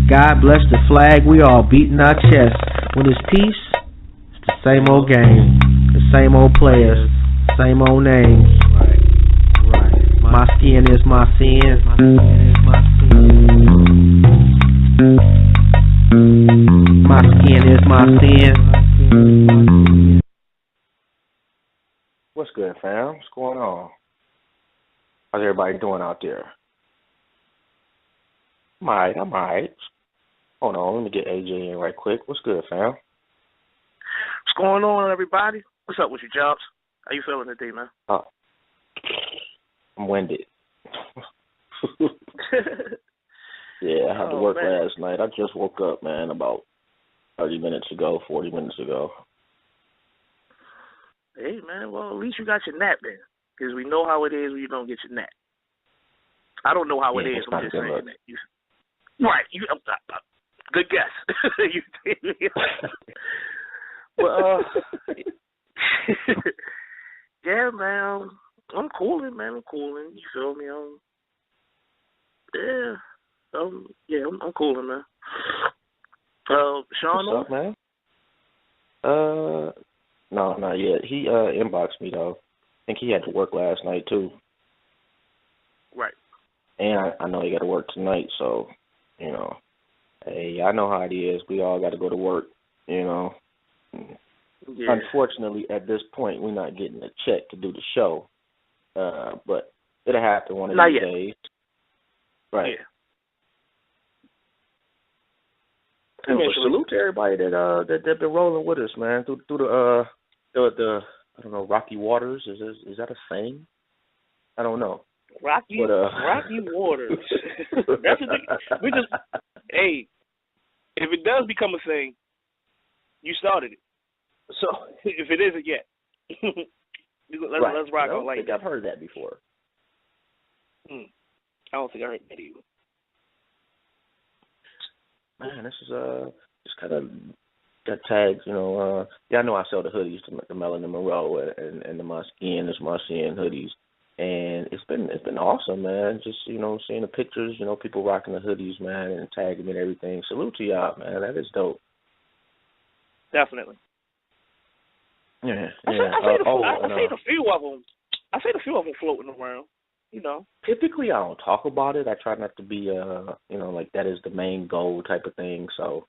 God bless the flag, we all beating our chests. When it's peace, it's the same old game, the same old players, same old names. Right. My skin is my sin. My skin is my sin. What's good, fam? What's going on? How's everybody doing out there? I'm alright. Hold on, let me get AJ in right quick. What's good, fam? What's going on, everybody? What's up with you, Jobs? How you feeling today, man? Oh, I'm winded. Yeah, I had to work last night. I just woke up, man, about 40 minutes ago. Hey, man, well, at least you got your nap then, because we know how it is when you don't get your nap. I don't know how it is. I'm just saying that. Right. Good guess. But, yeah, man, I'm cooling, man. You feel me? I'm cooling, man. Sean, what's up, man? No, not yet. He inboxed me though. I think he had to work last night too. Right. And I know he got to work tonight, so you know, hey, I know how it is. We all got to go to work, you know. Yeah. Unfortunately, at this point, we're not getting a check to do the show, but it'll happen one of these days. Right. Yeah. Well, salute to everybody that been rolling with us, man. Through the I don't know, rocky waters. Is that a saying? I don't know. Rocky waters. That's we just hey, if it does become a thing, you started it. So if it isn't yet, let's rock on like that. I've heard that before. I don't think I heard that either. Man, this is just kind of got tags, you know. I know I sell the hoodies, the Melanin Monroe and the My Skin hoodies, and it's been awesome, man. Just seeing the pictures, people rocking the hoodies, man, and tagging me and everything. Salute to y'all, man. That is dope. Definitely. Yeah. I seen a few of them. I seen a few of them floating around. Typically I don't talk about it. I try not to be, like that is the main goal type of thing. So,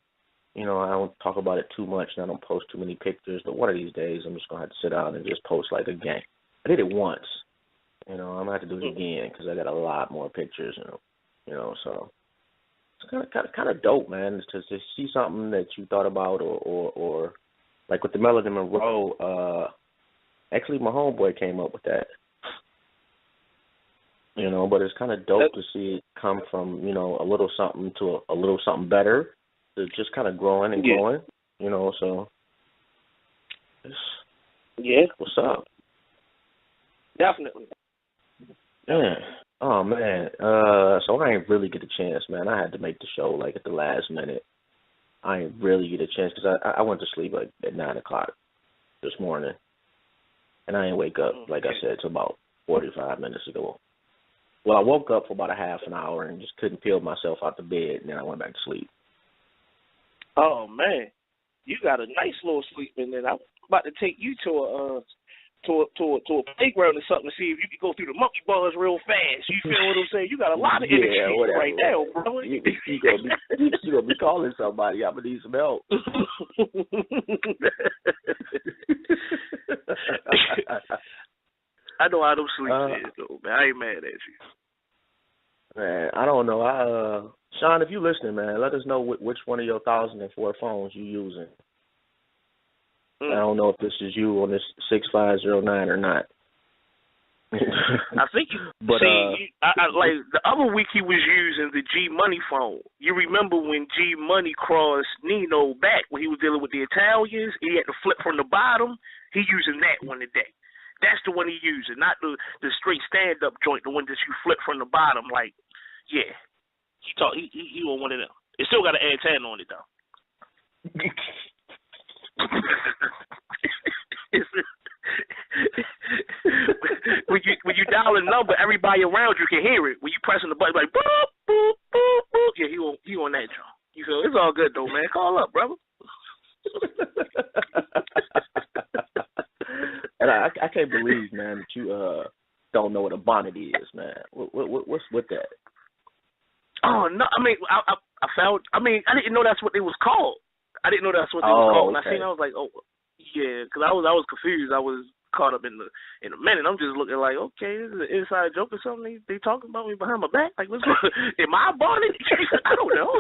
I don't talk about it too much and I don't post too many pictures. But one of these days I'm just going to have to sit down and just post like a gang. I did it once. I'm going to have to do it again because I got a lot more pictures, so it's kind of dope, man, to see something that you thought about or like with the Melanin Monroe, actually my homeboy came up with that. But it's kind of dope to see it come from, a little something to a little something better, to just kind of growing and growing, so. What's up? Definitely. Yeah. Oh, man. So I ain't really get a chance, man. I had to make the show, like, at the last minute. I ain't really get a chance because I went to sleep, like, at 9 o'clock this morning. And I ain't wake up, like I said, till about 45 minutes ago. Well, I woke up for about a half an hour and just couldn't peel myself out the bed, and then I went back to sleep. Oh, man. You got a nice little sleep in there. I'm about to take you to a playground or something to see if you can go through the monkey bars real fast. You feel what I'm saying? You got a lot of energy right now, bro. You gonna be calling somebody. I'm gonna need some help. I know how them sleep is, though, man. I ain't mad at you. Man, I don't know. Sean, if you listening, man, let us know which one of your 1004 phones you using. I don't know if this is you on this 6509 or not. I think like the other week he was using the G Money phone. You remember when G Money crossed Nino back when he was dealing with the Italians? He had to flip from the bottom. He using that one today. That's the one he using, not the straight stand up joint, the one that you flip from the bottom. Like, yeah, he on one of them. It still got an antenna on it though. when you dial a number, everybody around you can hear it. When you pressing the button, like boop boop boop boop. Yeah, he on that joint. feel? It's all good though, man. Call up, brother. And I can't believe, man, that you don't know what a bonnet is, man. What's with that? Oh no, I mean, I found. I mean, I didn't know that's what they was called. I didn't know that's what they was called. Okay. And I seen, I was like, oh, yeah, because I was confused. I was caught up in a minute. I'm just looking like, okay, this is an inside joke or something. They talking about me behind my back. Like, what's going? Am I bonnet? I don't know.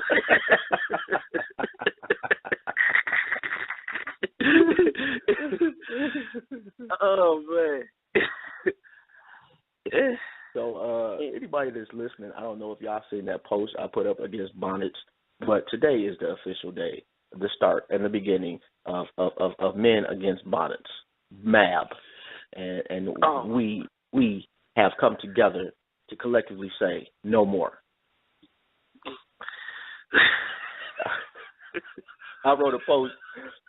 Oh man. So anybody that's listening, I don't know if y'all seen that post I put up against bonnets, but today is the official day, the start and the beginning of Men Against Bonnets, MAB, and we have come together to collectively say no more. I wrote a post.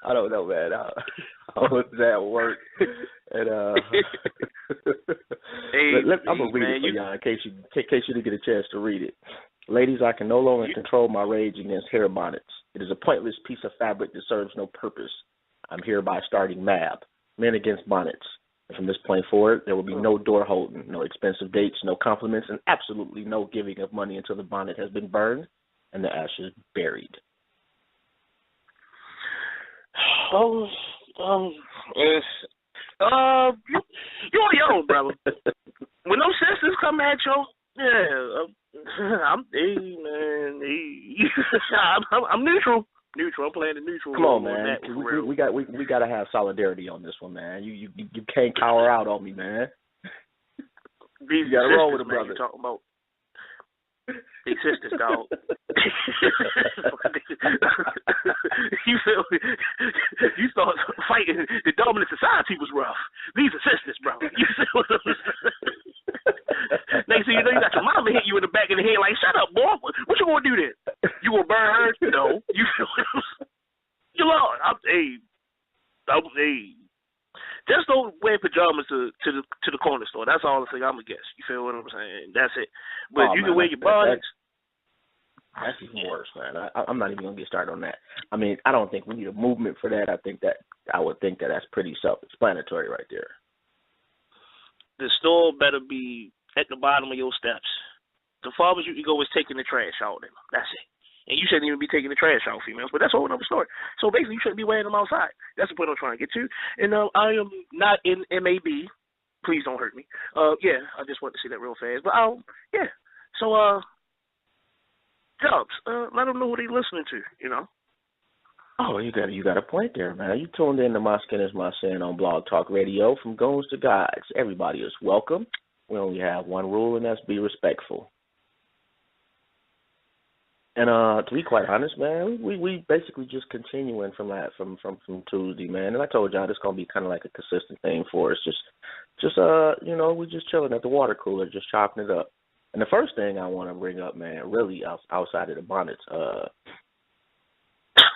I don't know, man. I was at work, and I'm gonna read it for y'all in case you didn't get a chance to read it. Ladies, I can no longer control my rage against hair bonnets. It is a pointless piece of fabric that serves no purpose. I'm hereby starting MAB, Men Against Bonnets. And from this point forward, there will be no door holding, no expensive dates, no compliments, and absolutely no giving of money until the bonnet has been burned and the ashes buried. You on your own, brother. When those sisters come at you, I'm neutral. I'm playing the neutral. Come on, man. We got to have solidarity on this one, man. You can't cower out on me, man. You got to roll with a brother. You're talking about they sisters, dog. You feel me? You start fighting. The dominant society was rough. These are sisters, bro. You feel what I'm saying? Next thing you know, you got your mama hit you in the back of the head like, shut up, boy. What you gonna do then? You gonna burn her? No. You feel what I'm saying? You Lord, just don't wear pajamas to the corner store. That's all the thing I'm gonna guess. You feel what I'm saying? That's it. But you can wear your bonnets. That's even worse, man. I'm not even gonna get started on that. I mean, I don't think we need a movement for that. I would think that that's pretty self-explanatory right there. The store better be at the bottom of your steps. The farthest you can go is taking the trash out. That's it. And you shouldn't even be taking the trash out, females. But that's a whole other story. So basically, you shouldn't be wearing them outside. That's the point I'm trying to get to. And I am not in MAB. Please don't hurt me. Yeah, I just wanted to say that real fast. But yeah. So Dubs, let them know who they listening to. You know. Oh, you got a point there, man. You tuned in to My Skin Is My Sin on Blog Talk Radio. From Goons to Guides, everybody is welcome. We only have one rule, and that's be respectful. And to be quite honest, man, we basically just continuing from Tuesday, man. And I told y'all this gonna be kind of like a consistent thing for us. Just we just chilling at the water cooler, just chopping it up. And the first thing I want to bring up, man, really outside of the bonnets,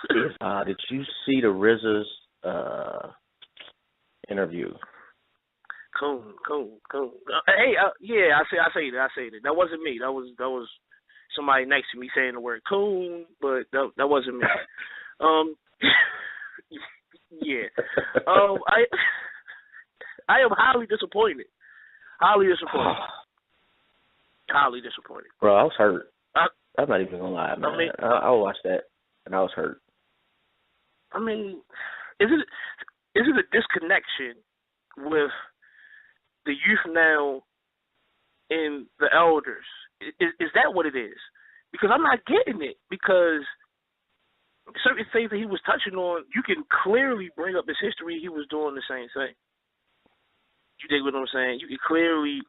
is did you see the RZA's interview? Cool. Hey, yeah, I say that. That wasn't me. That was somebody next to me saying the word coon, but that wasn't me. Yeah. I am highly disappointed. Highly disappointed. Bro, I was hurt. I'm not even gonna lie, man. I watched that and I was hurt. I mean, is it a disconnection with the youth now and the elders? Is that what it is? Because I'm not getting it. Because certain things that he was touching on, you can clearly bring up his history. He was doing the same thing. You dig what I'm saying? You can clearly,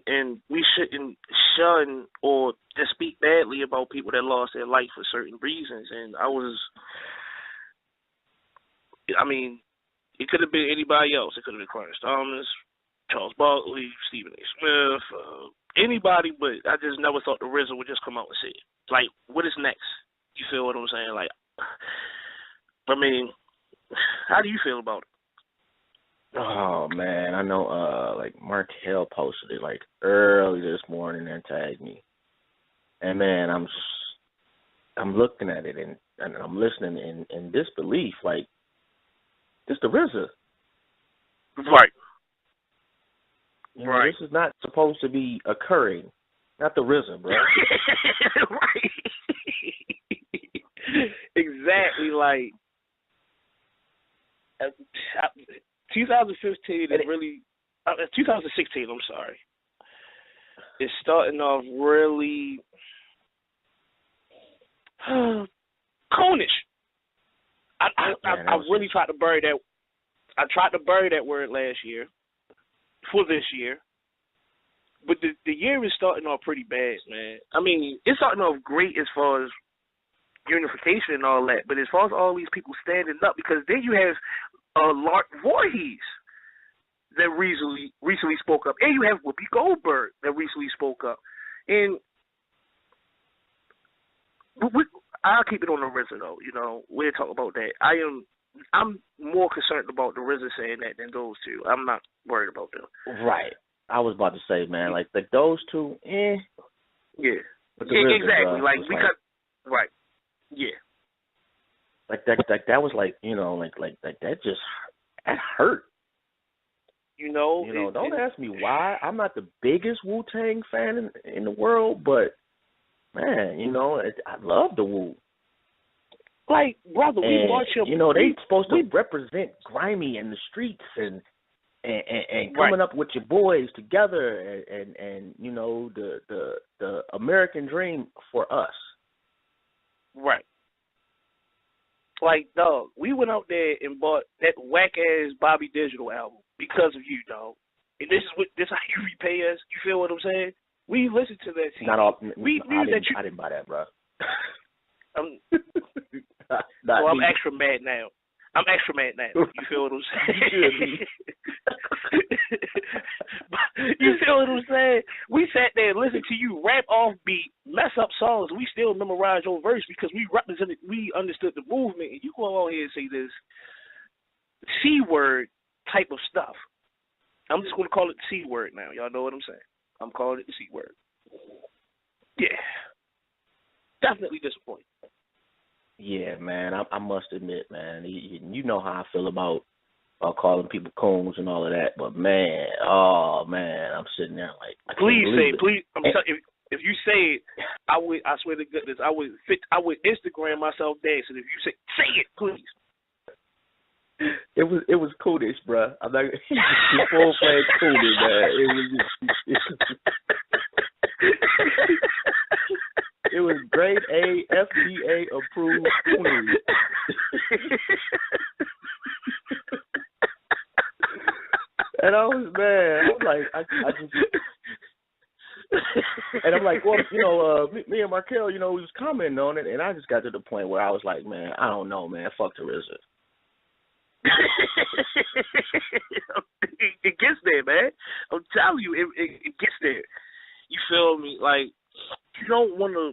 and we shouldn't shun or just speak badly about people that lost their life for certain reasons. And it could have been anybody else. It could have been Clarence Thomas, Charles Barkley, Stephen A. Smith, anybody, but I just never thought the RZA would just come out and say it. Like, what is next? You feel what I'm saying? Like, I mean, how do you feel about it? Oh, man, I know, like, Markel posted it, like, early this morning and tagged me. And, man, I'm looking at it and I'm listening in disbelief, like, it's the RZA. Right. You know, this is not supposed to be occurring. Not the RZA, bro. Right. Exactly. Like 2015 is really 2016. I'm sorry. It's starting off really conish. I really tried to bury that. I tried to bury that word last year for this year. But the year is starting off pretty bad, man. I mean, it's starting off great as far as unification and all that, but as far as all these people standing up, because then you have Lark Voorhees that recently spoke up, and you have Whoopi Goldberg that recently spoke up. And I'll keep it on the RZA, though. You know, we'll talk about that. I'm more concerned about the RZA saying that than those two. I'm not worried about them. Right. I was about to say, man, like those two, Yeah. But the RZA, exactly. Like because right. Yeah. Like that was like, you know, like that just that hurt. You know, don't ask me why. I'm not the biggest Wu-Tang fan in the world, but man, you know, I love the Wu. Like, brother, we watch him. You know, they supposed to represent grimy in the streets and coming up with your boys together and you know the American dream for us. Right. Like, dog, we went out there and bought that whack ass Bobby Digital album because of you, dog. And this is how you repay us. You feel what I'm saying? We listened to that. Not all. We knew that you. I didn't buy that, bro. I'm extra mad now. You feel what I'm saying? You feel what I'm saying? We sat there and listened to you rap off beat, mess up songs. We still memorized your verse because we understood the movement. And you go on here and say this C-word type of stuff. I'm just going to call it the C-word now. Y'all know what I'm saying? I'm calling it the C-word. Yeah. Definitely disappointed. Yeah, man, I must admit, man, you know how I feel about calling people coons and all of that, but man, I'm sitting there like, I please can't say, it. Please, I'm telling you, if you say it, I swear to goodness, I would Instagram myself dancing. If you say it, please. It was coonish, bro. I'm not full fledged coonish, man. It was grade A, FDA approved coonery. And I was like, I just, and I'm like, well, you know, me and Markel, you know, we was commenting on it, and I just got to the point where I was like, man, I don't know, man, fuck the RZA. It gets there, man. I'm telling you, it gets there. You feel me? Like, you don't want to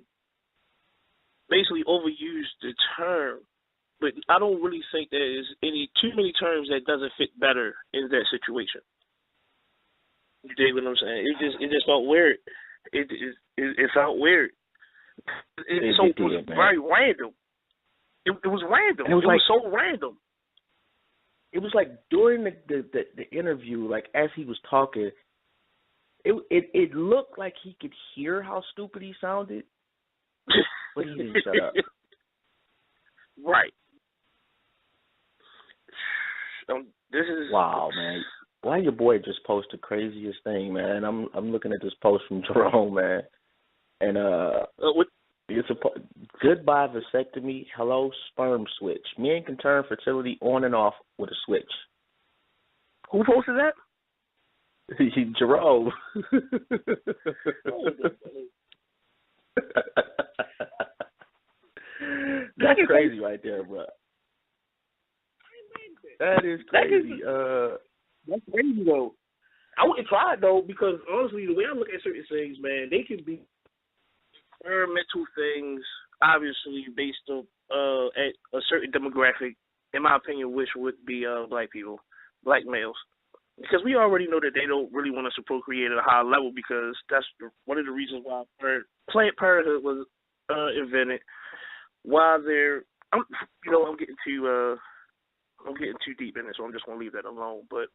basically overuse the term, but I don't really think there is too many terms that doesn't fit better in that situation. You dig what I'm saying? It just felt weird. It felt weird. It was very random. It was random. It was so random. It was like during the interview, like as he was talking, it looked like he could hear how stupid he sounded, but he didn't shut up. Right. This is wow, man. Why your boy just posted the craziest thing, man? I'm looking at this post from Jerome, man, and it's a goodbye vasectomy, hello sperm switch. Men can turn fertility on and off with a switch. Who posted that? Jerome. That's crazy right there, bro. That is crazy. That's crazy though. I wouldn't try it though, because honestly, the way I look at certain things, man, they can be experimental things, obviously based on at a certain demographic, in my opinion, which would be black people, black males. Because we already know that they don't really want us to procreate at a high level, because that's one of the reasons why Planned Parenthood was invented. while they're, I'm getting too deep in it, so I'm just gonna leave that alone. But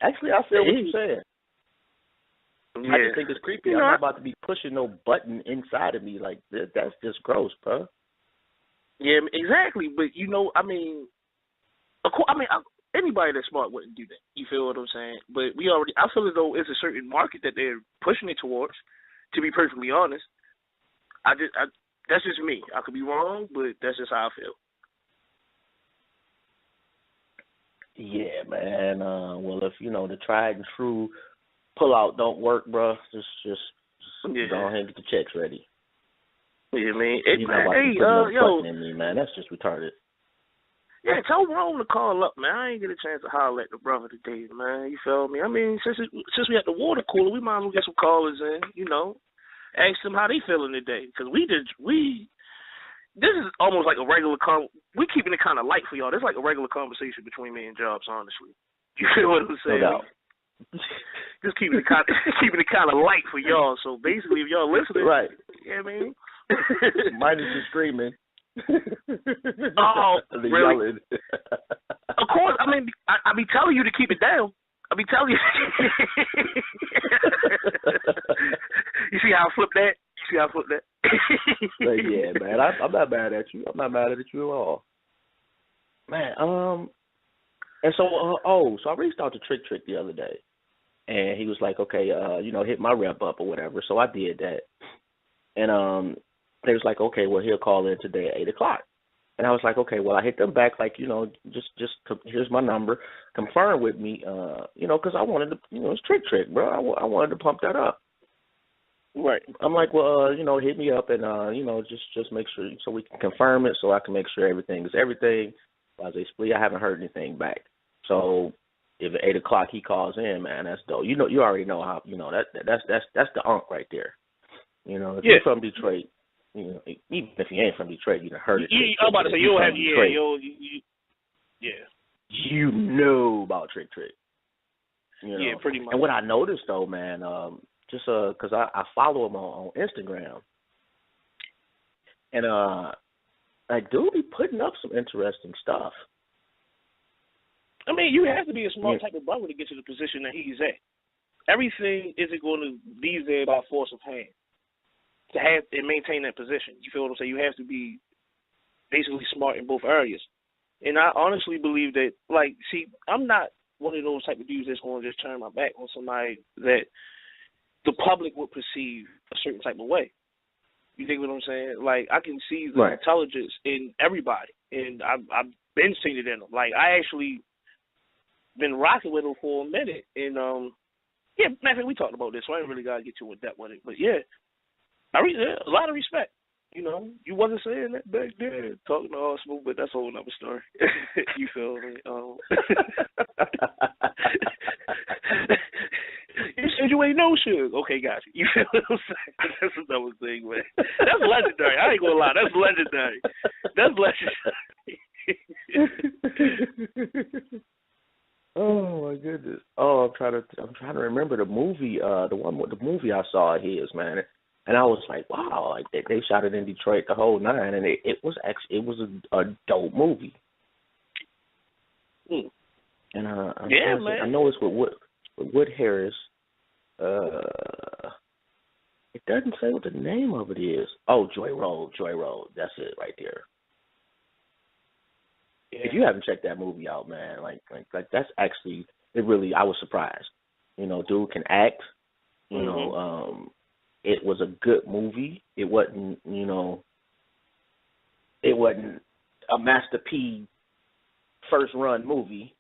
actually, I feel what you're saying. Yeah. I just think it's creepy. I'm not about to be pushing no button inside of me like that. That's just gross, bro. Yeah, exactly. But anybody that's smart wouldn't do that. You feel what I'm saying? But I feel as though it's a certain market that they're pushing it towards. To be perfectly honest, that's just me. I could be wrong, but that's just how I feel. Yeah, man. Well, if the tried and true pull-out don't work, bro, just go ahead and get the checks ready. Yeah, man. You're not about to put no button in me, man. That's just retarded. Yeah, tell Rome to call up, man. I ain't get a chance to holler at the brother today, man. You feel me? I mean, since we had the water cooler, we might as well get some callers in, ask them how they feeling today. Because this is almost like a regular we keeping it kind of light for y'all. This is like a regular conversation between me and Jobs, honestly. You feel what I'm saying? No doubt. Just keeping it kind of light for y'all. So basically, if y'all listening, right? Yeah, man. Minus the screaming. Oh, the really? Yelling. Of course. I mean, I be telling you to keep it down. I be telling you. You see how I flip that? Yeah, man. I'm not mad at you. I'm not mad at you at all, man. And so, so I reached out to Trick the other day, and he was like, okay, hit my rep up or whatever. So I did that, and they was like, okay, well, he'll call in today at 8:00. And I was like, okay, well, I hit them back like, here's my number, confirm with me, because I wanted to, it's Trick, bro. I wanted to pump that up. Right. I'm like, well, hit me up and, just make sure so we can confirm it so I can make sure everything is everything. As they split, I haven't heard anything back. So if at 8:00 he calls in, man, that's dope. You already know how, that's the unk right there. If you're from Detroit, even if you ain't from Detroit, you done heard it. I'm about to say, you'll have, You know about Trick. Yeah, pretty much. And what I noticed, though, man, just because I follow him on Instagram, and dude be putting up some interesting stuff. I mean, you have to be a smart type of brother to get to the position that he's at. Everything isn't going to be there by force of hand to have and maintain that position. You feel what I'm saying? You have to be basically smart in both areas. And I honestly believe that, I'm not one of those type of dudes that's going to just turn my back on somebody that the public would perceive a certain type of way. You think what I'm saying? Like, I can see the intelligence in everybody, and I've been seeing it in them. Like, I actually been rocking with them for a minute, and matter of fact, we talked about this, so I ain't really got to get too in depth with it. But yeah, a lot of respect. You wasn't saying that back then, talking to all Smooth, but that's a whole nother story. You feel me? You said you ain't no sugar. Okay, got you. You feel what I'm saying? That's another thing, man. That's legendary. I ain't gonna lie. That's legendary. Oh my goodness. Oh, I'm trying to remember the movie. The movie I saw of his, man. And I was like, wow, like they shot it in Detroit the whole nine, and it was a dope movie. Mm. And man. I know it's with Wood Harris. It doesn't say what the name of it is. Oh, Joy Road. That's it right there. Yeah. If you haven't checked that movie out, man, like that's actually I was surprised. Dude can act. It was a good movie. It wasn't, a Master P first run movie.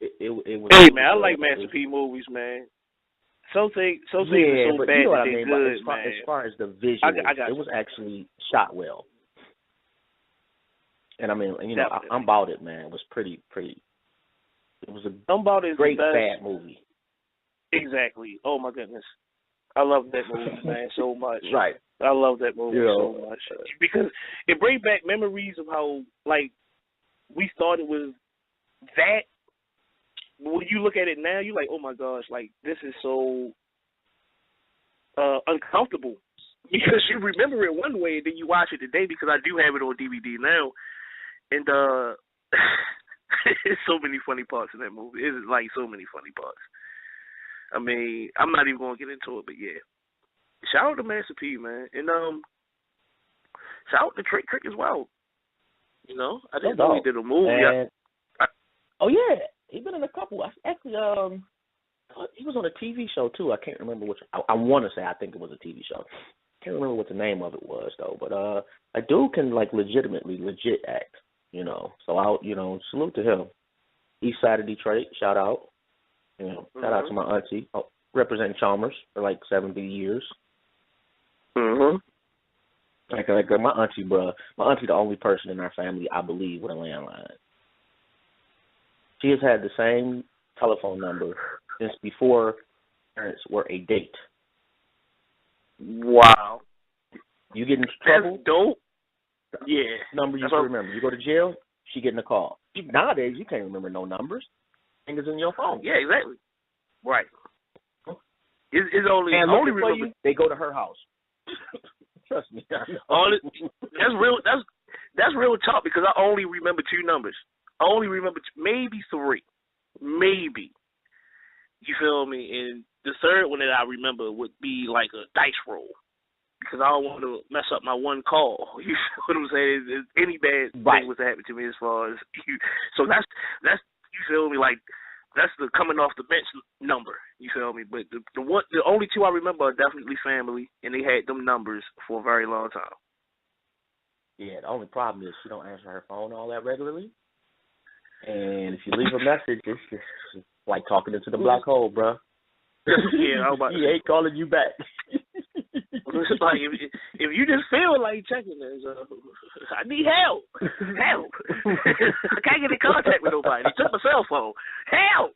It was. Hey man, I like Master P movies, man. Some things are so but bad you know what that I mean. good, As far as the visual, it was actually shot well. And I mean, I'm About It, man. It was pretty. It was a great bad movie. Exactly. Oh my goodness. I love that movie, man, so much. Right. I love that movie so much. Because it brings back memories of how, we started with that. When you look at it now, you're like, oh, my gosh, this is so uncomfortable Because you remember it one way, and then you watch it today. Because I do have it on DVD now, and it's so many funny parts in that movie. It's like so many funny parts. I mean, I'm not even gonna get into it, but yeah. Shout out to Master P, man, and shout out to Trick Trick as well. You know, I didn't know he did a movie. Oh yeah, he's been in a couple. Actually, he was on a TV show too. I can't remember which. I want to say I think it was a TV show. Can't remember what the name of it was though. But a dude can like legit act. You know, so I'll salute to him. East Side of Detroit, shout out. You know, shout out to my auntie, representing Chalmers for like 70 years. Mhm. Like my auntie, bruh. My auntie, the only person in our family, I believe, with a landline. She has had the same telephone number since before parents were a date. Wow. You get in trouble? That's dope. Yeah. Number you can remember. You go to jail, she getting a call. Nowadays, you can't remember no numbers. Fingers in your phone. Yeah, exactly. Right. It's only remember you, they go to her house. Trust me. That's real. That's real talk because I only remember two numbers. I only remember maybe three, maybe. You feel me? And the third one that I remember would be like a dice roll because I don't want to mess up my one call. You feel what I'm saying? If any bad thing was to happen to me as far as you. So that's you feel me? Like that's the coming off the bench number. You feel me? But the only two I remember are definitely family, and they had them numbers for a very long time. Yeah, the only problem is she don't answer her phone all that regularly. And if you leave a message, it's just like talking into the black hole, bro. Yeah, she ain't calling you back. It's like if you just feel like checking this, I need help. Help. I can't get in contact with nobody. They took my cell phone. Help.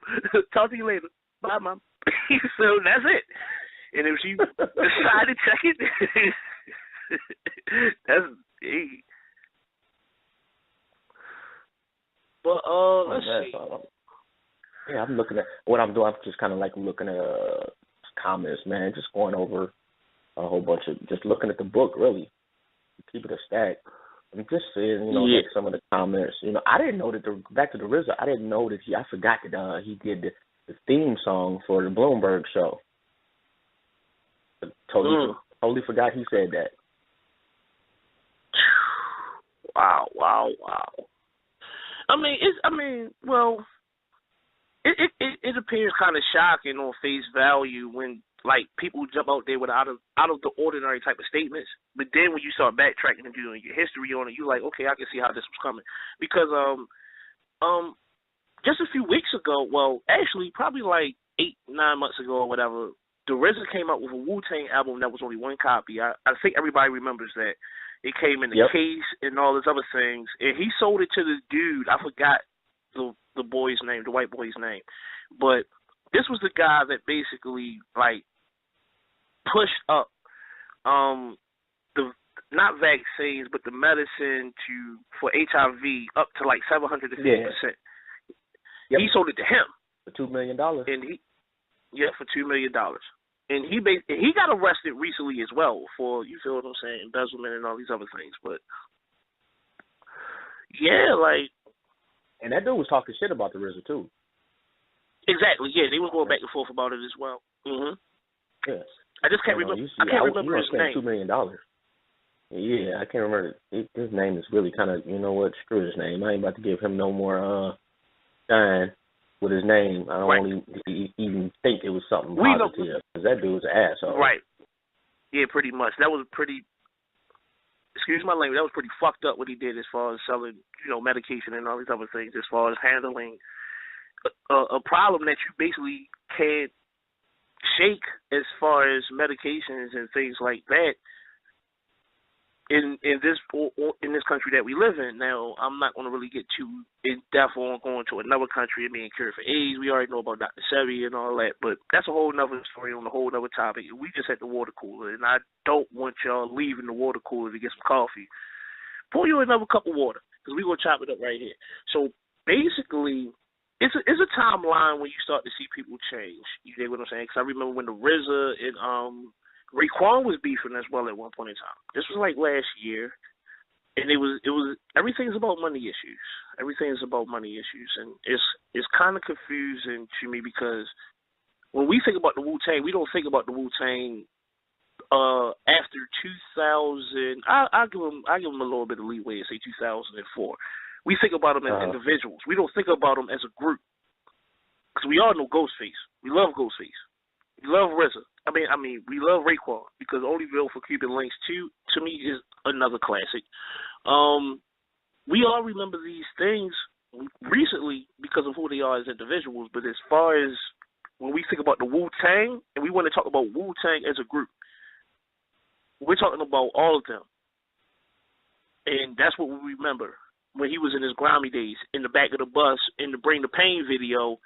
Talk to you later. Bye, Mom. So that's it. And if she decided to check it, that's it. But let's see. Yeah, I'm looking at what I'm doing. I'm just kind of like looking at comments, man. Just going over a whole bunch of, just looking at the book, really. Keep it a stack. I'm just seeing, like some of the comments. I didn't know that back to the RZA. I didn't know that I forgot that he did the theme song for the Bloomberg show. Totally forgot he said that. Wow. It appears kind of shocking on face value when like people jump out there with out of the ordinary type of statements, but then when you start backtracking and doing your history on it, you're like, okay, I can see how this was coming. Because just a few weeks ago, well, actually probably like 8-9 months ago or whatever, the RZA came out with a Wu-Tang album that was only one copy. I think everybody remembers that. It came in the case and all those other things, and he sold it to the dude. I forgot the boy's name, the white boy's name, but this was the guy that basically like pushed up the not vaccines but the medicine for HIV up to like 750%. He sold it to him for $2 million, and for $2 million. And he got arrested recently as well for, you feel what I'm saying, embezzlement and all these other things. But yeah, like, and that dude was talking shit about the RZA too. Exactly. Yeah, they were going back and forth about it as well. Mhm. Yes. I just can't remember. I can't remember his name. $2 million. Yeah, I can't remember. His name is really kind of, screw his name. I ain't about to give him no more shine with his name. I don't even think it was something positive because that dude's an asshole. Right. Yeah, pretty much. That was pretty. Excuse my language. That was pretty fucked up what he did as far as selling, medication and all these other things. As far as handling a problem that you basically can't shake as far as medications and things like that in this country that we live in. Now, I'm not going to really get too in depth on going to another country and being cured for AIDS. We already know about Dr. Sebi and all that, but that's a whole nother story on a whole nother topic. We just at the water cooler, and I don't want y'all leaving the water cooler to get some coffee. Pour you another cup of water because we're going to chop it up right here. So basically, it's a timeline when you start to see people change. You get what I'm saying? Because I remember when the RZA and Raekwon was beefing as well at one point in time. This was like last year, and it was everything's about money issues. Everything is about money issues, and it's kind of confusing to me because when we think about the Wu-Tang, we don't think about the Wu-Tang after 2000. I'll give them a little bit of leeway and say 2004. We think about them as individuals. We don't think about them as a group because we all know Ghostface. We love Ghostface. We love RZA. I mean, we love Raekwon because Onlyville for Cuban Links 2 to me is another classic. We all remember these things recently because of who they are as individuals, but as far as when we think about the Wu-Tang and we want to talk about Wu-Tang as a group, we're talking about all of them. And that's what we remember when he was in his grimy days, in the back of the bus, in the Bring the Pain video,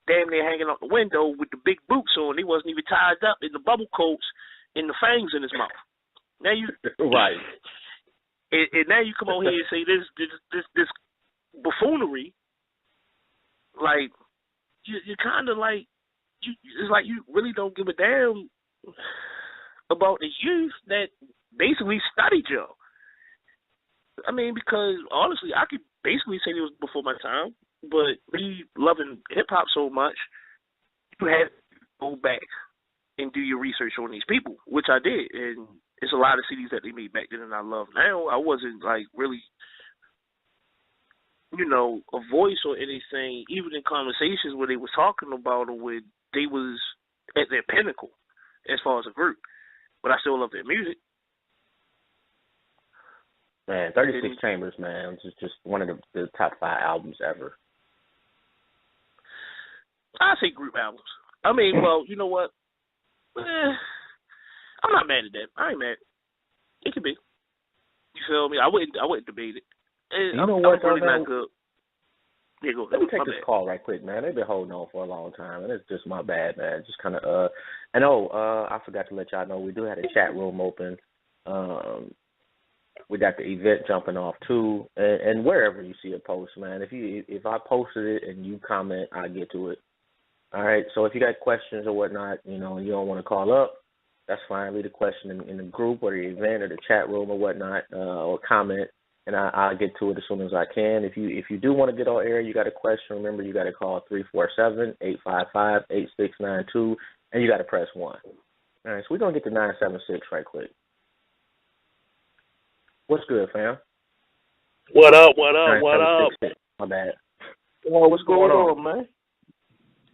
damn near hanging out the window with the big boots on. He wasn't even tied up in the bubble coats and the fangs in his mouth. Now you right, and now you come on here and say this buffoonery. Like you kind of like it's like you really don't give a damn about the youth that basically studied y'all. I mean, because honestly, I could basically say it was before my time. But me loving hip-hop so much, you had to go back and do your research on these people, which I did. And it's a lot of CDs that they made back then and I love now. I wasn't, like, really, a voice or anything, even in conversations where they was talking about or when they was at their pinnacle as far as a group. But I still love their music. Man, 36 Chambers, man, it's just one of the top 5 albums ever. I say group albums. I mean, well, you know what? I'm not mad at that. I ain't mad. It could be. You feel me? I wouldn't debate it. You know what? I'm really not good. Yeah, go. Let me take this call right quick, man. They've been holding on for a long time, and it's just my bad, man. Just kind of and I forgot to let y'all know we do have a chat room open. We got the event jumping off too, and wherever you see a post, man. If I posted it and you comment, I'll get to it. All right. So if you got questions or whatnot, you don't want to call up, that's fine. Leave a question in the group or the event or the chat room or whatnot, or comment, and I'll get to it as soon as I can. If you do want to get on air, you got a question, remember you got to call 347-855-8692, and you got to press 1. All right. So we're gonna get to 976 right quick. What's good, fam? What up? What up? My bad. Well, what's going on, man?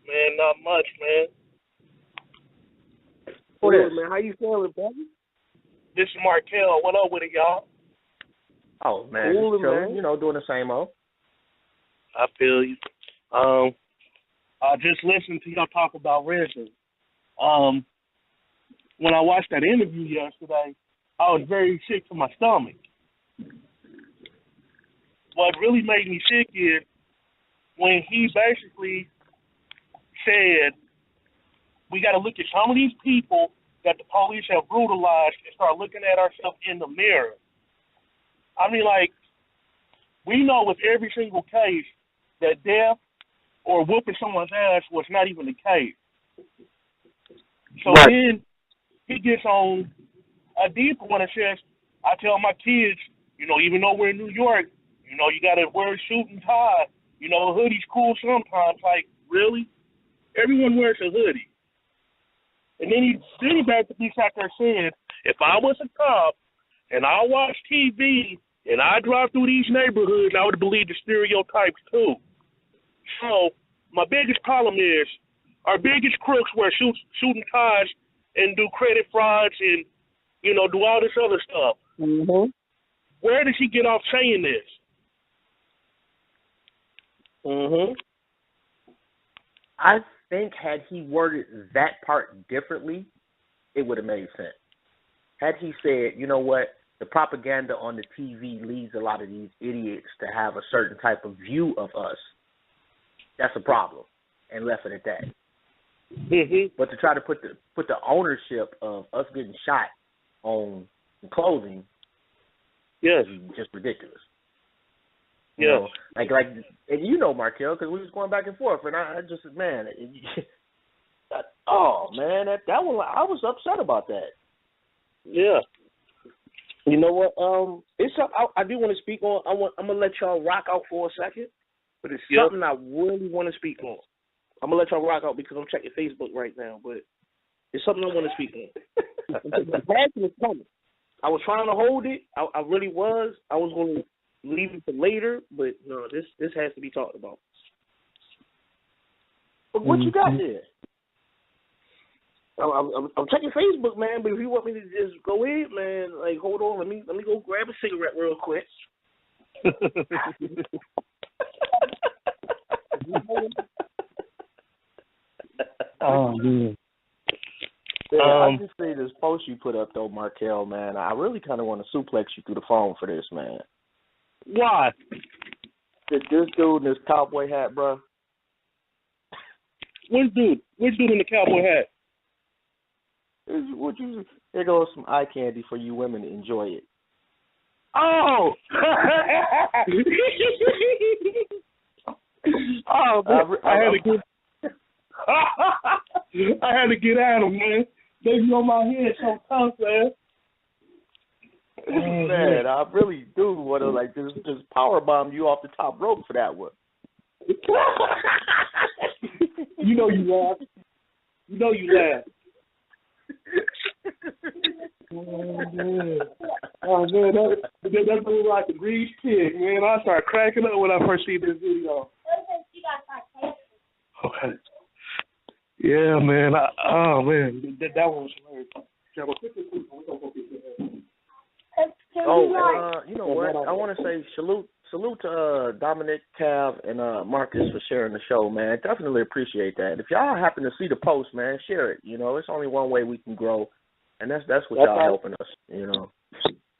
Man, not much, man. What is, man? How you feeling, brother? This is Markel. What up with it, y'all? Oh, man. Cool, man. Doing the same old. I feel you. I just listened to y'all talk about RZA. When I watched that interview yesterday, I was very sick to my stomach. What really made me sick is when he basically said, we got to look at some of these people that the police have brutalized and start looking at ourselves in the mirror. I mean, like, we know with every single case that death or whooping someone's ass was not even the case. So right. Then he gets on a deeper one and says, I tell my kids, even though we're in New York, you got to wear a suit and tie. A hoodie's cool sometimes. Like, really? Everyone wears a hoodie. And then he basically sat there saying, if I was a cop and I watch TV and I drive through these neighborhoods, I would believe the stereotypes too. So my biggest problem is our biggest crooks wear suit and ties and do credit frauds and, do all this other stuff. Mm-hmm. Where does he get off saying this? Mm-hmm. I think had he worded that part differently, it would have made sense. Had he said, you know what, the propaganda on the TV leads a lot of these idiots to have a certain type of view of us, that's a problem, and left it at that. Mm-hmm. But to try to put the ownership of us getting shot on clothing, yes, is just ridiculous. Yeah, like, and Markel, because we was going back and forth, and I just, man, Oh man, that one I was upset about that. Yeah. You know what? It's something I do want to speak on. I'm gonna let y'all rock out for a second, but it's something I really want to speak on. I'm gonna let y'all rock out because I'm checking Facebook right now, but it's something I want to speak on. The passion is coming. I was trying to hold it. I really was. I was going to leave it for later, but no, this has to be talked about. But what you got there? I'm checking Facebook, man. But if you want me to just go in, man, like hold on, let me go grab a cigarette real quick. Oh man. Yeah, I just see this post you put up though, Markel, man. I really kind of want to suplex you through the phone for this, man. Why? This dude in this cowboy hat, bro. Which dude in the cowboy hat? There goes some eye candy for you women to enjoy it. Oh! Oh, man. I had to get at him, man. They be on my head so tough, man. Man, I really do want to like just power bomb you off the top rope for that one. You know you laugh. Oh man, that's like a grease pig, man. I started cracking up when I first see this video. Okay. Yeah, man. That one was hilarious. You know what? I want to say salute to Dominic, Cav, and Marcus for sharing the show, man. Definitely appreciate that. If y'all happen to see the post, man, share it. You know, it's only one way we can grow, and that's what y'all helping us. You know,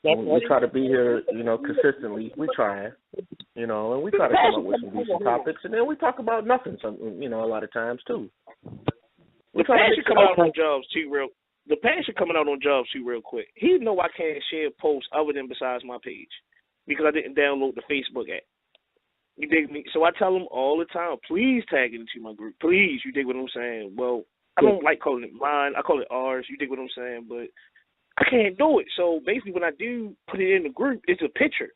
we try to be here, you know, consistently. We try, you know, and we try to come up with some decent topics, and then we talk about nothing. You know, a lot of times too. The passion coming out on jobs too, The passion coming out on jobs too, real quick. He know I can't share posts other than besides my page because I didn't download the Facebook app. You dig me? So I tell him all the time, please tag it into my group. Please, you dig what I'm saying? Well, I don't like calling it mine. I call it ours. You dig what I'm saying? But I can't do it. So basically, when I do put it in the group, it's a picture.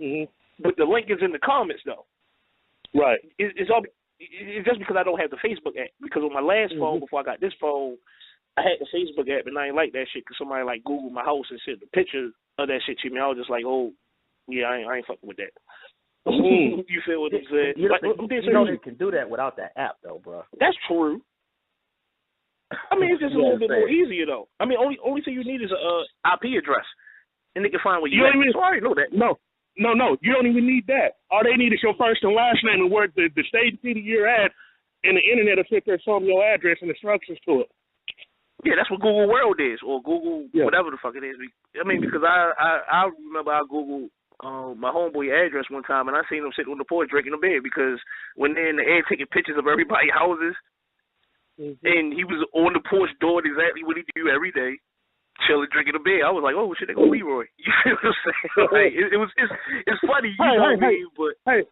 Mm-hmm. But the link is in the comments, though. Right. It's just because I don't have the Facebook app. Because on my last phone, before I got this phone, I had the Facebook app, and I ain't like that shit because somebody like Googled my house and sent the picture of that shit to me. I was just like, oh, yeah, I ain't fucking with that. You feel what I'm saying? You know they can do that without that app, though, bro. That's true. I mean, it's just a little bit more easier, though. I mean, only thing you need is a IP address, and they can find where you at. So I already know that. No, you don't even need that. All they need is your first and last name and where the state and city you're at, and the internet will sit there some your address and instructions to it. Yeah, that's what Google World is, or Google whatever the fuck it is. I mean, because I remember I Googled my homeboy address one time, and I seen him sitting on the porch drinking a beer because when they're in the air taking pictures of everybody's houses, and he was on the porch doing exactly what he do every day, chilling, drinking a beer. I was like, oh shit, they go Leroy. You know what I'm saying? Like, it's funny, you know what I mean? But hey,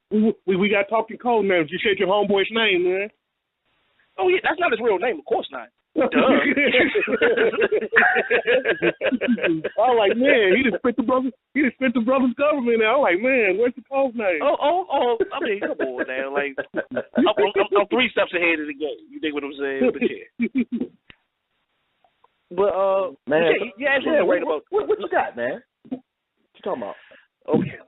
we got talking code names. You said your homeboy's name, man. Oh yeah, that's not his real name, of course not. I was like, man, he just spent the brother's government now. I'm like, man, where's the code name? Oh, I mean, come on now. Like, I'm 3 steps ahead of the game. You dig what I'm saying? But yeah. But man, yeah, right about what you got, man? What you talking about? Okay.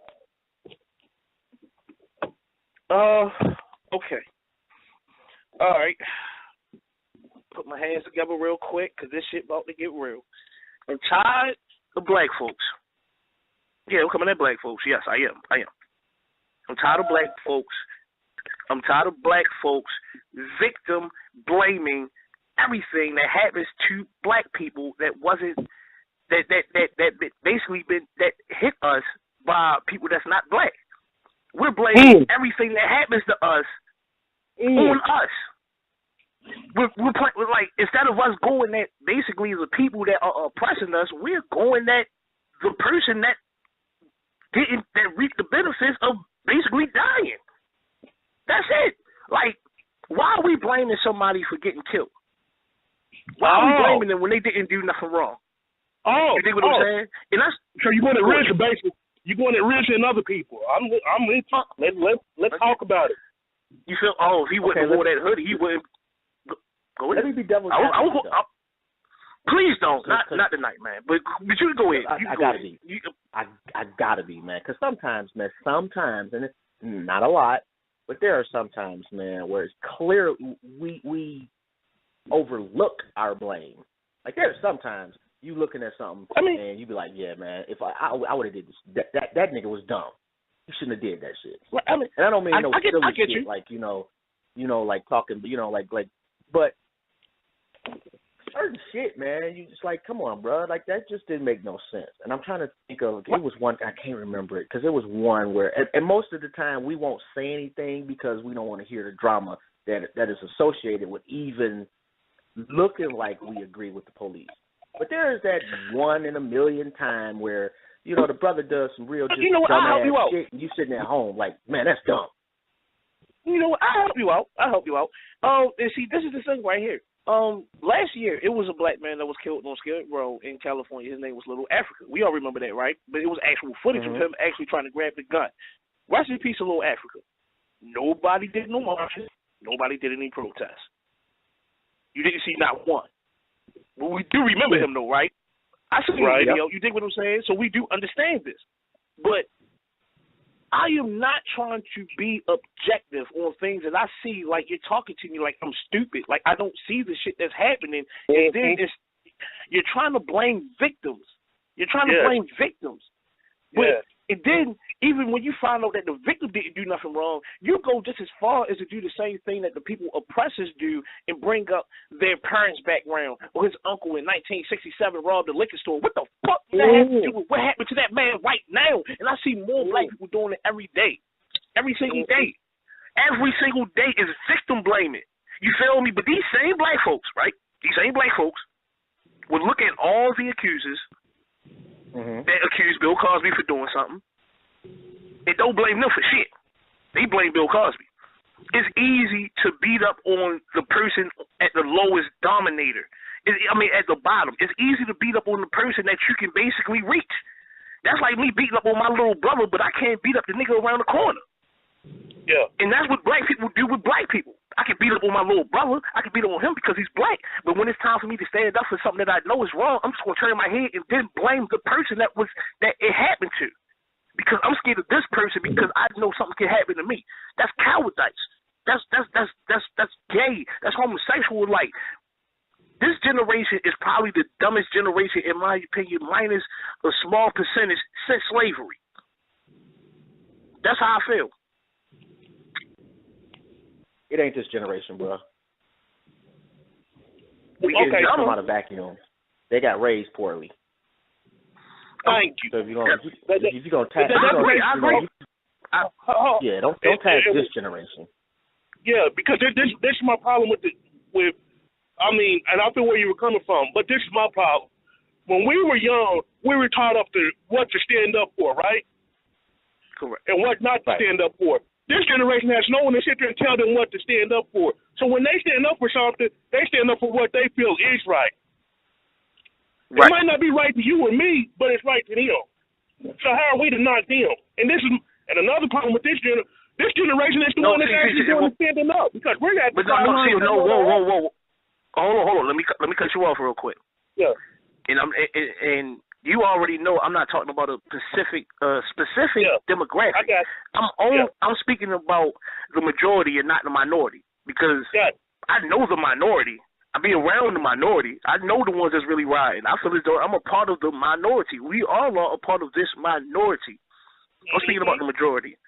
All right. Put my hands together real quick because this shit about to get real. I'm tired of black folks. Yeah, I'm coming at black folks. Yes, I am. I'm tired of black folks. I'm tired of black folks victim blaming everything that happens to black people that basically hit us by people that's not black. We're blaming everything that happens to us on us. We're like, instead of us going at basically the people that are oppressing us, we're going at the person that reaped the benefits of basically dying. That's it. Like, why are we blaming somebody for getting killed? Why are we blaming them when they didn't do nothing wrong? You dig what I'm saying? And that's so you're going to ridge basically. You're going to ridge in other people. I'm with you. Let's talk about it. You feel? If he wouldn't wear that hoodie, he wouldn't. Go ahead. Let me be devil's advocate. Please don't. Not tonight, man. But you go ahead. I gotta be. I gotta be, man. Because sometimes, and it's not a lot, but there are sometimes, man, where it's clear we overlook our blame. Like there are sometimes you looking at something and you be like, yeah, man, if I would have did this, that nigga was dumb. You shouldn't have did that shit. Well, and I don't mean no silly shit, you. like you know, like talking, but certain shit, man, you just like, come on, bro, like that just didn't make no sense. And I'm trying to think of, it was one, I can't remember it, because it was one where, and most of the time we won't say anything because we don't want to hear the drama that is associated with even looking like we agree with the police. But there is that 1 in a million time where, the brother does some real just dumbass shit, and you sitting at home like, man, that's dumb. You know what? I'll help you out. And see, this is the thing right here. Last year, it was a black man that was killed on Skid Row in California. His name was Little Africa. We all remember that, right? But it was actual footage of him actually trying to grab the gun. Rest in peace of Little Africa. Nobody did no marches. Nobody did any protests. You didn't see not one. But we do remember him, though, right? I see the video. You dig what I'm saying? So we do understand this. But I am not trying to be objective on things that I see like you're talking to me like I'm stupid, like I don't see the shit that's happening. And then you're trying to blame victims. But and then even when you find out that the victim didn't do nothing wrong, you go just as far as to do the same thing that the people oppressors do and bring up their parents' background or his uncle in 1967 robbed a liquor store. What the fuck does that have to do with what happened to that man right now? And I see more black people doing it every day. Every single day. Every single day is victim blaming. You feel me? But these same black folks, right? These same black folks would look at all the accusers that accused Bill Cosby for doing something and don't blame them for shit. They blame Bill Cosby. It's easy to beat up on the person at the lowest dominator. At the bottom. It's easy to beat up on the person that you can basically reach. That's like me beating up on my little brother, but I can't beat up the nigga around the corner. Yeah. And that's what black people do with black people. I can beat up on my little brother. I can beat up on him because he's black. But when it's time for me to stand up for something that I know is wrong, I'm just going to turn my head and then blame the person that it happened to. Because I'm scared of this person because I know something can happen to me. That's cowardice. That's gay. That's homosexual. Like, this generation is probably the dumbest generation, in my opinion, minus a small percentage since slavery. That's how I feel. It ain't this generation, bro. We come out of vacuum. They got raised poorly. Thank you. So if you're gonna tag, don't tag this generation. Yeah, because this is my problem with and I feel where you were coming from, but this is my problem. When we were young, we were taught up to what to stand up for, right? Correct. And what not to stand up for. This generation has no one to sit there and tell them what to stand up for. So when they stand up for something, they stand up for what they feel is right. It might not be right to you or me, but it's right to them. So how are we to knock them? And another problem with this generation is the one that's actually doing standing up, because we're at the whoa. Hold on. Let me cut you off real quick. Yeah. And you already know I'm not talking about a specific demographic. I'm speaking about the majority and not the minority, because I know the minority. I be around the minority. I know the ones that's really riding. I feel as though I'm a part of the minority. We all are a part of this minority. I'm speaking about the majority.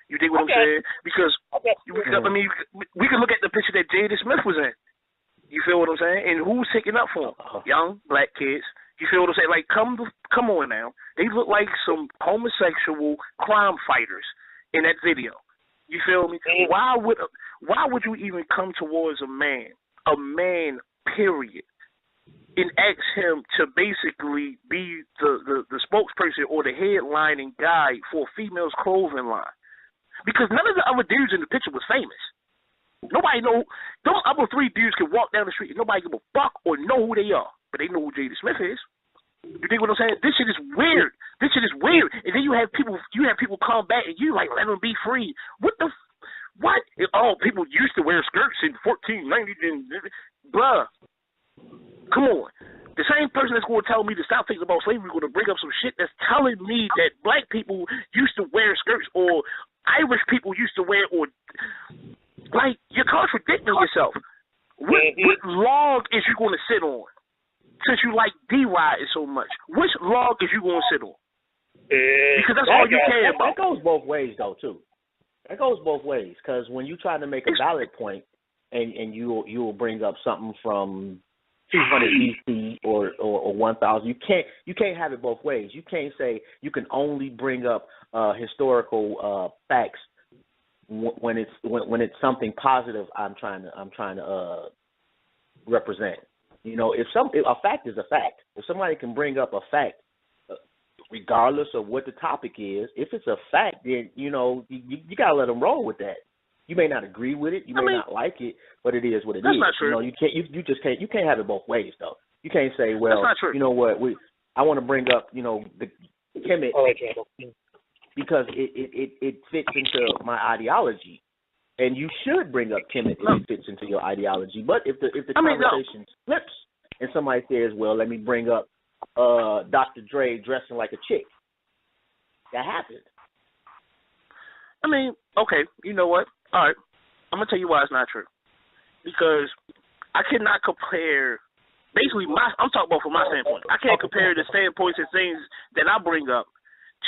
You dig what I'm saying? Because we can look at the picture that Jada Smith was in. You feel what I'm saying? And who's taking up for him? Young black kids. You feel what I'm saying? Like, come on now. They look like some homosexual crime fighters in that video. You feel me? Why would you even come towards a man, period, and ask him to basically be the spokesperson or the headlining guy for a female's clothing line? Because none of the other dudes in the picture was famous. Nobody know. Those other three dudes can walk down the street and nobody give a fuck or know who they are, but they know who Jaden Smith is. You think what I'm saying? This shit is weird. And then you have people come back and you like let them be free. What? Oh, people used to wear skirts in 1490 and bruh. Come on. The same person that's going to tell me to stop thinking about slavery is going to bring up some shit that's telling me that black people used to wear skirts or Irish people used to wear or like you're contradicting yourself. What log is you going to sit on? Since you like D-Ride so much, which log is you going to sit on? Because that's all you care about. That goes both ways, though, too. That goes both ways, because when you try to make a valid point, and you will bring up something from 200 BC or 1000, you can't have it both ways. You can't say you can only bring up historical facts when it's something positive. I'm trying to represent. You know, if a fact is a fact, if somebody can bring up a fact, regardless of what the topic is, if it's a fact, then you know you gotta let them roll with that. You may not agree with it, you may not like it, but it is what it is. That's not true. You know, you can't have it both ways though. You can't say, well, you know what, I want to bring up, you know, the Kemet because it fits into my ideology. And you should bring up Kemet if it fits into your ideology. But if the conversation flips and somebody says, well, let me bring up Dr. Dre dressing like a chick, that happened. I mean, okay, you know what? All right, I'm going to tell you why it's not true. Because I cannot compare, basically, I'm talking about from my standpoint. I can't compare the standpoints and things that I bring up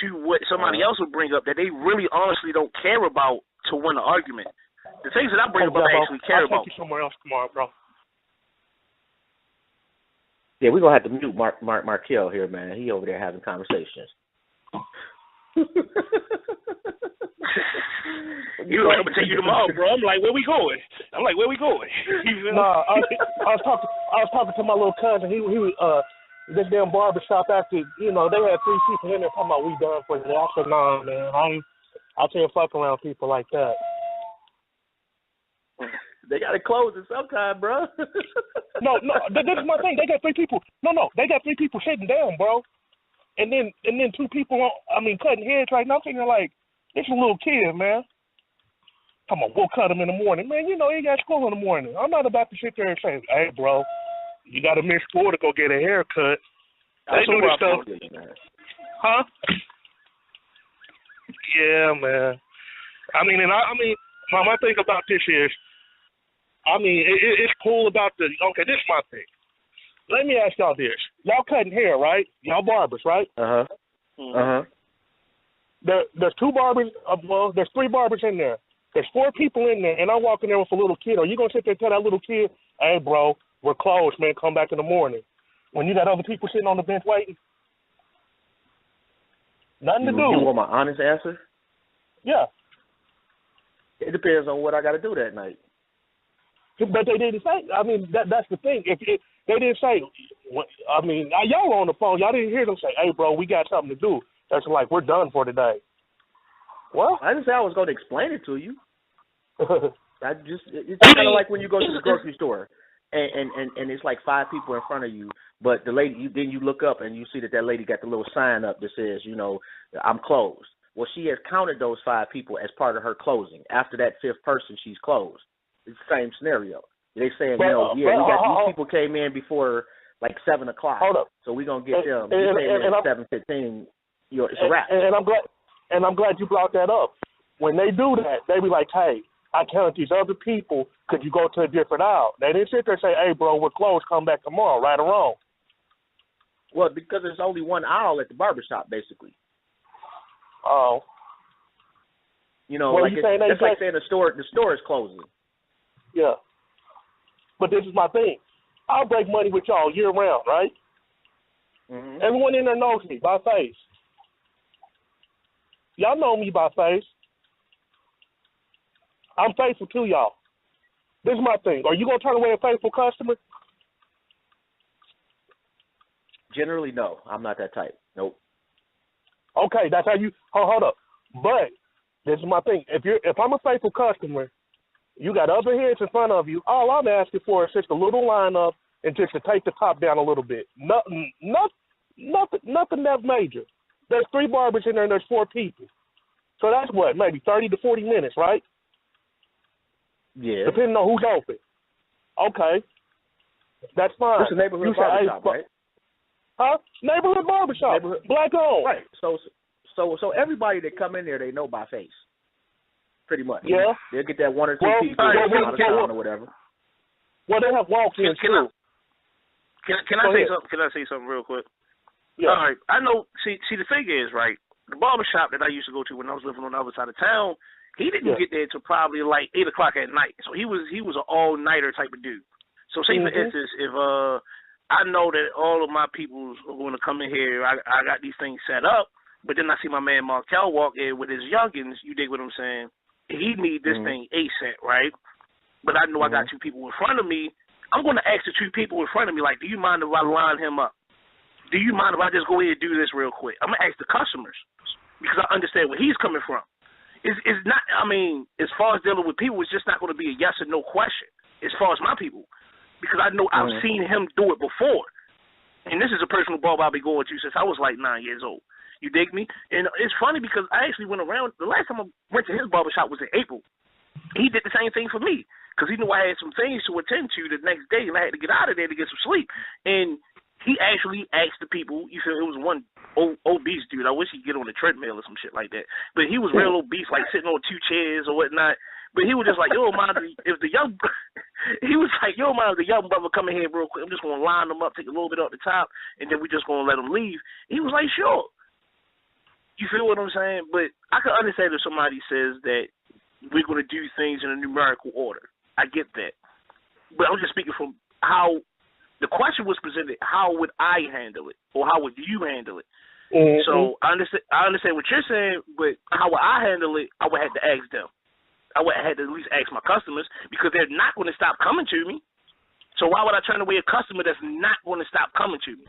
to what somebody else would bring up that they really honestly don't care about to win an argument. The things that I bring up, I actually care about. I'll take you somewhere else tomorrow, bro. Yeah, we're going to have to mute Markel here, man. He over there having conversations. You like, I'm going to take you tomorrow, bro. I'm like, where we going? No, I was talking to my little cousin. He was this damn barbershop after, you know, they had 3 people in there talking about we done for the day. I said, nah, man, I can't fuck around people like that. They got to close it sometime, bro. No, this is my thing. They got 3 people. No, they got 3 people sitting down, bro. And then 2 people, cutting heads right now. I'm thinking like, this is a little kid, man. Come on, we'll cut him in the morning. Man, you know, he got school in the morning. I'm not about to sit there and say, hey, bro, you got to miss school to go get a haircut. They do this stuff. Huh? Yeah, man. My thing about this is, it's cool about this is my thing. Let me ask y'all this. Y'all cutting hair, right? Y'all barbers, right? Uh-huh. Mm-hmm. Uh-huh. There's 2 barbers, there's 3 barbers in there. There's 4 people in there, and I'm walking there with a little kid. Are you going to sit there and tell that little kid, hey, bro, we're closed, man, come back in the morning, when you got other people sitting on the bench waiting? Nothing to do. You want my honest answer? Yeah. It depends on what I got to do that night. But they didn't say. That's the thing. If they didn't say, y'all were on the phone. Y'all didn't hear them say, hey, bro, we got something to do. That's like, we're done for today. Well, I didn't say I was going to explain it to you. It's kind of like when you go to the grocery store and it's like 5 people in front of you, but the lady, then you look up and you see that lady got the little sign up that says, you know, I'm closed. Well, she has counted those 5 people as part of her closing. After that 5th person, she's closed. It's the same scenario. They saying, you know, we got these people came in before like 7 o'clock. Hold up. So we're gonna get them. And at 7:15, it's a wrap. And I'm glad you brought that up. When they do that, they be like, hey, I counted these other people. Could you go to a different aisle? They didn't sit there and say, hey, bro, we're closed. Come back tomorrow, right or wrong. Well, because there's only one aisle at the barbershop, basically. Oh. You know, like it's like saying the store is closing. Yeah. But this is my thing. I'll break money with y'all year round, right? Mm-hmm. Everyone in there knows me by face. Y'all know me by face. I'm faithful to y'all. This is my thing. Are you going to turn away a faithful customer? Generally, no. I'm not that type. Nope. Okay, that's how you hold up. But this is my thing. If I'm a faithful customer You got other heads in front of you. All I'm asking for is just a little lineup and just to take the top down a little bit. Nothing that major. There's 3 barbers in there and there's 4 people. So that's what, maybe 30 to 40 minutes, right? Yeah. Depending on who's open. Okay. That's fine. It's a neighborhood barbershop, right? Huh? Neighborhood barbershop. Black owned. Right. So everybody that come in there, they know by face. Pretty much. Yeah. They'll get that 1 or 2 people out of town or whatever. Well, they have walk-ins too. Can I say something? Can I say something real quick? Yeah. All right. I know. See, the thing is, right, the barbershop that I used to go to when I was living on the other side of town, he didn't get there till probably like 8 o'clock at night. So he was an all-nighter type of dude. So say, for instance, if I know that all of my people are going to come in here, I got these things set up, but then I see my man Markel walk in with his youngins, you dig what I'm saying? He need this thing ASAP, right? But I know I got 2 people in front of me. I'm going to ask the 2 people in front of me, like, do you mind if I line him up? Do you mind if I just go ahead and do this real quick? I'm going to ask the customers because I understand where he's coming from. It's not, I mean, as far as dealing with people, it's just not going to be a yes or no question as far as my people because I know I've seen him do it before. And this is a personal barber I've been going to since I was like 9 years old. You dig me? And it's funny because I actually went around, the last time I went to his barbershop was in April. He did the same thing for me because he knew I had some things to attend to the next day and I had to get out of there to get some sleep. And he actually asked the people, you feel, it was one obese dude. I wish he'd get on the treadmill or some shit like that. But he was real obese, like sitting on 2 chairs or whatnot. But he was just like, yo, mind if the young, he was like, yo, mind if the young brother come in here real quick, I'm just going to line them up, take a little bit off the top, and then we just going to let them leave. He was like, sure. You feel what I'm saying? But I can understand if somebody says that we're going to do things in a numerical order. I get that. But I'm just speaking from how the question was presented, how would I handle it? Or how would you handle it? So I understand what you're saying, but how would I handle it, I would have to ask them. I would have to at least ask my customers because they're not going to stop coming to me. So why would I turn away a customer that's not going to stop coming to me?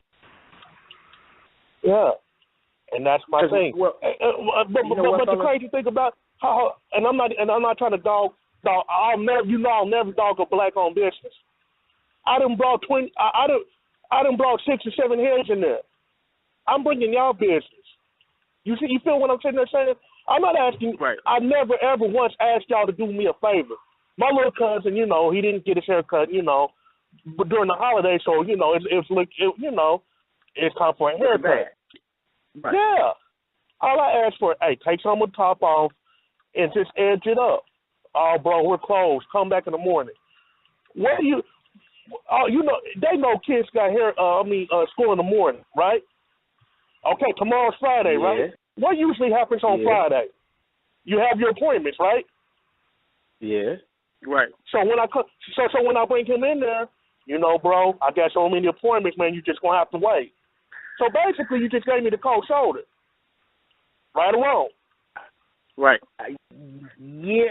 Yeah. And that's my thing. Well, but the crazy thing about how, and I'm not trying to dog. I'll never dog a black-owned business. I done brought 6 or 7 heads in there. I'm bringing y'all business. You see, you feel what I'm sitting there saying? I'm not asking. Right. I never ever once asked y'all to do me a favor. My little cousin, he didn't get his haircut, but during the holidays, so it's time for a haircut. Right. Yeah. All I asked for, hey, take some of the top off and just edge it up. Oh, bro, we're closed. Come back in the morning. What do you? Oh, they know kids got school in the morning, right? Okay, tomorrow's Friday, right? What usually happens on Friday? You have your appointments, right? Yeah. Right. So when I bring him in there, bro, I got so many appointments, man. You just gonna have to wait. So basically, you just gave me the cold shoulder. Right or wrong? Right. Yeah.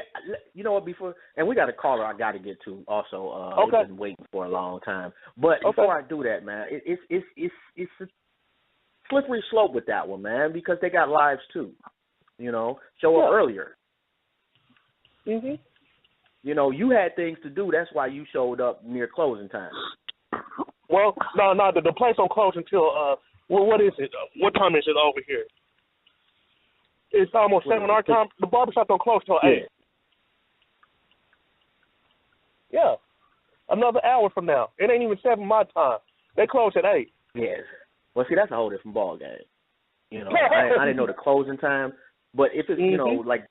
You know what? And we got a caller I got to get to also. They've been waiting for a long time. But before I do that, man, it's a slippery slope with that one, man, because they got lives too. Show up earlier. Mhm. You had things to do. That's why you showed up near closing time. Well, no, the place don't close until what is it? What time is it over here? It's almost 7 our time. The barbershop don't close till 8. Yeah. Another hour from now. It ain't even 7 my time. They close at 8. Yes. Well, see, that's a whole different ball game. I didn't know the closing time, but if it's like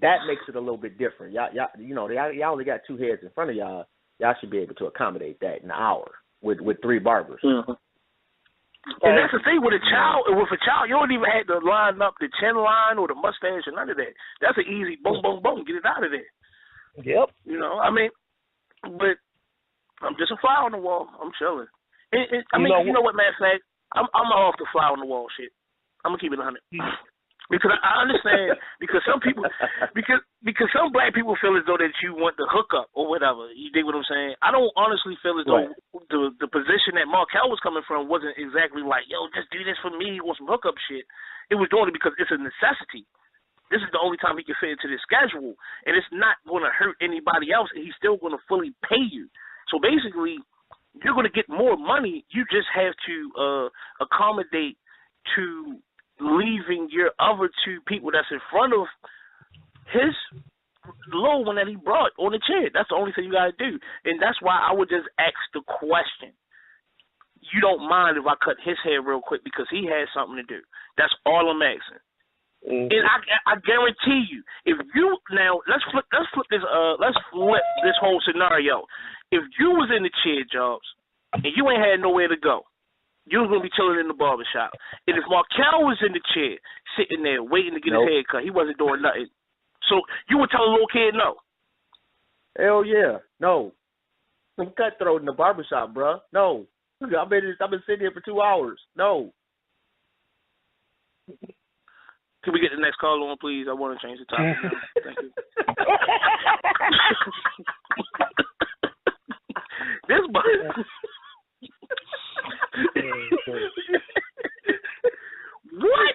that makes it a little bit different. Y'all only got 2 heads in front of y'all. Y'all should be able to accommodate that in an hour with 3 barbers. Mm-hmm. And that's the thing with a child. With a child, you don't even have to line up the chin line or the mustache or none of that. That's an easy boom, boom, boom, get it out of there. Yep. But I'm just a fly on the wall. I'm chilling. You know what, matter of fact, I'm off the fly on the wall shit. I'm gonna keep it 100. Because I understand, because some people, because some black people feel as though that you want the hookup or whatever. You dig what I'm saying? I don't honestly feel as though the position that Markel was coming from wasn't exactly like, yo, just do this for me or some hookup shit. It was doing it because it's a necessity. this is the only time he can fit into the schedule, and it's not going to hurt anybody else, and he's still going to fully pay you. So basically, you're going to get more money. You just have to accommodate to leaving your other two people that's in front of his low one that he brought on the chair. That's the only thing you got to do, and that's why I would just ask the question. You don't mind if I cut his hair real quick because he has something to do. That's all I'm asking. Mm-hmm. And I guarantee you, if you now let's flip this whole scenario. If you was in the chair, Jobs, and you ain't had nowhere to go, you was gonna be chilling in the barbershop. And if Markel was in the chair, sitting there waiting to get his hair cut, he wasn't doing nothing. So you would tell a little kid no? Hell yeah, no. I'm cutthroat in the barbershop, bro. No, I've been sitting here for 2 hours. No. Can we get the next call on, please? I want to change the topic now. Thank you. This what?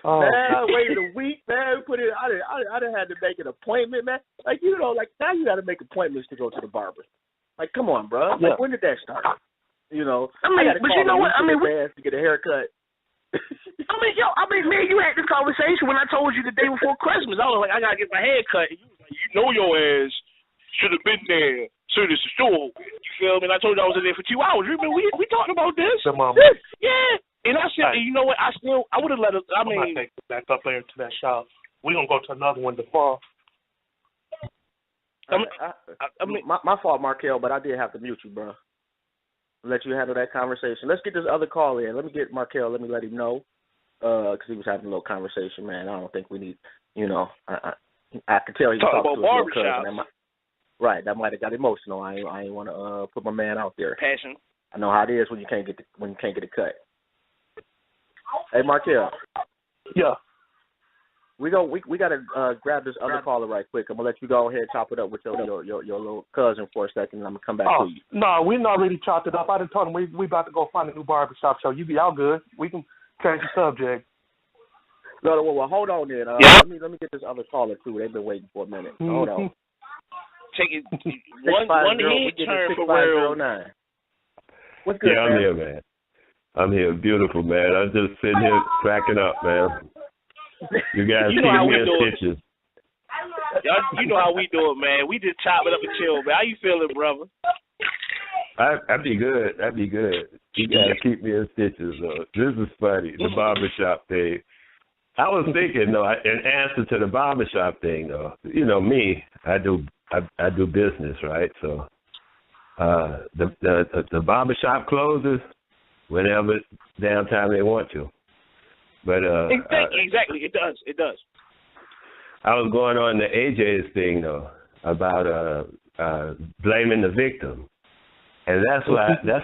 Oh. Man, I waited a week, man. I done had to make an appointment, man. Like, you know, like now you got to make appointments to go to the barber. Like, come on, bro. Like, when did that start? You know, I mean, but you know what? I mean, to get a haircut. I mean, man, you had this conversation when I told you the day before Christmas. I was like, I gotta get my hair cut. And you was like, you know, your ass should have been there. Soon as the store, you feel me? And I told you I was in there for 2 hours. You remember we talked about this? Yeah. And I said, you know what? I would have let it. I mean, I'm take back up there to that shop. We gonna go to another one tomorrow. I mean, my fault, Markel, but I did have to mute you, bro. Let you handle that conversation. Let's get this other call in. Let me get Markel. Let me let him know, because he was having a little conversation, man. I don't think we need, you know, I could tell he was talking to his little cousin. Right, that might have got emotional. I ain't want to put my man out there. Passion. I know how it is when you can't get it cut. Hey, Markel. Yeah. We gotta grab this other caller right quick. I'm gonna let you go ahead and chop it up with your little cousin for a second, and I'm gonna come back to you. No, we not really chopped it up. I done told him we about to go find a new barbershop, so you be all good. We can change the subject. No, well, hold on then. Let me get this other caller too. They've been waiting for a minute. Mm-hmm. Hold on. Take it one head turn for real. What's good, I'm here, man. I'm here. Beautiful, man. I'm just sitting here cracking up, man. You guys keep me in stitches. You know how we do it, man. We just chop it up and chill, man. How you feeling, brother? I'd be good. I'd be good. You guys keep me in stitches, though. This is funny. The barbershop thing. I was thinking, though, in answer to the barbershop thing, though, you know me, I do business, right? So the barbershop closes whenever damn time they want to. But exactly, it does. I was going on the AJ's thing though about blaming the victim, and that's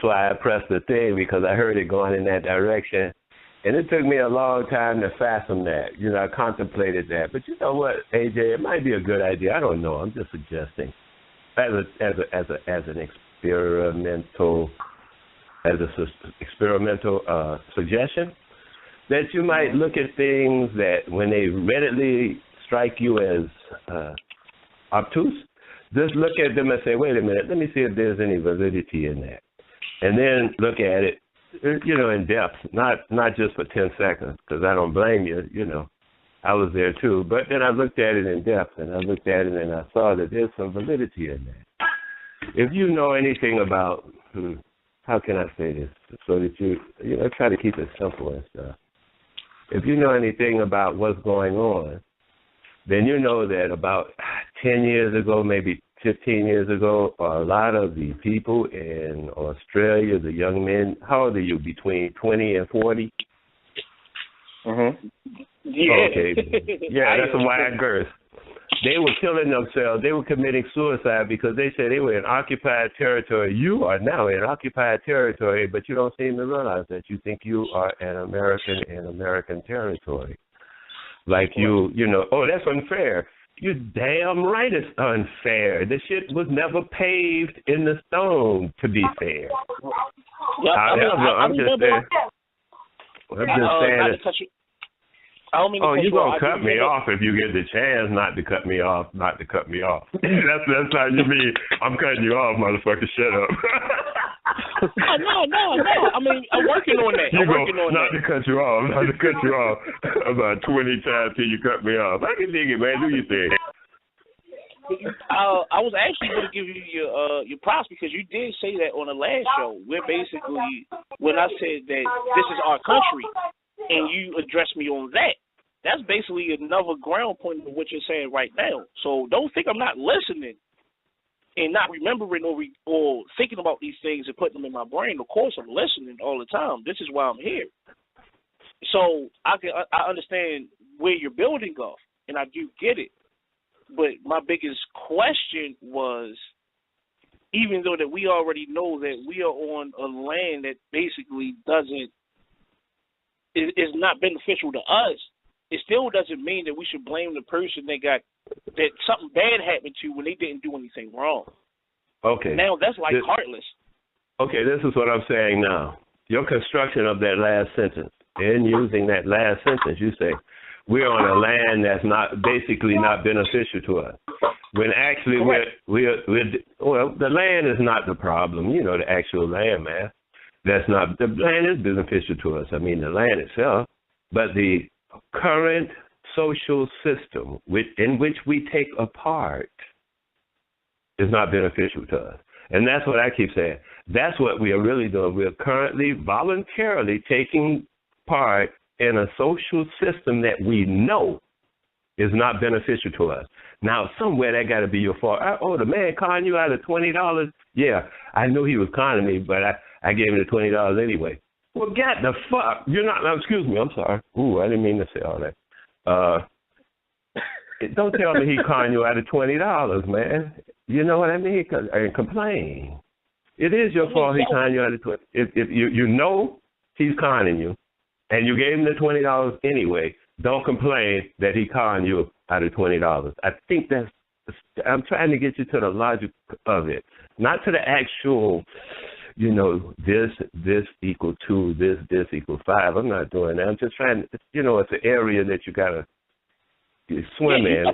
why I pressed the thing, because I heard it going in that direction, and it took me a long time to fathom that. You know, I contemplated that, but you know what, AJ, it might be a good idea. I don't know. I'm just suggesting as an experimental suggestion, that you might look at things that when they readily strike you as obtuse, just look at them and say, wait a minute, let me see if there's any validity in that. And then look at it, you know, in depth, not just for 10 seconds, because I don't blame you, you know. I was there too. But then I looked at it in depth, and I looked at it and I saw that there's some validity in that. If you know anything about, how can I say this, so that you know, try to keep it simple and stuff. If you know anything about what's going on, then you know that about 10 years ago, maybe 15 years ago, a lot of the people in Australia, the young men, how old are you, between 20 and 40? Mm-hmm. Yeah. Okay. Yeah, that's a wide girth. They were killing themselves. They were committing suicide because they said they were in occupied territory. You are now in occupied territory, but you don't seem to realize that. You think you are an American in American territory. Like you know, oh, that's unfair. You're damn right it's unfair. The shit was never paved in the stone to be fair. Yeah, I'm just saying. I don't mean to you're going to cut me off if you get the chance not to cut me off, That's how you mean, I'm cutting you off, motherfucker, shut up. No. I mean, I'm working on that. Not to cut you off about 20 times till you cut me off. I can dig it, man. Do your thing. I was actually going to give you your props because you did say that on the last show. Where basically, when I said that this is our country, and you addressed me on that, that's basically another ground point of what you're saying right now. So don't think I'm not listening and not remembering or thinking about these things and putting them in my brain. Of course, I'm listening all the time. This is why I'm here. So I understand where you're building off, and I do get it. But my biggest question was, even though that we already know that we are on a land that basically is not beneficial to us, it still doesn't mean that we should blame the person that something bad happened to when they didn't do anything wrong. Okay. Now that's heartless. Okay, this is what I'm saying now. Your construction of that last sentence, in using that last sentence, you say, we're on a land that's basically not beneficial to us. When actually the land is not the problem, the actual land, man. The land is beneficial to us. I mean, the land itself, but the current social system in which we take a part is not beneficial to us. And that's what I keep saying. That's what we are really doing. We are currently voluntarily taking part in a social system that we know is not beneficial to us. Now, somewhere that got to be your fault. The man conning you out of $20? Yeah, I knew he was conning me, but I gave him the $20 anyway. Well, get the fuck. You're not, excuse me, I'm sorry. Ooh, I didn't mean to say all that. Don't tell me he conning you out of $20, man. You know what I mean? And complain. It is your fault he conning you out of $20. If you know he's conning you, and you gave him the $20 anyway, don't complain that he conned you out of $20. I think I'm trying to get you to the logic of it, not to the actual, this equal 2, this equal 5. I'm not doing that. I'm just trying to, it's an area that you got to swim in.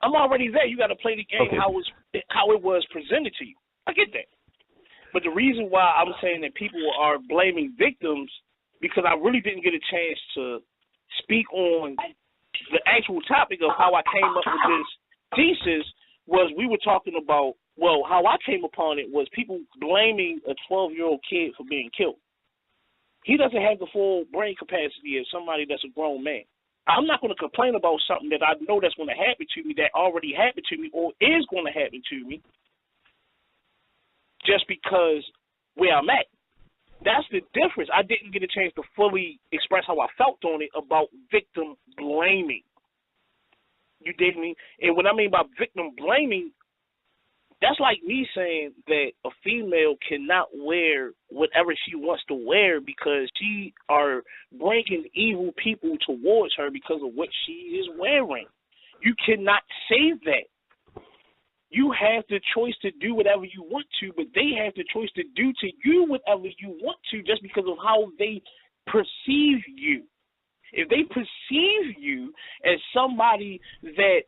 I'm already there. You got to play the game how it was presented to you. I get that. But the reason why I'm saying that people are blaming victims, because I really didn't get a chance to speak on the actual topic of how I came up with this thesis, was we were talking about, how I came upon it was people blaming a 12-year-old kid for being killed. He doesn't have the full brain capacity of somebody that's a grown man. I'm not going to complain about something that I know that's going to happen to me, that already happened to me or is going to happen to me, just because where I'm at. That's the difference. I didn't get a chance to fully express how I felt on it about victim blaming. You dig me? And what I mean by victim blaming, that's like me saying that a female cannot wear whatever she wants to wear because she are bringing evil people towards her because of what she is wearing. You cannot say that. You have the choice to do whatever you want to, but they have the choice to do to you whatever you want to just because of how they perceive you. If they perceive you as somebody that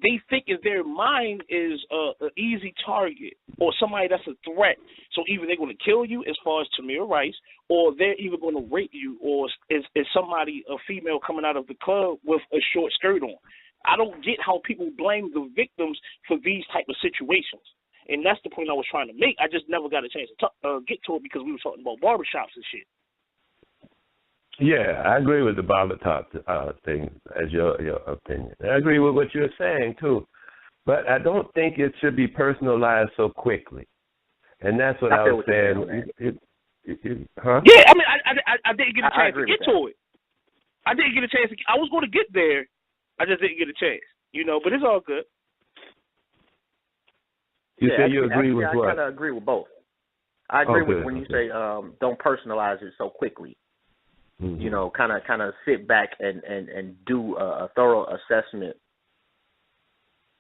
they think in their mind is an easy target or somebody that's a threat, so either they're going to kill you as far as Tamir Rice, or they're either going to rape you, or is somebody, a female coming out of the club with a short skirt on. I don't get how people blame the victims for these type of situations. And that's the point I was trying to make. I just never got a chance to get to it because we were talking about barbershops and shit. Yeah, I agree with the barbershop thing as your opinion. I agree with what you're saying, too. But I don't think it should be personalized so quickly. And that's what I was saying. Huh? Yeah, I mean, I didn't get a chance to get to it. I didn't get a chance. I was going to get there. I just didn't get a chance, but it's all good. You say you agree with what? I kind of agree with both. I agree with when you say don't personalize it so quickly. Mm-hmm. Kind of sit back and do a thorough assessment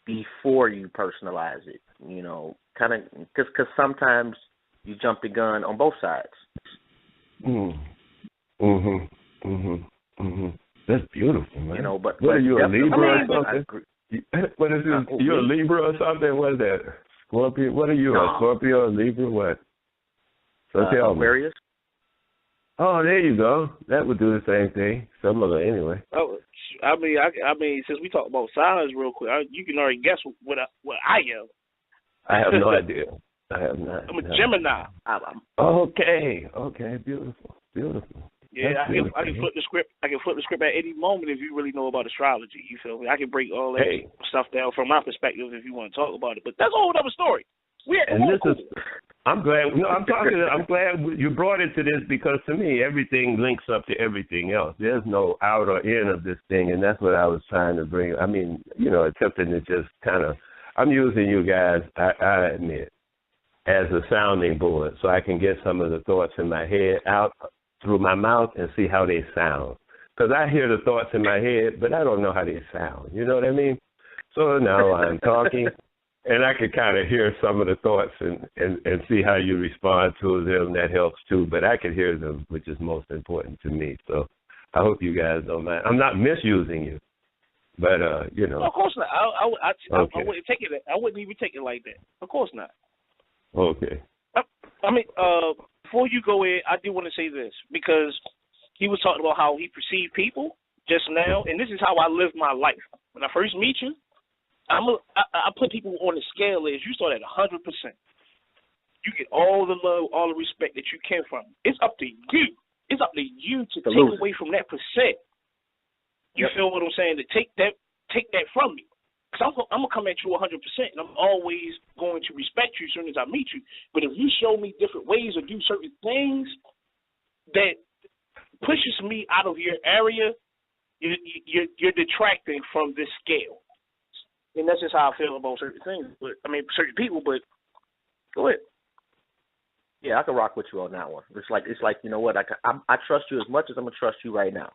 before you personalize it. Kind of because sometimes you jump the gun on both sides. That's beautiful, man. You know, but what are you, a Libra or something? What is it? You're a Libra or something? What is that? Scorpio? What are you? A Scorpio, a Libra? What? So tell me. Aquarius. Oh, there you go. That would do the same thing. Similar, anyway. Oh, I mean, since we talk about signs real quick, you can already guess what I am. I have no idea. I have not. I'm a Gemini. Okay, beautiful. Yeah, I can flip the script. I can flip the script at any moment if you really know about astrology. You feel me? I can break all that stuff down from my perspective if you want to talk about it. But that's a whole other story. I'm glad. No, I'm glad you brought it to this because to me everything links up to everything else. There's no out or in of this thing, and that's what I was trying to bring. I mean, attempting to just kind of. I'm using you guys. I admit, as a sounding board, so I can get some of the thoughts in my head out through my mouth and see how they sound. Because I hear the thoughts in my head, but I don't know how they sound. You know what I mean? So now I'm talking, and I can kind of hear some of the thoughts and see how you respond to them. That helps too. But I can hear them, which is most important to me. So I hope you guys don't mind. I'm not misusing you, but No, of course not. I wouldn't take it. I wouldn't even take it like that. Of course not. Okay. I mean, before you go in, I do want to say this because he was talking about how he perceived people just now, and this is how I live my life. When I first meet you, I put people on the scale as you start at 100%. You get all the love, all the respect that you can from. It's up to you. It's up to you to take away from that percent. You feel what I'm saying? To take that from me. Because I'm going to come at you 100%, and I'm always going to respect you as soon as I meet you. But if you show me different ways or do certain things that pushes me out of your area, you're detracting from this scale. And that's just how I feel about certain things. Certain people, but go ahead. Yeah, I can rock with you on that one. It's like you know what? I trust you as much as I'm going to trust you right now.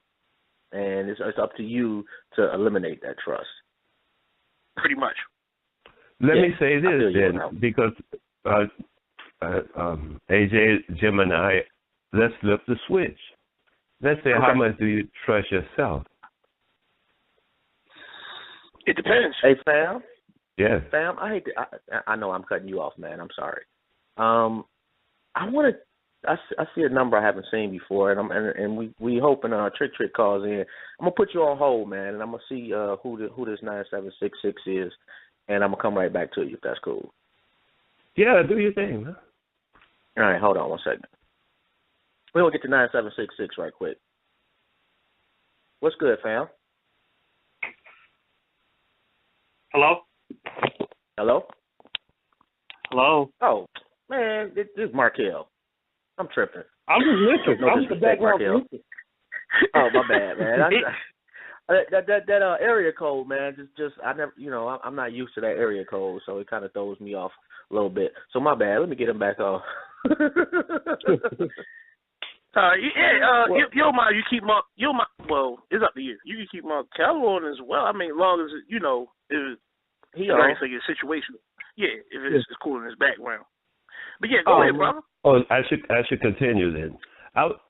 And it's up to you to eliminate that trust. Pretty much. Let me say this then, because AJ, Gemini, let's flip the switch. Let's say, how much do you trust yourself? It depends. Hey, fam. Yes. Fam, I know I'm cutting you off, man. I'm sorry. I see a number I haven't seen before, and we hoping Trick calls in. I'm gonna put you on hold, man, and I'm gonna see who this 9766 is, and I'm gonna come right back to you if that's cool. Yeah, do your thing, man. All right, hold on one second. We're gonna get to 9766 right quick. What's good, fam? Hello. Oh, man, this is Markel. I'm tripping. I'm just listening. I'm the background. Oh, my bad, man. That area code, man. Just I never, I'm not used to that area code, so it kind of throws me off a little bit. So my bad. Let me get him back on. You keep Mark. Well, it's up to you. You can keep Markel on as well. I mean, as long as if he already say your situation. Yeah, if it's cool in his background. But yeah, go ahead, brother. Oh, I should continue then.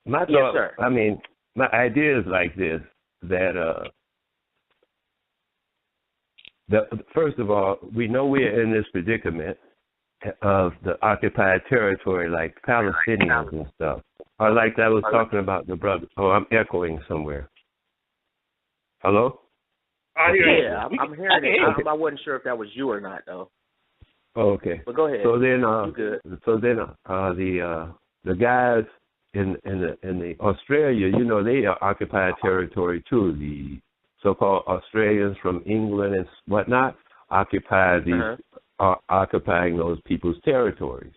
My thought, yes, sir. I mean, my idea is like this, that first of all, we know we're in this predicament of the occupied territory, like Palestinians and stuff. Or like I was talking about the brother. Oh, I'm echoing somewhere. Hello? I hear you. Yeah, I'm hearing it. I wasn't sure if that was you or not, though. Oh, okay. But go ahead. So then, the guys in the Australia, they are occupied territory too. The so-called Australians from England and whatnot occupy occupying those people's territories.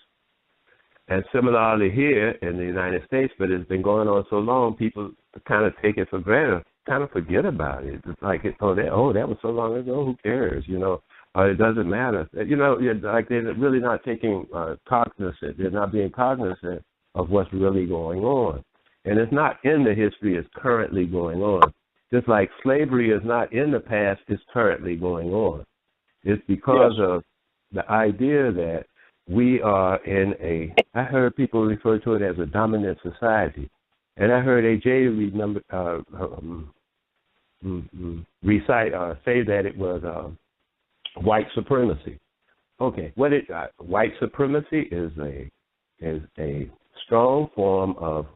And similarly here in the United States, but it's been going on so long, people kind of take it for granted, kind of forget about it. It's like, that was so long ago. Who cares? It doesn't matter. Like they're really not taking cognizant. They're not being cognizant of what's really going on. And it's not in the history. It's currently going on. Just like slavery is not in the past. It's currently going on. It's because of the idea that we are I heard people refer to it as a dominant society. And I heard AJ recite or say that it was white supremacy. Okay, white supremacy is a strong form of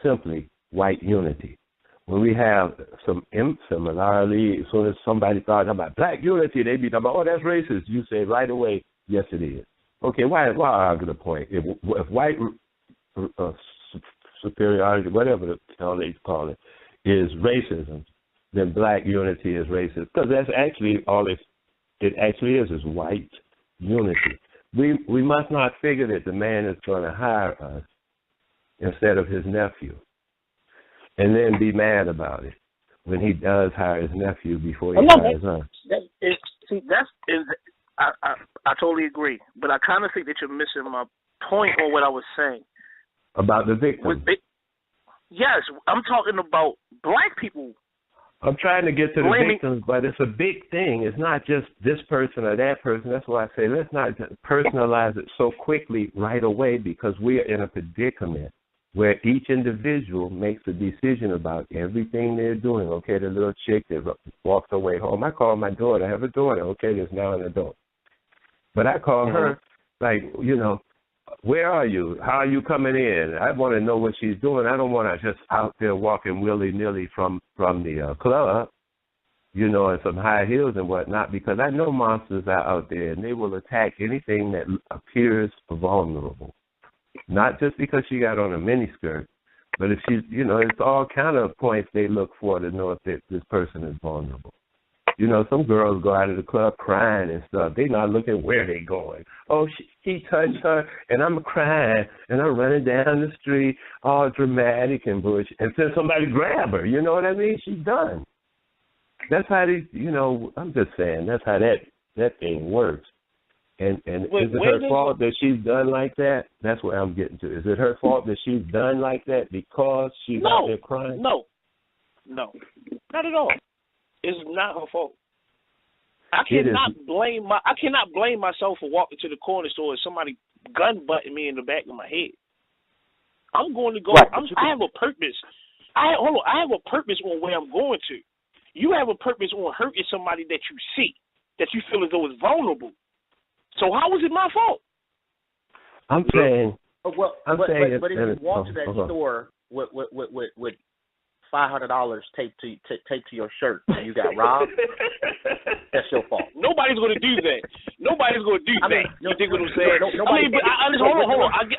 simply white unity. When we have some similarity, as soon as somebody thought about black unity, they'd be talking about, oh, that's racist. You say right away, yes, it is. Okay, why argue the point? If white superiority, whatever the hell they call it, is racism, then black unity is racist. Because that's actually all it actually is white unity. We must not figure that the man is going to hire us instead of his nephew, and then be mad about it when he does hire his nephew before he hires us. I totally agree, but I kind of think that you're missing my point on what I was saying. About the victim. Yes, I'm talking about black people. I'm trying to get to the victims, but it's a big thing. It's not just this person or that person. That's why I say let's not personalize it so quickly right away, because we are in a predicament where each individual makes a decision about everything they're doing. Okay, the little chick that walks her way home. I call my daughter. I have a daughter. Okay, there's now an adult. But I call her, like, where are you? How are you coming in? I want to know what she's doing. I don't want her just out there walking willy-nilly from the club, in some high heels and whatnot, because I know monsters are out there, and they will attack anything that appears vulnerable. Not just because she got on a miniskirt, but if she's, it's all kind of points they look for to know if this person is vulnerable. Some girls go out of the club crying and stuff. They're not looking where they going. Oh, he touched her, and I'm crying, and I'm running down the street, all dramatic and bush, and then somebody grab her. You know what I mean? She's done. That's how they, I'm just saying, that's how that thing works. And is it her fault that she's done like that? That's what I'm getting to. Is it her fault that she's done like that because she's out there crying? No, not at all. It's not her fault. I cannot blame myself for walking to the corner store and somebody gun butting me in the back of my head. I'm going to go. Right, I have a purpose. I have a purpose on where I'm going to. You have a purpose on hurting somebody that you see, that you feel as though is vulnerable. So how is it my fault? I'm saying. But if you walk to that store with $500 taped to your shirt and you got robbed, that's your fault. Nobody's going to do that. You think what I'm saying? Hold on.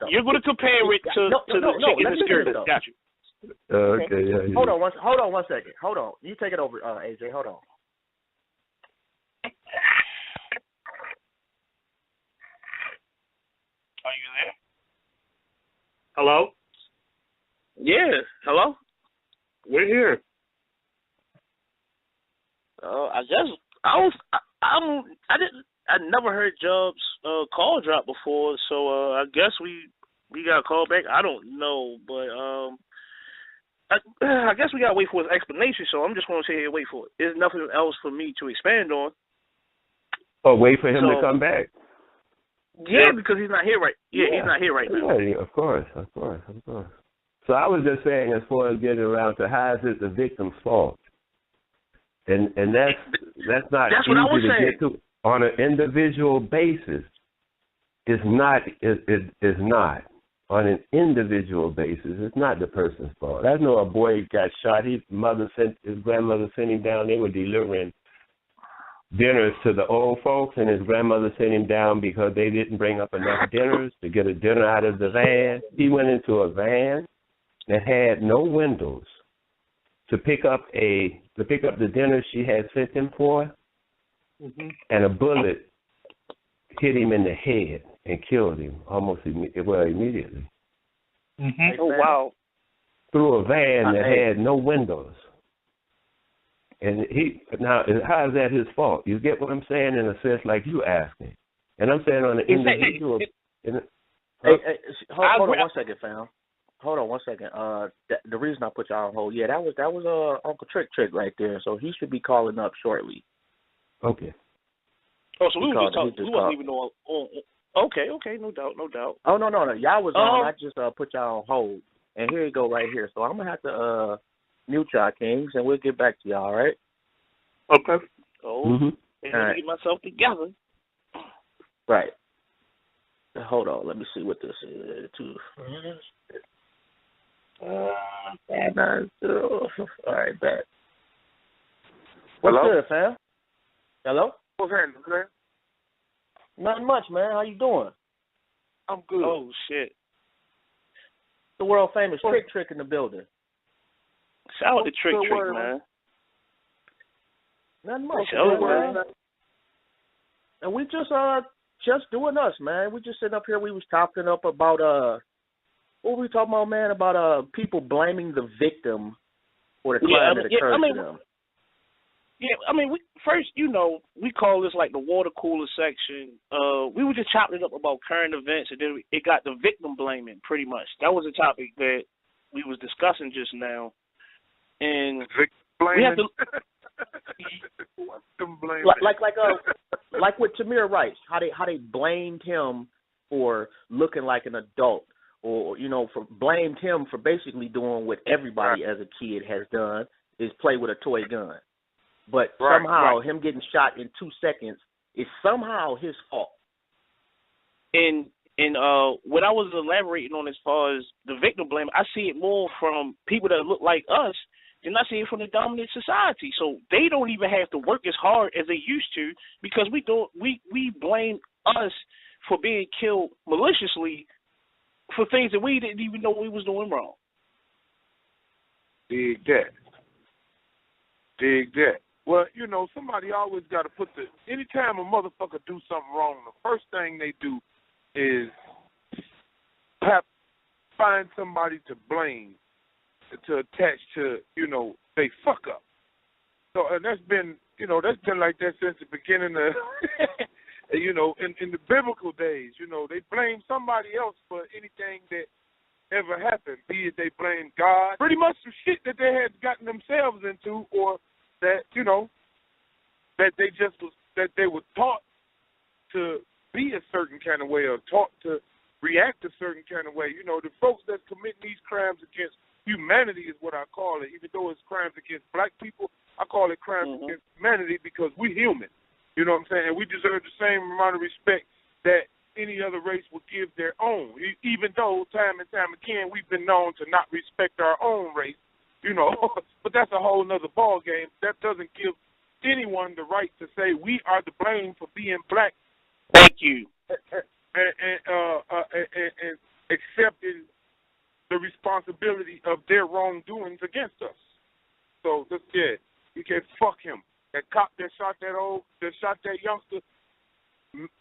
You're going to compare it to the chick in the skirt. Got you. Okay, yeah. Hold on one second. Hold on. You take it over, AJ. Hold on. Are you there? Hello? Yeah. Hello? We're here. I guess I never heard Job's call drop before, so I guess we got a call back. I don't know, but I guess we gotta wait for his explanation. So I'm just gonna say, wait for it. There's nothing else for me to expand on. Oh, wait for him to come back. Yeah, because he's not here right. He's not here right now. Yeah, of course. So I was just saying, as far as getting around to how is it the victim's fault, and that's not that's easy what I was to saying. get to on an individual basis. It's not. It's not on an individual basis. It's not the person's fault. I know a boy got shot. His grandmother sent him down. They were delivering dinners to the old folks, and his grandmother sent him down because they didn't bring up enough dinners to get a dinner out of the van. He went into a van that had no windows to pick up the dinner she had sent him for, and a bullet hit him in the head and killed him immediately. Oh wow! Through a van that had no windows. And how is that his fault? You get what I'm saying, in a sense, like you asking. And I'm saying on an individual. Hold on one second, fam. Hold on one second. The reason I put y'all on hold, that was Uncle Trick right there. So he should be calling up shortly. Okay. Oh, so we were just talking. We wasn't even on. Okay, no doubt. Oh no. Y'all was on. I just put y'all on hold. And here you go right here. So I'm going to have to mute y'all, Kings, and we'll get back to y'all, all right? Okay. Oh, and let me get myself together. Right. Hold on. Let me see what this is. 590. All right, back. What's good, fam? Hello? What's happening, man? Nothing much, man. How you doing? I'm good. Oh, shit. The world famous Trick in the building. Shout out to Trick, man. Nothing much, man. And we just doing us, man. We just sitting up here. We was talking up about what were we talking about, man? About people blaming the victim for the crime that occurred to them. Yeah, I mean, we call this like the water cooler section. We were just chopping it up about current events, and then it got the victim blaming, pretty much. That was a topic that we was discussing just now. And we have to like with Tamir Rice, how they blamed him for looking like an adult, or blamed him for basically doing what everybody as a kid has done, is play with a toy gun. But somehow him getting shot in 2 seconds is somehow his fault. And what I was elaborating on as far as the victim blame, I see it more from people that look like us than I see it from the dominant society. So they don't even have to work as hard as they used to, because we blame us for being killed maliciously for things that we didn't even know we was doing wrong. Dig that. Well, somebody always got to put anytime a motherfucker do something wrong, the first thing they do is find somebody to blame, to attach to, they fuck up. So, and that's been like that since the beginning of, in the biblical days, they blame somebody else for anything that ever happened, be it they blame God, pretty much the shit that they had gotten themselves into, or that, that they were taught to be a certain kind of way, or taught to react a certain kind of way. The folks that commit these crimes against humanity is what I call it. Even though it's crimes against black people, I call it crimes against humanity, because we're human. You know what I'm saying? And we deserve the same amount of respect that any other race would give their own, even though time and time again we've been known to not respect our own race. But that's a whole nother ball game. That doesn't give anyone the right to say we are to blame for being black. Thank you. And accepting the responsibility of their wrongdoings against us. So you can fuck him. That cop that shot that youngster,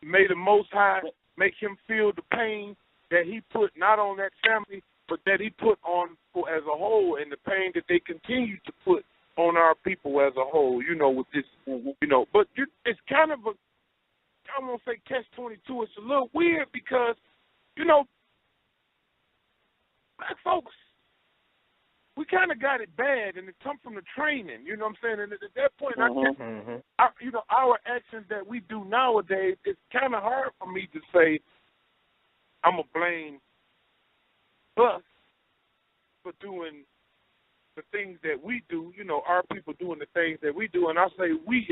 may the Most High make him feel the pain that he put not on that family, but that he put on as a whole, and the pain that they continue to put on our people as a whole, with this, But it's kind of I won't say catch-22. It's a little weird because, black folks, we kind of got it bad, and it comes from the training, you know what I'm saying? And at that point, our actions that we do nowadays, it's kind of hard for me to say I'm going to blame us for doing the things that we do, our people doing the things that we do. And I say we,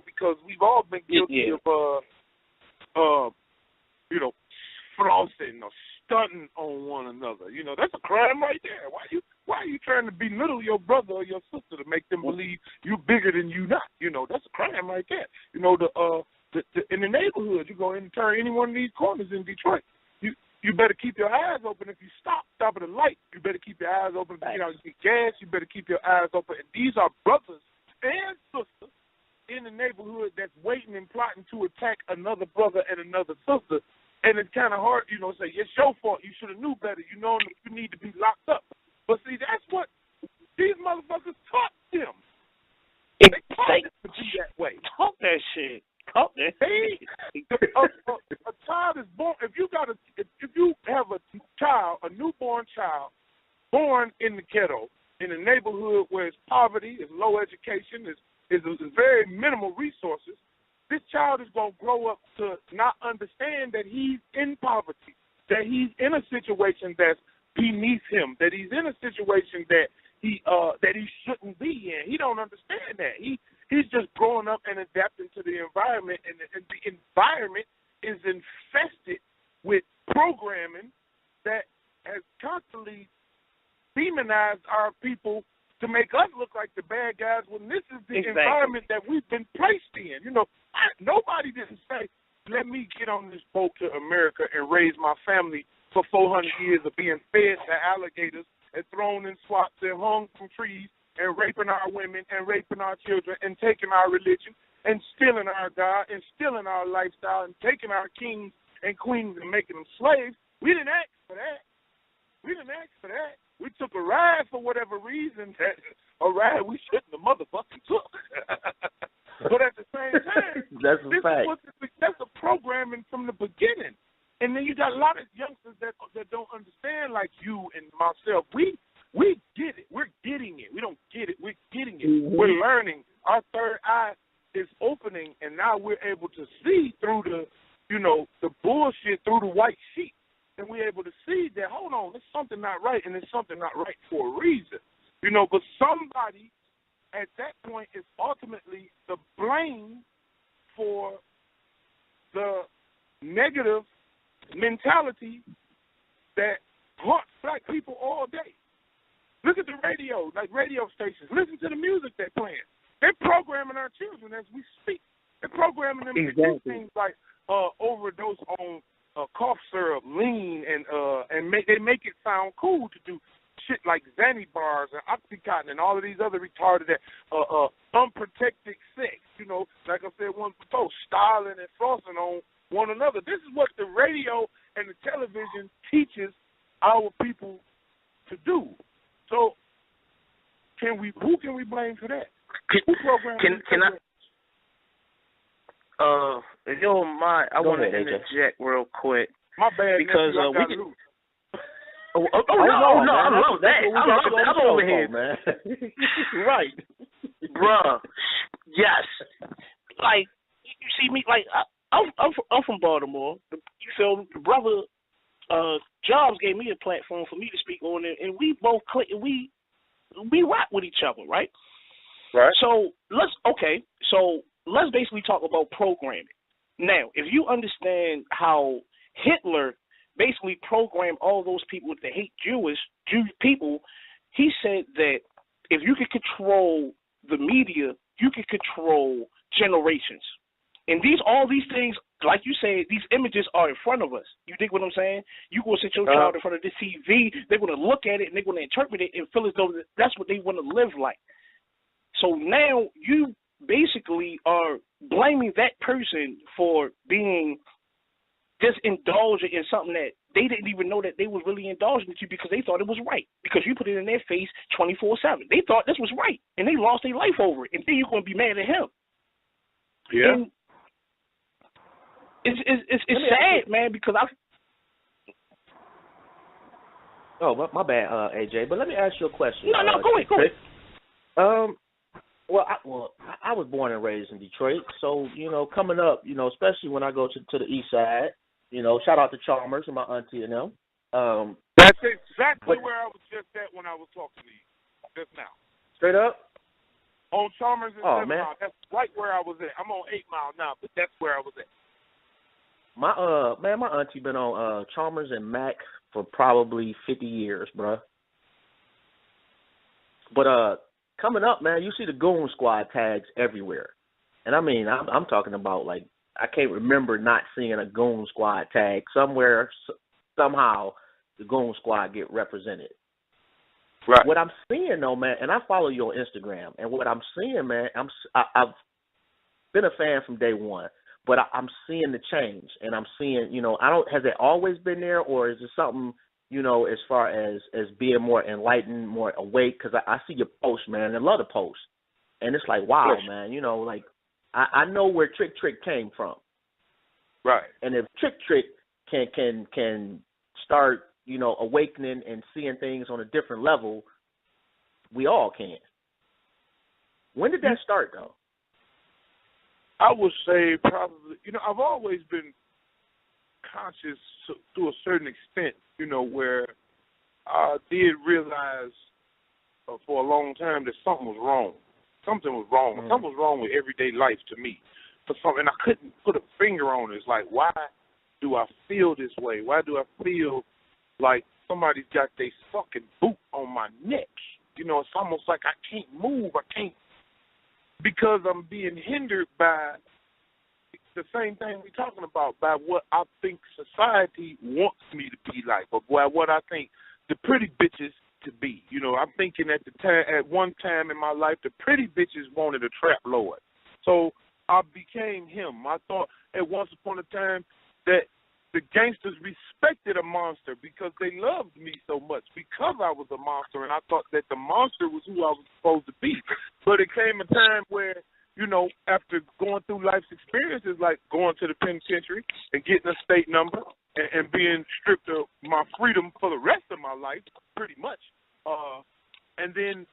because we've all been guilty of, flossing or stunting on one another. That's a crime right there. Why are you trying to belittle your brother or your sister to make them believe you're bigger than you not? That's a crime right there. In the neighborhood, you go in and turn any one of these corners in Detroit. You better keep your eyes open. If you stop at a light, you better keep your eyes open. If you get gas, you better keep your eyes open. And these are brothers and sisters in the neighborhood that's waiting and plotting to attack another brother and another sister. And it's kind of hard, say, it's your fault. You should have knew better. You know you need to be locked up. But see, that's what these motherfuckers taught them. They taught them to be that way. Talk that shit. Talk that shit. A child is born. If you have a child, a newborn child, born in the ghetto, in a neighborhood where it's poverty, it's low education, is very minimal resources, this child is going to grow up to not understand that he's in poverty, that he's in a situation that's beneath him, that he's in a situation that he shouldn't be in. He don't understand that. He's just growing up and adapting to the environment, and the environment is infested with programming that has constantly demonized our people to make us look like the bad guys when this is the environment that we've been placed in. You know, nobody didn't say, let me get on this boat to America and raise my family for 400 years of being fed to alligators and thrown in swamps and hung from trees and raping our women and raping our children and taking our religion and stealing our God and stealing our lifestyle and taking our kings and queens and making them slaves. We didn't ask for that. We took a ride for whatever reason, a ride we shouldn't have motherfucking took. But at the same time, that's a fact. That's a programming from the beginning. And then you got a lot of youngsters that don't understand, like you and myself. We get it. We're getting it. We don't get it. We're getting it. Mm-hmm. We're learning. Our third eye is opening, and now we're able to see through the bullshit, through the white sheet. And we're able to see that, hold on, there's something not right, and there's something not right for a reason. You know, but somebody at that point is ultimately the blame for the negative mentality that haunts black people all day. Look at the radio, like radio stations. Listen to the music they're playing. They're programming our children as we speak. They're programming them to do things like overdose on cough syrup, lean, and they make it sound cool to do shit like Xanny bars and Oxycontin and all of these other retarded, unprotected sex. You know, like I said once before, styling and flossing on one another. This is what the radio and the television teaches our people to do. So, who can we blame for that? Who programmed? Can I? If you don't mind, I want to interject real quick. My bad, because we can. No, I love that. I'm over here, man. Right, bruh. Yes, like you see me, like I'm from Baltimore. You feel the brother Jobs gave me a platform for me to speak on it, and we both click. We rock with each other, right? Right. So let's basically talk about programming. Now, if you understand how Hitler basically programmed all those people to hate Jewish people, he said that if you could control the media, you could control generations. And all these things, like you said, these images are in front of us. You dig what I'm saying? You go sit your child in front of the TV, they're going to look at it and they're going to interpret it and feel as though that's what they want to live like. So now you basically are blaming that person for being just indulging in something that they didn't even know that they was really indulging into because they thought it was right because you put it in their face 24/7. They thought this was right and they lost their life over it, and then you're going to be mad at him. Yeah. And it's sad, man, because Oh, my bad, AJ. But let me ask you a question. No, go ahead. I was born and raised in Detroit, so coming up, especially when I go to the East Side, shout out to Chalmers and my auntie and them. That's exactly where I was just at when I was talking to you just now. Straight up. On Chalmers and 7 man. Mile. That's right where I was at. I'm on 8 Mile now, but that's where I was at. My auntie been on Chalmers and Mac for probably 50 years, bruh. But coming up, man, you see the Goon Squad tags everywhere. And I mean, I'm talking about, like, I can't remember not seeing a Goon Squad tag somewhere. Somehow the Goon Squad get represented. Right. What I'm seeing, though, man, and I follow you on Instagram, and what I'm seeing, man, I've been a fan from day one, but I'm seeing the change, and I'm seeing, has it always been there, or is it something, as far as being more enlightened, more awake? Because I see your posts, man, and I love the posts, and it's like, wow, man, like, I know where Trick came from. Right. And if Trick can start, awakening and seeing things on a different level, we all can. When did that start, though? I would say probably, I've always been conscious to a certain extent, where I did realize for a long time that something was wrong. Something was wrong. Mm. Something was wrong with everyday life to me. And I couldn't put a finger on it. It's like, why do I feel this way? Why do I feel like somebody's got their fucking boot on my neck? You know, it's almost like I can't move. I can't, because I'm being hindered by the same thing we're talking about, by what I think society wants me to be like, or by what I think the pretty bitches to be. You know, I'm thinking at one time in my life, the pretty bitches wanted a trap lord. So I became him. I thought at once upon a time that the gangsters respected a monster because they loved me so much, because I was a monster, and I thought that the monster was who I was supposed to be. But it came a time where, you know, after going through life's experiences, like going to the penitentiary and getting a state number and being stripped of my freedom for the rest of my life, pretty much, and then,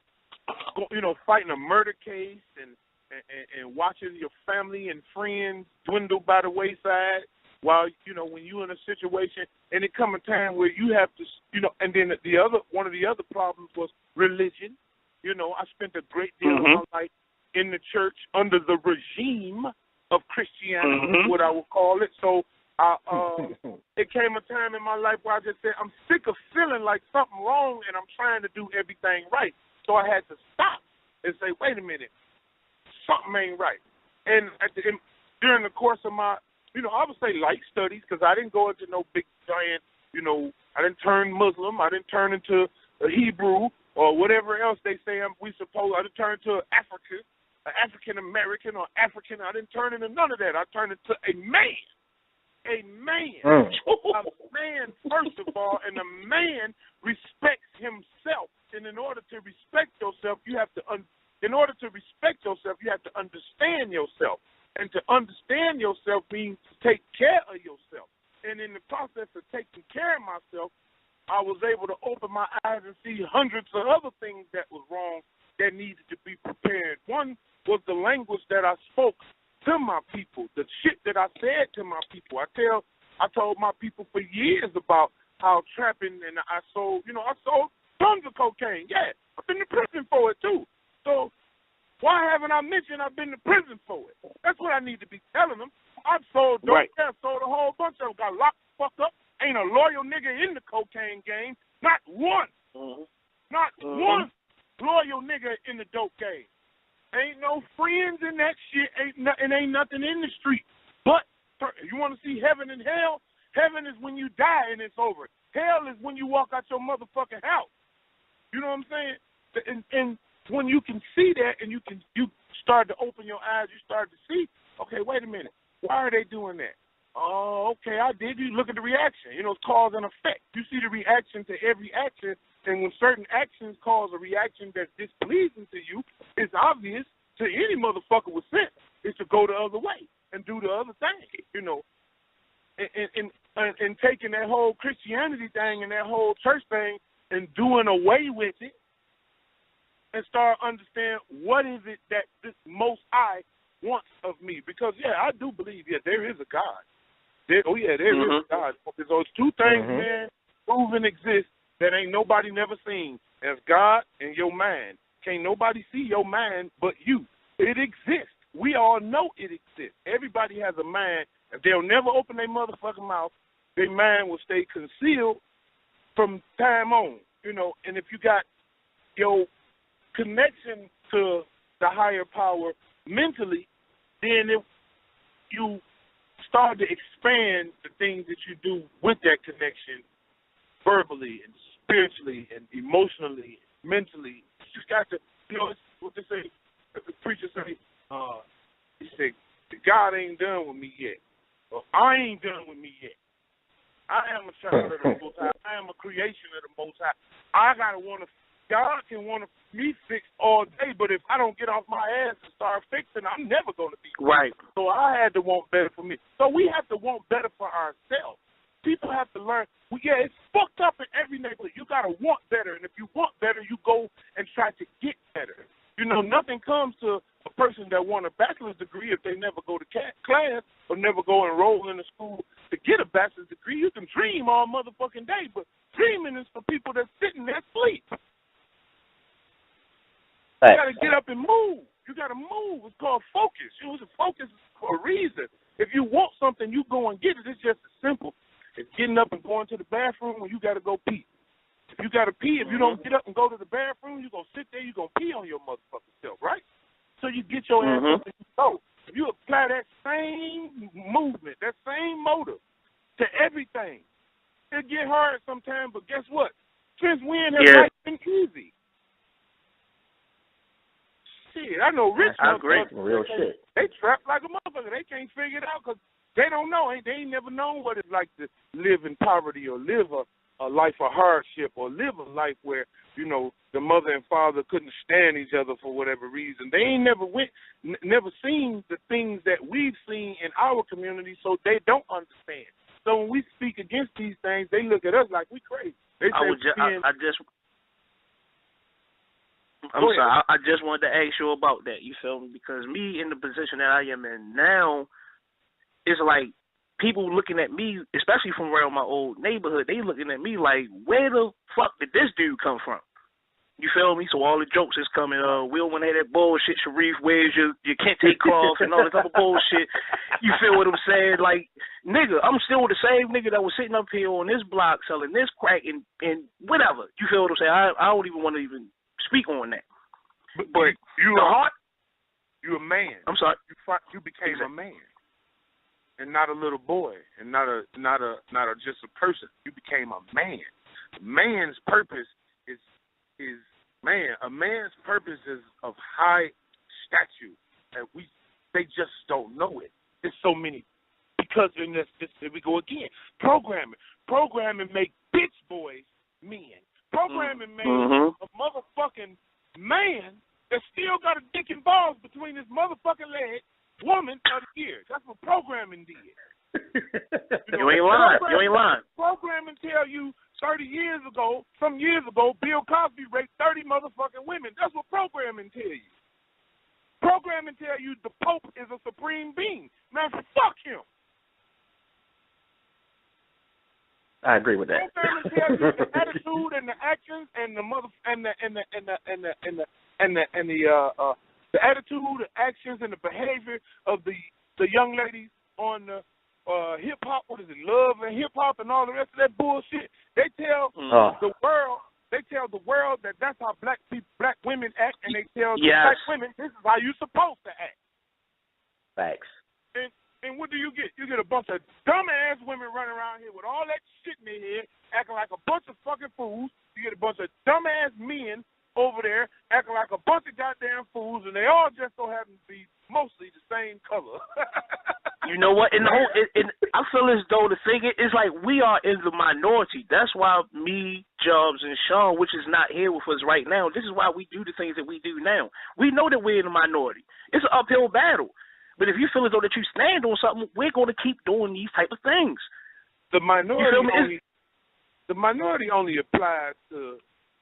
you know, fighting a murder case and watching your family and friends dwindle by the wayside, while, you know, when you're in a situation, and it come a time where you have to, you know, and then one of the other problems was religion. You know, I spent a great deal of my life in the church under the regime of Christianity, what I would call it. So it came a time in my life where I just said, I'm sick of feeling like something wrong, and I'm trying to do everything right. So I had to stop and say, wait a minute, something ain't right. And during the course of my, you know, I would say light studies, because I didn't go into no big giant, you know, I didn't turn Muslim, I didn't turn into a Hebrew or whatever else they say I didn't turn into African American or African. I didn't turn into none of that. I turned into a man. A man. A man, first of all, and a man respects himself. And in order to respect yourself, you have to understand yourself. And to understand yourself means to take care of yourself. And in the process of taking care of myself, I was able to open my eyes and see hundreds of other things that was wrong that needed to be prepared. One was the language that I spoke to my people, the shit that I said to my people. I told my people for years about how trapping, and I sold tons of cocaine. Yeah, I've been to prison for it too. So why haven't I mentioned I've been to prison for it? That's what I need to be telling them. I've sold dope, right. I sold a whole bunch of them, got locked the fuck up. Ain't a loyal nigga in the cocaine game. Not one. Not one loyal nigga in the dope game. Ain't no friends in that shit. Ain't nothing in the street. But you want to see heaven and hell? Heaven is when you die and it's over. Hell is when you walk out your motherfucking house. You know what I'm saying? And when you can see that and you start to open your eyes, you start to see, okay, wait a minute. Why are they doing that? Oh, okay, I did. You look at the reaction. You know, it's cause and effect. You see the reaction to every action, and when certain actions cause a reaction that's displeasing to you, it's obvious to any motherfucker with sense is to go the other way and do the other thing, you know. And taking that whole Christianity thing and that whole church thing and doing away with it and start understand what is it that this Most High wants of me. Because, yeah, I do believe, there is a God. There is a God. Because those two things, man, proven exist that ain't nobody never seen. That's God and your mind. Can't nobody see your mind but you. It exists. We all know it exists. Everybody has a mind. If they'll never open their motherfucking mouth, their mind will stay concealed from time on. You know, and if you got your connection to the higher power mentally, then you start to expand the things that you do with that connection verbally and spiritually and emotionally, mentally. You just got to, you know, it's what they say, the preacher say, he said, God ain't done with me yet. Or I ain't done with me yet. I am a child of the Most High. I am a creation of the Most High. I gotta God can want me fixed all day, but if I don't get off my ass and start fixing, I'm never gonna be right. So I had to want better for me. So we have to want better for ourselves. People have to learn. It's fucked up in every neighborhood. You gotta want better, and if you want better, you go and try to get better. You know, nothing comes to a person that want a bachelor's degree if they never go to class or never go enroll in a school to get a bachelor's degree. You can dream all motherfucking day, but Dreaming is for people that's sitting there asleep. Right. You got to get up and move. You got to move. It's called focus. You was a focus for a reason. If you want something, you go and get it. It's just as simple as getting up and going to the bathroom when you got to go pee. If you got to pee, if you don't get up and go to the bathroom, you're going to sit there, you're going to pee on your motherfucking self, right? So you get your ass up and you go. If you apply that same movement, that same motive to everything, it'll get hard sometimes, but guess what? Since when has life been easy? Shit, I know rich motherfuckers. Real shit. They trapped like a motherfucker. They can't figure it out because they don't know. They ain't never known what it's like to live in poverty or live a life of hardship or live a life where, you know, the mother and father couldn't stand each other for whatever reason. They ain't never seen the things that we've seen in our community, so they don't understand. So when we speak against these things, they look at us like we crazy. They say I just wanted to ask you about that, you feel me? Because me in the position that I am in now, it's like people looking at me, especially from around my old neighborhood, they looking at me like, where the fuck did this dude come from? You feel me? So all the jokes is coming, we don't want to hear that bullshit, Sharif, where's your Kente cloth and all this other bullshit. You feel what I'm saying? Like, nigga, I'm still the same nigga that was sitting up here on this block selling this crack and whatever. You feel what I'm saying? I don't even want to even speak on that. But you're a man. I'm sorry. You became a man, and not a little boy, and not just a person. You became a man. A man's purpose is man. A man's purpose is of high stature, and they just don't know it. There's so many because in this here we go again. Programming make bitch boys men. Programming made a motherfucking man that still got a dick and balls between his motherfucking legs, woman of the year. That's what programming did. You ain't lying. Programming tell you 30 years ago, some years ago, Bill Cosby raped 30 motherfucking women. That's what programming tell you. Programming tell you the Pope is a supreme being. Man, fuck him. I agree with that. Programming tells you the attitude and the actions and the the attitude, the actions, and the behavior of the young ladies on the hip hop. What is it? Love and hip hop and all the rest of that bullshit. They tell the world. They tell the world that that's how black women act, and they tell the black women this is how you're supposed to act. Facts. And what do you get? You get a bunch of dumbass women running around here with all that shit in their head, acting like a bunch of fucking fools. You get a bunch of dumbass men over there acting like a bunch of goddamn fools, and they all just so happen to be mostly the same color. You know what? I feel as though the thing is like we are in the minority. That's why me, Jobs, and Sean, which is not here with us right now, this is why we do the things that we do now. We know that we're in the minority. It's an uphill battle. But if you feel as though that you stand on something, we're going to keep doing these type of things. The minority only applies to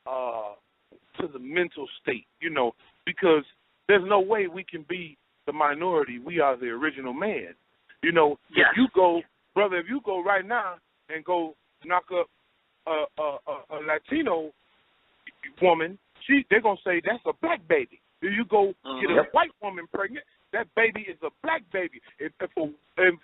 the mental state, you know, because there's no way we can be the minority. We are the original man. You know, if you go right now and go knock up a Latino woman, they're going to say that's a black baby. If you go get a white woman pregnant, that baby is a black baby. If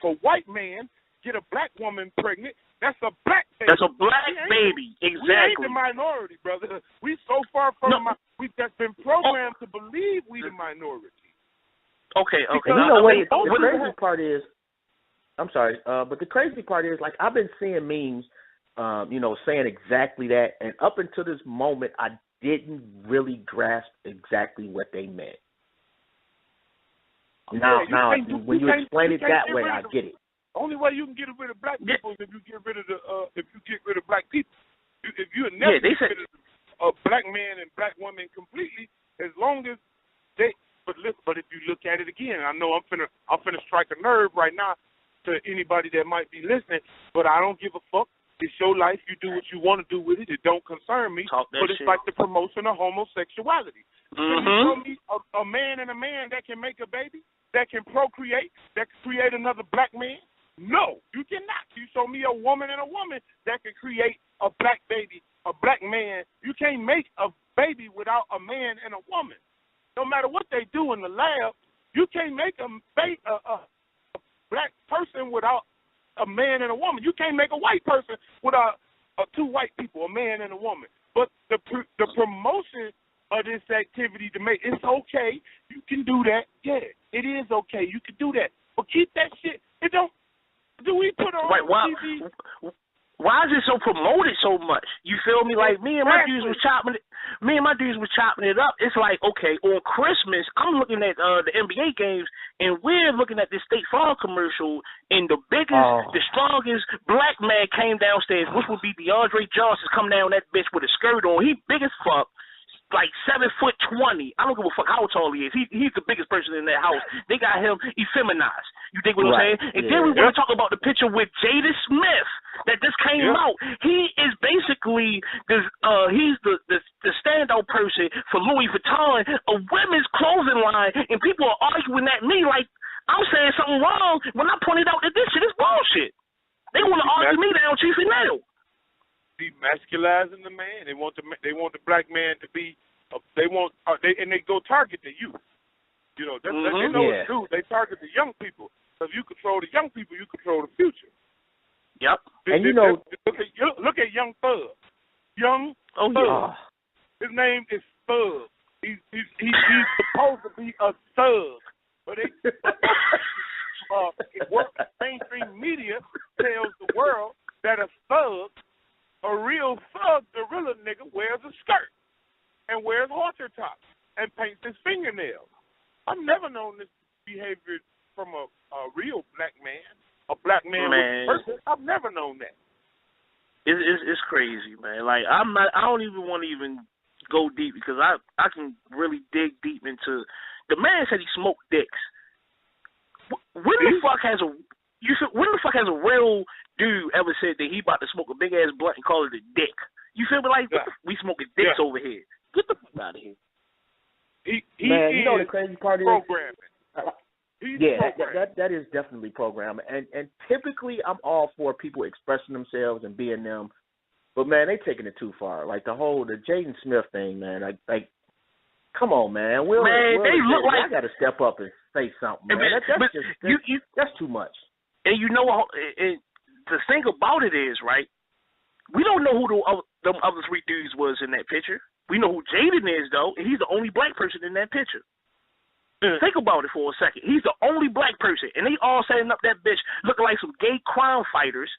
a white man get a black woman pregnant, that's a black baby. That's a black baby, exactly. We ain't the minority, brother. We so far from we've just been programmed to believe we the minority. Okay. You know what? The crazy part is, I'm sorry, but the crazy part is, like, I've been seeing memes, saying exactly that, and up until this moment, I didn't really grasp exactly what they meant. Now, when you explain it that way, I get it. Only way you can get rid of black people is if you get rid of black people. If you never get rid of a black man and black woman completely, as long as they. But if you look at it again, I know I'm finna strike a nerve right now to anybody that might be listening, but I don't give a fuck. It's your life. You do what you want to do with it. It don't concern me. But it's like the promotion of homosexuality. Can you show me a man and a man that can make a baby, that can procreate, that can create another black man? No, you cannot. You show me a woman and a woman that can create a black baby, a black man. You can't make a baby without a man and a woman. No matter what they do in the lab, you can't make a black person without a man and a woman. You can't make a white person without two white people, a man and a woman. But the promotion of this activity to make, it's okay. You can do that. Yeah, it is okay. You can do that. But keep that shit. It don't. Do we put on TV? Why is it so promoted so much? You feel me? Like me and my dudes was chopping it up. It's like, okay, on Christmas, I'm looking at the NBA games, and we're looking at this State Farm commercial, and the biggest, the strongest black man came downstairs, which would be DeAndre Johnson, come down that bitch with a skirt on. He big as fuck. Like 7'20". I don't give a fuck how tall he is. He's the biggest person in that house. They got him effeminized. You think what I'm saying? And then we want to talk about the picture with Jada Smith that just came out. He is basically he's the standout person for Louis Vuitton, a women's clothing line, and people are arguing at me like I'm saying something wrong when I pointed out that this shit is bullshit. They want to argue me down, Chief and Nail. Demasculizing the man. They want the black man to be. They go target the youth. You know, they know what to do. They target the young people. So if you control the young people, you control the future. Yep. And you know, look at Young Thug. Young Thug. Yeah. His name is Thug. He's supposed to be a thug, but mainstream media tells the world that a thug. A real thug, gorilla nigga, wears a skirt and wears halter tops and paints his fingernails. I've never known this behavior from a real black man, a black man with a person. I've never known that. It's crazy, man. Like I don't even want to even go deep because I can really dig deep into. The man said he smoked dicks. When the fuck has a real dude ever said that he about to smoke a big ass blunt and call it a dick? You feel me? Like we smoking dicks over here. Get the fuck out of here. Man, you know the crazy part is programming. That is definitely programming. And typically I'm all for people expressing themselves and being them. But man, they taking it too far. Like the Jaden Smith thing, man. Like come on, man. They look like I got to step up and say something, man. That's too much. And you know, the thing about it is, right, we don't know who them other three dudes was in that picture. We know who Jaden is, though, and he's the only black person in that picture. Think about it for a second. He's the only black person, and they all setting up that bitch looking like some gay crime fighters,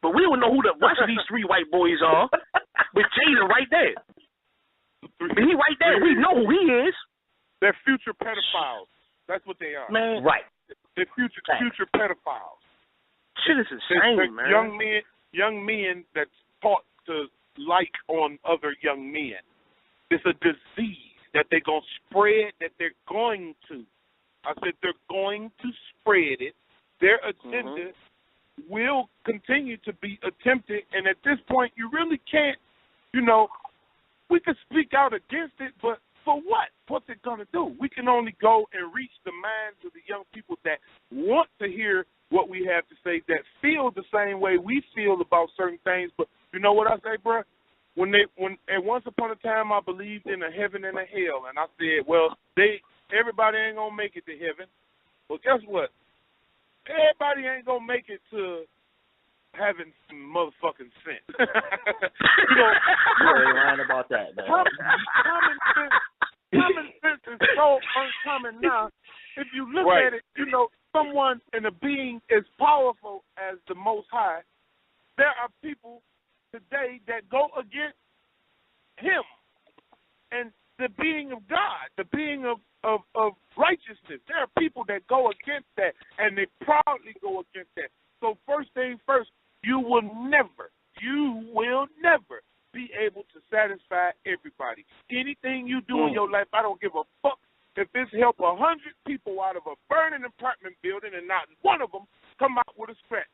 but we don't know who the rest of these three white boys are. But Jaden right there. He right there. We know who he is. They're future pedophiles. That's what they are. Man. Right. They're future pedophiles. Shit is insane, man. Young men that's taught to like on other young men. It's a disease that they're going to spread, that they're going to. I said they're going to spread it. Their agenda will continue to be attempted, and at this point, you really can't, we can speak out against it, but for what? What's it going to do? We can only go and reach the minds of the young people that want to hear what we have to say, that feel the same way we feel about certain things. But you know what I say, bro? When once upon a time I believed in a heaven and a hell, and I said, well, everybody ain't gonna make it to heaven. Well, guess what? Everybody ain't gonna make it to having some motherfucking sense. You ain't lying about that, man. Common sense is so uncommon now. If you look at it, someone and a being as powerful as the Most High, there are people today that go against him and the being of God, the being of righteousness. There are people that go against that, and they proudly go against that. So first thing first, you will never be able to satisfy everybody. Anything you do in your life, I don't give a fuck if it's help 100 people out of a burning apartment building and not one of them come out with a scratch.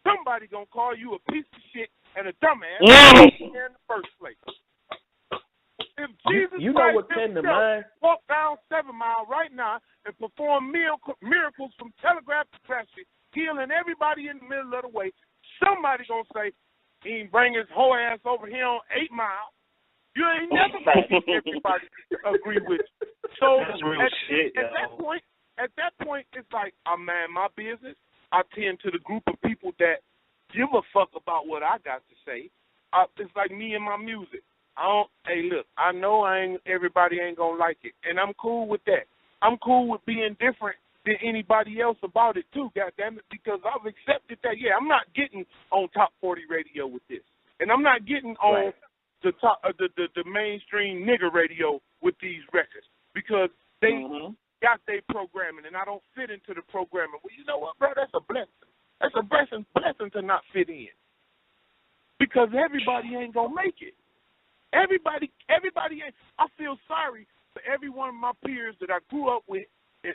Somebody gonna call you a piece of shit and a dumbass in the first place. If Jesus Christ himself walked down 7 Mile right now and performed miracles from telegraph to traffic, healing everybody in the middle of the way, somebody gonna say, He ain't bring his whole ass over here on 8 Mile. You ain't never gonna get everybody to agree with you. So that's real shit, at that point, it's like I mind my business. I tend to the group of people that give a fuck about what I got to say. It's like me and my music. Hey, look, I know everybody ain't gonna like it, and I'm cool with that. I'm cool with being different than anybody else about it too, goddammit, because I've accepted that. Yeah, I'm not getting on Top 40 radio with this, and I'm not getting on the top the mainstream nigger radio with these records because they got their programming, and I don't fit into the programming. Well, you know what, bro? That's a blessing. That's a blessing to not fit in, because everybody ain't gonna make it. Everybody ain't. I feel sorry for every one of my peers that I grew up with.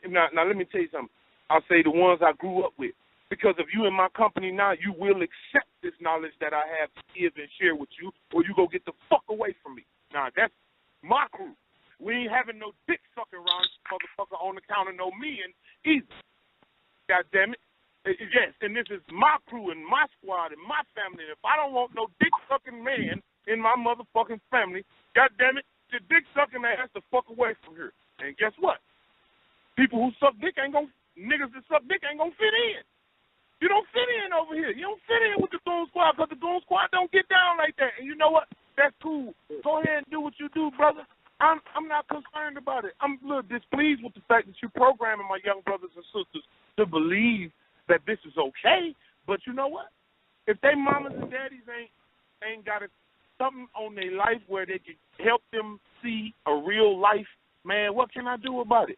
Now, let me tell you something. I'll say the ones I grew up with. Because if you in my company now, you will accept this knowledge that I have to give and share with you, or you go get the fuck away from me. Now, that's my crew. We ain't having no dick sucking around motherfucker on the counter, no men either. God damn it. Yes, and this is my crew and my squad and my family. If I don't want no dick sucking man in my motherfucking family, God damn it, the dick sucking man has to fuck away from here. And guess what? People who suck dick niggas that suck dick ain't gonna fit in. You don't fit in over here. You don't fit in with the Goon Squad because the Goon Squad don't get down like that. And you know what? That's cool. Go ahead and do what you do, brother. I'm not concerned about it. I'm a little displeased with the fact that you're programming my young brothers and sisters to believe that this is okay. But you know what? If they mamas and daddies ain't got something on their life where they can help them see a real life, man, what can I do about it?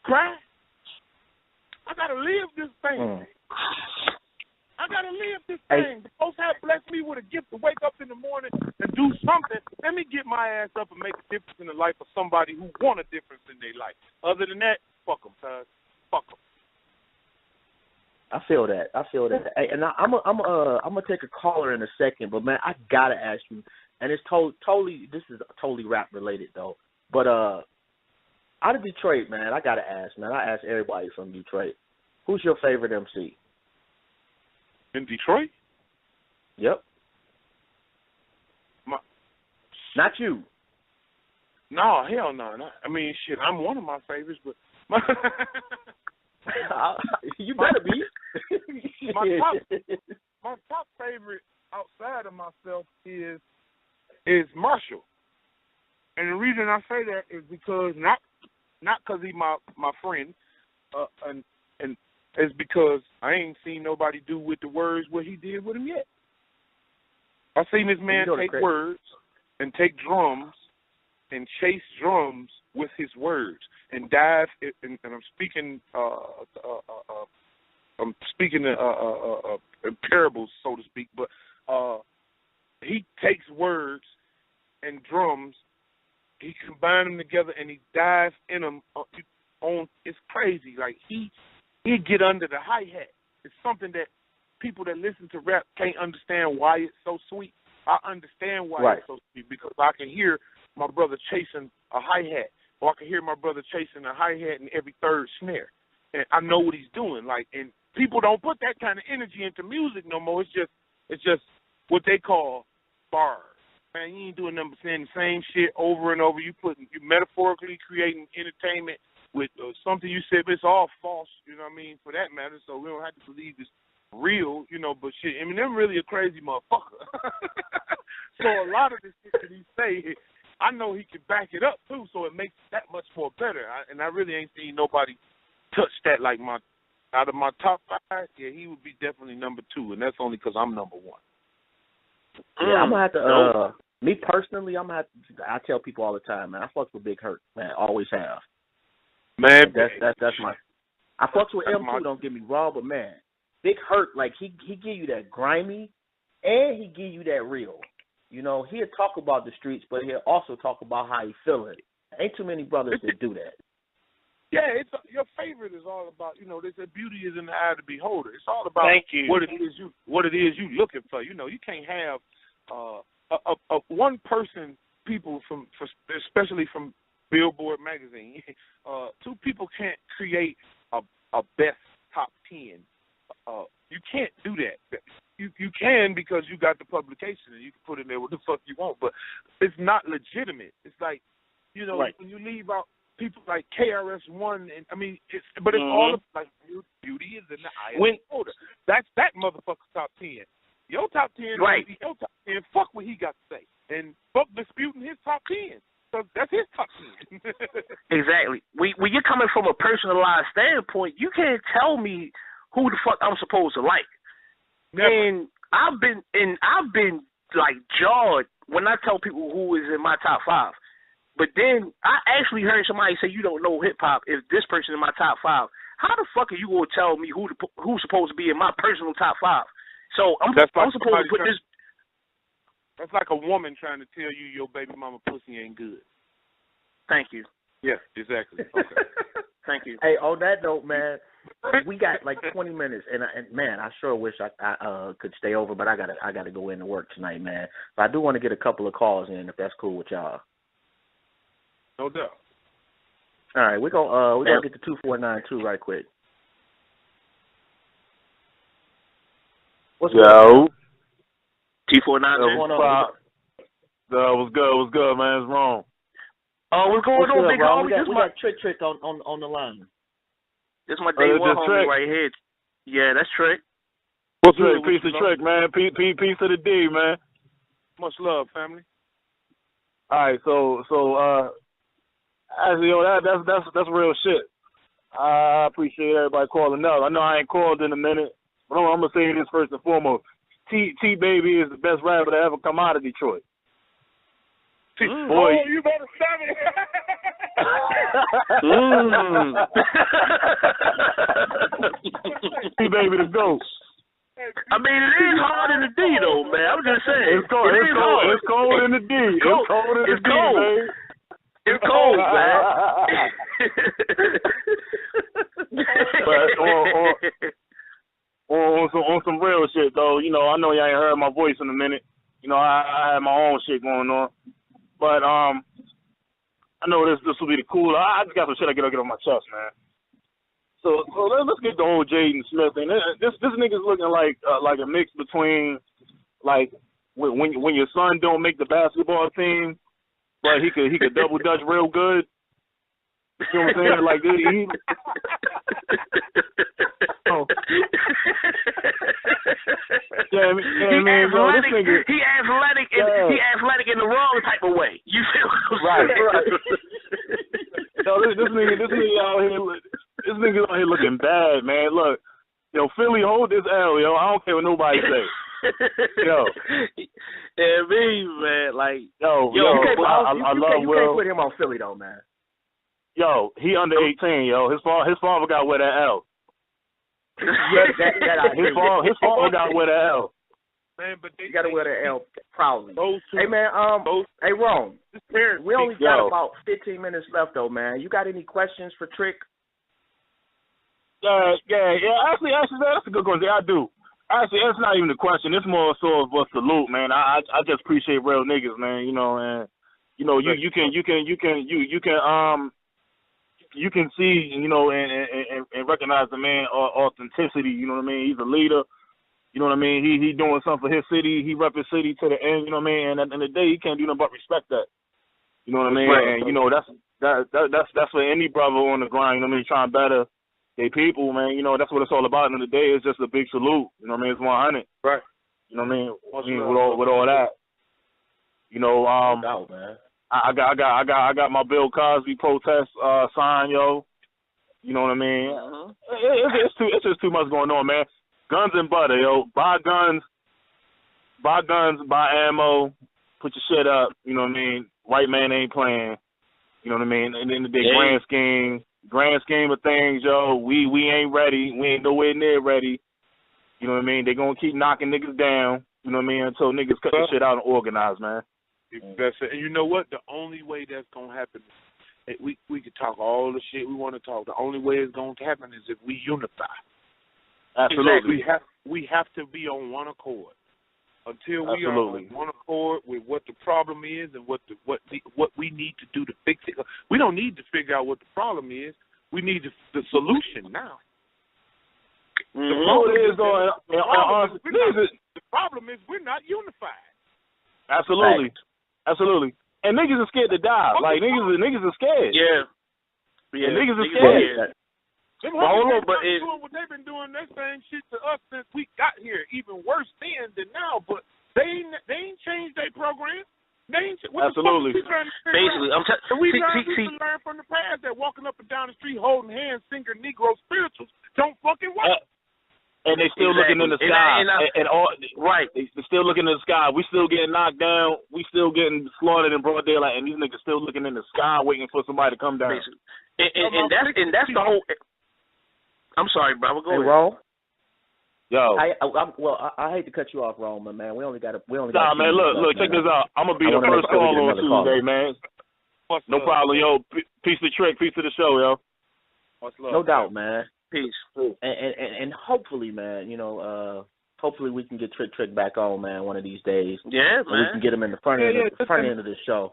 Cry? I gotta live this thing. I gotta live this thing. The folks have blessed me with a gift to wake up in the morning and do something. Let me get my ass up and make a difference in the life of somebody who want a difference in their life. Other than that, fuck them, cuz. Fuck them. I feel that. Hey, and I'm gonna take a caller in a second, but man, I gotta ask you, and it's totally. This is totally rap related though. But out of Detroit, man, I gotta ask, man. I ask everybody from Detroit, who's your favorite MC? In Detroit? Yep. Not you. No, hell no. I mean, shit, I'm one of my favorites, but you better be. my top favorite outside of myself is Marshall, and the reason I say that is because not because he's my friend, and it's because I ain't seen nobody do with the words what he did with him yet. I seen this man take words and take drums and chase drums with his words and dive. And I'm speaking in parables, so to speak. But he takes words and drums, he combines them together, and he dives in them. It's crazy. Like he get under the hi-hat. It's something that people that listen to rap can't understand why it's so sweet. I understand why it's so sweet because I can hear my brother chasing a hi-hat, or I can hear my brother chasing a hi-hat in every third snare. And I know what he's doing. Like, and people don't put that kind of energy into music no more. It's just what they call bars. Man, you ain't doing nothing but saying the same shit over and over. You metaphorically creating entertainment with something you said, but it's all false, you know what I mean, for that matter, so we don't have to believe it's real, you know, but shit, I mean, they're really a crazy motherfucker. So a lot of this shit that he say, I know he can back it up, too, so it makes it that much more better, and I really ain't seen nobody touch that like out of my top 5, yeah, he would be definitely number 2, and that's only because I'm number 1. Yeah, I'm going to have to, me personally, I tell people all the time, man, I fuck with Big Hurt, man, always have. Man, that's my. I fucks with M2. Don't get me wrong, but man, Big Hurt, like he give you that grimy, and he give you that real. You know, he'll talk about the streets, but he'll also talk about how he feeling. Ain't too many brothers that do that. Yeah, your favorite is all about, you know, they say beauty is in the eye of the beholder. It's all about what it is you looking for. You know, you can't have one person, people especially from Billboard magazine, 2 people can't create a best top 10. You can't do that. You can because you got the publication and you can put in there what the fuck you want, but it's not legitimate. It's like, you know, when you leave out people like KRS-One, and I mean, it's all like beauty is in the eye of the beholder. That's that motherfucker's top 10. Your top 10, right? Your top 10. Fuck what he got to say, and fuck disputing his top 10. So that's his top 10. Exactly. When you're coming from a personalized standpoint, you can't tell me who the fuck I'm supposed to like. Never. And I've been like jarred when I tell people who is in my top 5. But then I actually heard somebody say, you don't know hip hop if this person in my top 5. How the fuck are you gonna tell me who's supposed to be in my personal top 5? So I'm supposed to put this. That's like a woman trying to tell you your baby mama pussy ain't good. Thank you. Yeah, exactly. Okay. Thank you. Hey, on that note, man, we got like 20 minutes, and man, I sure wish I could stay over, but I gotta go into work tonight, man. But I do want to get a couple of calls in, if that's cool with y'all. No doubt. All right, we're gonna get to 2492 right quick. What's Yo. T492. What's good, man? It's wrong. Oh, what's going on, big homie? We got Trick on the line. This is my day one homie right here. Yeah, that's Trick. What's Trick? Piece of Trick, man. Piece of the D, man. Much love, family. All right, so actually, that's real shit. I appreciate everybody calling up. I know I ain't called in a minute, but I'm gonna say this first and foremost. T Baby is the best rapper to ever come out of Detroit. Boy, oh, you better stop it. T Baby the GOAT. I mean, it is hard in the D though, man. I'm just saying. It's cold in the D. It's cold in the D, man. It's cold, man. But on some real shit though, you know, I know y'all ain't heard my voice in a minute. You know, I had my own shit going on. But I know this will be the cool. I just got some shit I gotta get off my chest, man. So let's get the whole Jaden Smith thing. This nigga's looking like a mix between like when your son don't make the basketball team, but he could double dutch real good. You know what I'm saying? Like he oh. Yeah, man, bro, this nigga, he athletic in the wrong type of way. You feel right? No, this nigga out here, this nigga out here looking bad, man. Look, yo, Philly, hold this L, yo. I don't care what nobody say. Yo, yeah, me, man, like, yo, I love Will. You can't put him on Philly though, man. Yo, he under 18, yo. His father got to wear that L. His father got to wear that L. Man, but you got to wear that L proudly. Hey, man, hey, Ron, we only got about 15 minutes left, though, man. You got any questions for Trick? Yeah. Actually, that's a good question. I do. Actually, that's not even a question. It's more sort of a salute, man. I just appreciate real niggas, man. You know, and you know, you can see, you know, and recognize the man authenticity. You know what I mean? He's a leader. You know what I mean? He doing something for his city. He rep his city to the end. You know what I mean? And at the end of the day, he can't do nothing but respect that. You know what I mean? Right. And you know that's for any brother on the grind. You know what I mean? Trying better they people, man. You know that's what it's all about. At the end of the day, it's just a big salute. You know what I mean? It's 100. Right. You know what I mean? With all that. You know, no, man. I got my Bill Cosby protest sign, yo. You know what I mean? Uh-huh. It's just too much going on, man. Guns and butter, yo. Buy guns, buy ammo, put your shit up. You know what I mean? White man ain't playing. You know what I mean? And then the grand scheme of things, yo. We ain't ready. We ain't nowhere near ready. You know what I mean? They gonna keep knocking niggas down. You know what I mean? Until niggas cut the shit out and organize, man. That's it. And you know what? The only way that's gonna happen, we could talk all the shit we want to talk. The only way it's gonna happen is if we unify. Absolutely. We have to be on one accord. Until we are on one accord with what the problem is and what we need to do to fix it. We don't need to figure out what the problem is. We need the solution now. The problem is we're not unified. Absolutely. Right. Absolutely. And niggas are scared to die. Like, niggas are scared. Yeah. And niggas are scared. Them but doing what they've been doing that same shit to us since we got here, even worse then than now. But they ain't changed their program. They ain't. Absolutely. Basically, I'm we learn from the past that walking up and down the street holding hands, singing Negro spirituals don't fucking work. And they still looking in the sky. And all, right. They still looking in the sky. We still getting knocked down. We still getting slaughtered in broad daylight. And these niggas still looking in the sky, waiting for somebody to come down. Basically. And that's the whole. I'm sorry, brother. Go ahead. Ron? Yo. I hate to cut you off, Ron, but man, we only got. Nah, man. Look. Check this out. I'm gonna be the first call on Tuesday, man. No problem, yo. Peace to Trick. Peace to the show, yo. No doubt, man. Peace. And hopefully, man, hopefully we can get Trick back on, man, one of these days. Yeah, man. We can get him in the front end of the show.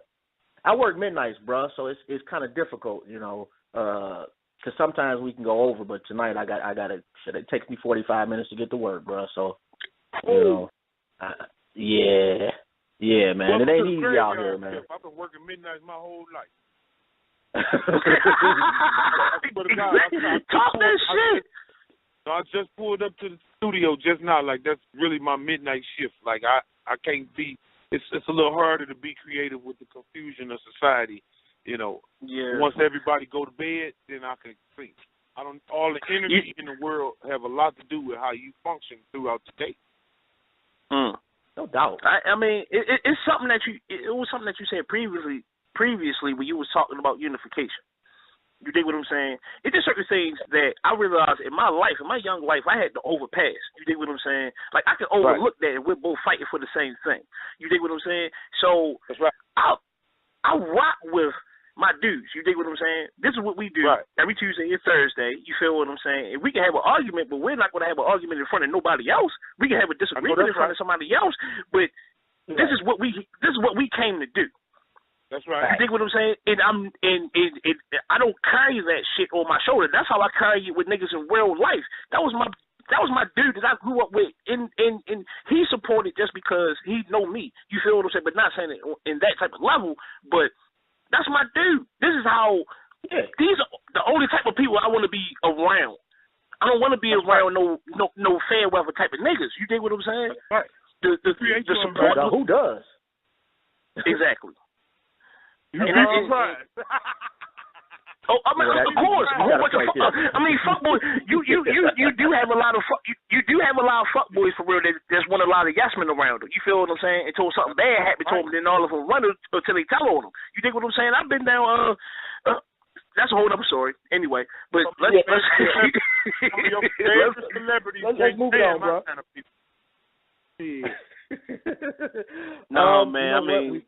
I work midnights, bro, so it's kind of difficult, because sometimes we can go over, but tonight I gotta. It takes me 45 minutes to get to work, bro. So, yeah, man. It ain't easy out here, man. I've been working midnights my whole life. Talk that shit. So I just pulled up to the studio just now. Like, that's really my midnight shift. Like, I can't be. It's a little harder to be creative with the confusion of society. Yeah. Once everybody go to bed, then I can think. All the energy in the world have a lot to do with how you function throughout the day. No doubt. I mean, it's something that it was something that you said previously when you was talking about unification. You dig what I'm saying? It's just certain things that I realized in my life, in my young life, I had to overpass. You dig what I'm saying? Like, I can overlook that and we're both fighting for the same thing. You dig what I'm saying? So that's right. I rock with my dudes. You dig what I'm saying? This is what we do every Tuesday and Thursday. You feel what I'm saying? And we can have an argument, but we're not going to have an argument in front of nobody else. We can have a disagreement in front of somebody else, but this is what we came to do. That's right. You dig what I'm saying? And I don't carry that shit on my shoulder. That's how I carry it with niggas in real life. That was my dude that I grew up with, and he supported just because he know me. You feel what I'm saying? But not saying it in that type of level, but that's my dude. This is how. These are the only type of people I want to be around. I don't want to be around no fair weather type of niggas. You dig what I'm saying? Right. The support. Who does? Exactly. You be surprised. I mean, of course. I mean, fuckboy. You do have a lot of fuckboys for real. There's one a lot of yes men around them. You feel what I'm saying? Until something bad happened to them, then all of them run until they tell on them. You think what I'm saying? I've been down. That's a whole other story. Anyway, but let's move it on, bro. No, man. I mean,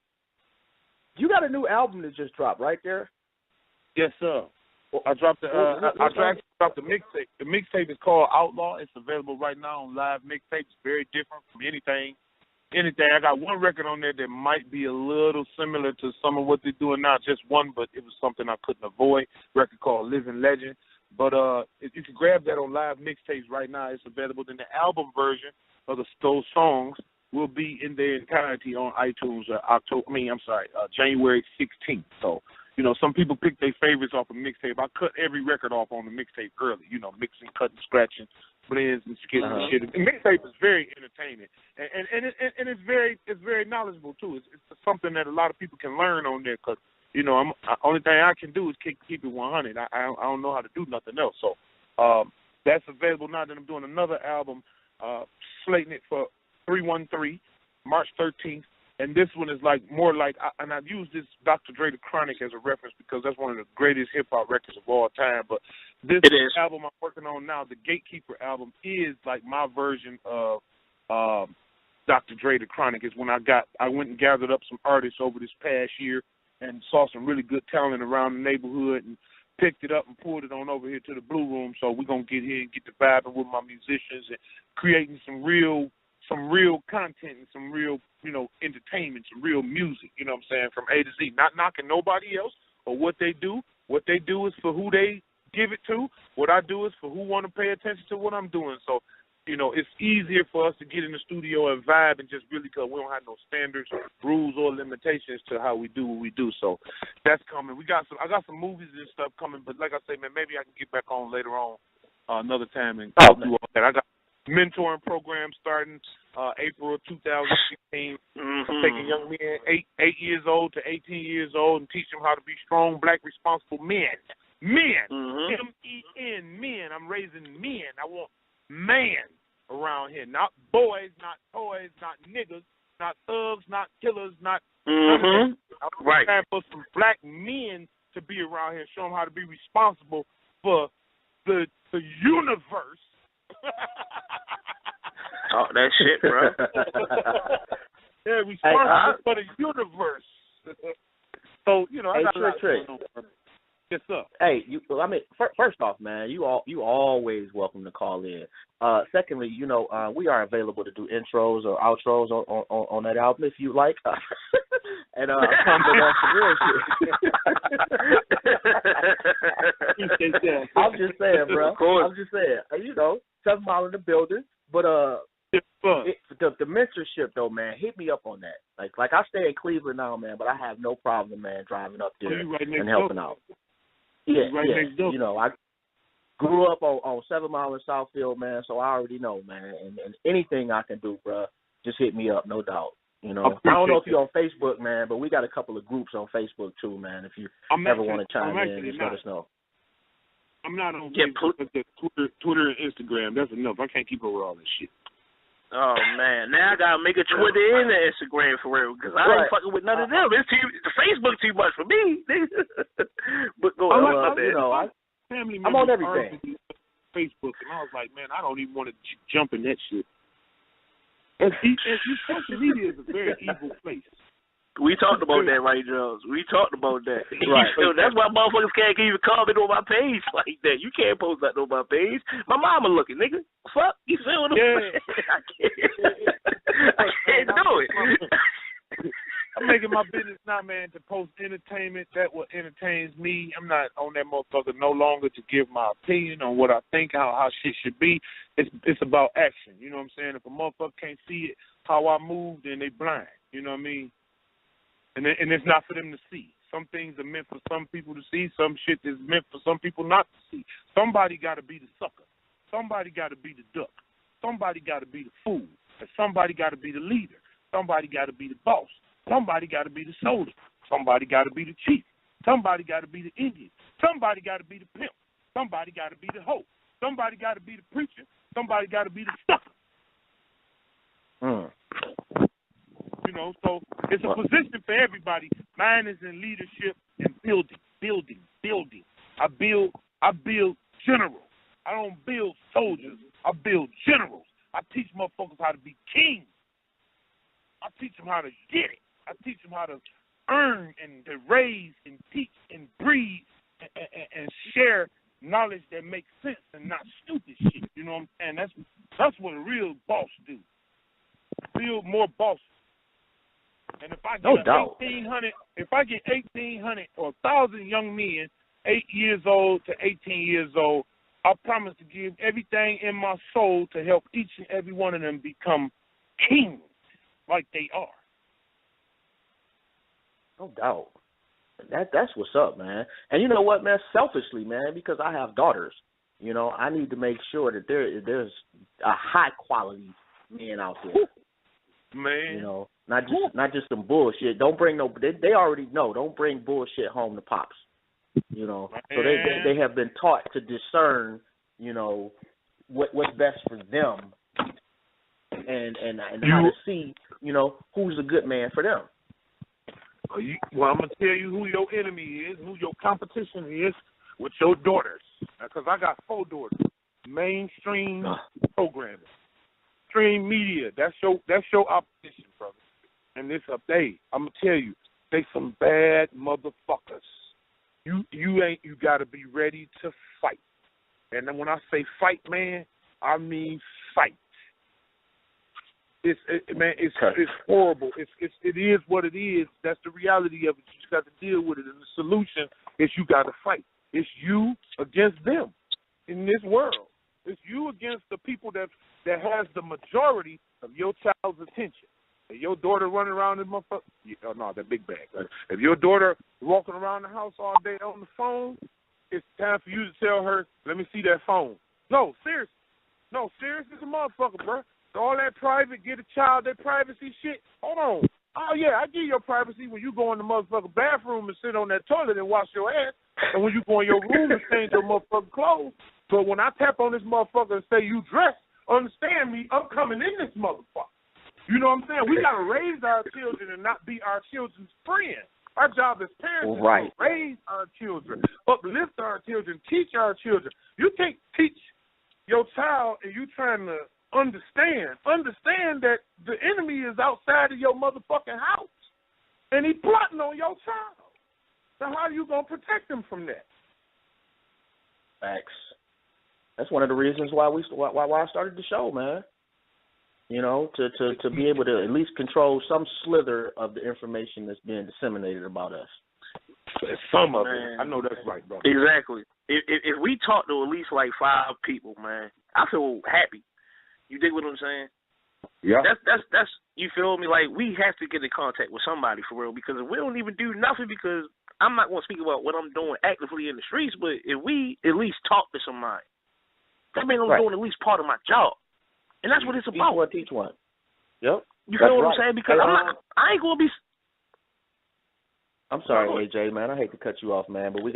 you got a new album that just dropped, right there? Yes, sir. I dropped the mixtape. The mixtape is called Outlaw. It's available right now on Live Mixtape. It's very different from anything. I got one record on there that might be a little similar to some of what they're doing now. Just one, but it was something I couldn't avoid. Record called Living Legend. But if you can grab that on Live Mixtapes right now, it's available. Then the album version of those songs will be in their entirety on iTunes January 16th. So, some people pick their favorites off a mixtape. I cut every record off on the mixtape early, mixing, cutting, scratching, blends and skits and shit. The mixtape is very entertaining, and it's very knowledgeable too. It's something that a lot of people can learn on there because, only thing I can do is keep it 100. I don't know how to do nothing else. So that's available now. That I'm doing another album, slating it for 313, March 13th. And this one is more like, and I've used this Dr. Dre The Chronic as a reference because that's one of the greatest hip-hop records of all time. But this album I'm working on now, the Gatekeeper album, is like my version of Dr. Dre The Chronic. Is when I went and gathered up some artists over this past year and saw some really good talent around the neighborhood and picked it up and pulled it on over here to the Blue Room. So we're going to get here and get the vibing with my musicians and creating some real content and some real, entertainment, some real music, you know what I'm saying, from A to Z. Not knocking nobody else or what they do. What they do is for who they give it to. What I do is for who want to pay attention to what I'm doing. So you know, it's easier for us to get in the studio and vibe and just really, because we don't have no standards, rules, or limitations to how we do what we do. So that's coming. I got some movies and stuff coming, but like I say, man, maybe I can get back on later on another time and do all that. I got mentoring program starting April of 2016. I'm taking young men 8 years old to 18 years old and teach them how to be strong, black, responsible men. Men. M-E-N, men. I'm raising men. I want man around here. Not boys, not toys, not niggas, not thugs, not killers, not right. Time for some black men to be around here, show them how to be responsible for the universe. Talk that shit, bro. Yeah, responsible for the universe. So, you know, I got a lot going on. Yes, sir. Hey, first off, man, you always welcome to call in. Secondly, you know, we are available to do intros or outros on that album if you like. And come on some real shit. I'm just saying, bro. I'm just saying. You know, 7 Mile in the building, but the mentorship though, man, hit me up on that. Like I stay in Cleveland now, man, but I have no problem, man, driving up there and helping out. Yeah, you know, I grew up on 7 Mile in Southfield, man, so I already know, man. And anything I can do, bro, just hit me up, no doubt. You know, I don't know if you're on Facebook, man, but we got a couple of groups on Facebook too, man. If you ever want to chime in, just let us know. I'm not on Facebook, Twitter and Instagram. That's enough. I can't keep up with all this shit. Oh, man. Now I got to make a Twitter and an Instagram for real, because I ain't fucking with none of them. It's the Facebook too much for me. But go on. I'm on everything. Facebook, and I was like, man, I don't even want to jump in that shit. And social media is a very evil place. We talked about that, right, Jones? We talked about that. Right. So that's why motherfuckers can't even comment on my page like that. You can't post that on my page. My mama looking, nigga. Fuck, you feel what I'm saying? I can't do it. I'm making my business now, man, to post entertainment that what entertains me. I'm not on that motherfucker no longer to give my opinion on what I think, how shit should be. It's about action. You know what I'm saying? If a motherfucker can't see it, how I move, then they blind. You know what I mean? And it's not for them to see. Some things are meant for some people to see. Some shit is meant for some people not to see. Somebody got to be the sucker. Somebody got to be the duck. Somebody got to be the fool. And somebody got to be the leader. Somebody got to be the boss. Somebody got to be the soldier. Somebody got to be the chief. Somebody got to be the Indian. Somebody got to be the pimp. Somebody got to be the hoe. Somebody got to be the preacher. Somebody got to be the sucker. You know, so it's a position for everybody. Mine is in leadership and building. I build generals. I don't build soldiers. I build generals. I teach motherfuckers how to be kings. I teach them how to get it. I teach them how to earn and to raise and teach and breed and share knowledge that makes sense and not stupid shit. You know what I'm saying? That's what a real boss do. Build more bosses. And if I get 1,800, if I get 1,800 or 1,000 young men, 8 years old to 18 years old, I promise to give everything in my soul to help each and every one of them become kings like they are. No doubt. That's what's up, man. And you know what, man? Selfishly, man, because I have daughters, you know, I need to make sure that there's a high quality man out there. Man, you know, not just some bullshit. Don't bring no. They already know. Don't bring bullshit home to pops. You know, so they have been taught to discern, you know, what's best for them, and how to see, you know, who's a good man for them. Well, I'm gonna tell you who your enemy is, who your competition is with your daughters. Because I got 4 daughters. Mainstream programming. Mainstream media, that's your opposition, brother. And this I'm gonna tell you, they some bad motherfuckers. You gotta be ready to fight. And then when I say fight, man, I mean fight. It's horrible. It is what it is. That's the reality of it. You just got to deal with it. And the solution is you got to fight. It's you against them in this world. It's you against the people that has the majority of your child's attention. If your daughter running around this motherfucker, no, that big bag. If your daughter walking around the house all day on the phone, it's time for you to tell her, let me see that phone. No, seriously. No, serious as a motherfucker, bro. All that private, get a child, that privacy shit. Hold on. Oh, yeah, I give you your privacy when you go in the motherfucking bathroom and sit on that toilet and wash your ass, and when you go in your room and change your motherfucking clothes. But when I tap on this motherfucker and say you dressed, understand me, I'm coming in this motherfucker. You know what I'm saying? We got to raise our children and not be our children's friend. Our job as parents is to raise our children, uplift our children, teach our children. You can't teach your child and you trying to understand that the enemy is outside of your motherfucking house and he plotting on your child. So how are you going to protect them from that? Facts. That's one of the reasons why I started the show, man. You know, to be able to at least control some slither of the information that's being disseminated about us. Some of it. I know that's right, bro. Exactly. If we talk to at least like 5 people, man, I feel happy. You dig what I'm saying? Yeah. That's you feel me? Like, we have to get in contact with somebody for real, because if we don't even do nothing, because I'm not going to speak about what I'm doing actively in the streets, but if we at least talk to somebody, that means I'm doing at least part of my job. And that's what it's about. Teach one. Yep. You feel what I'm saying? Because I ain't going to be... I'm sorry, AJ, man. I hate to cut you off, man, but we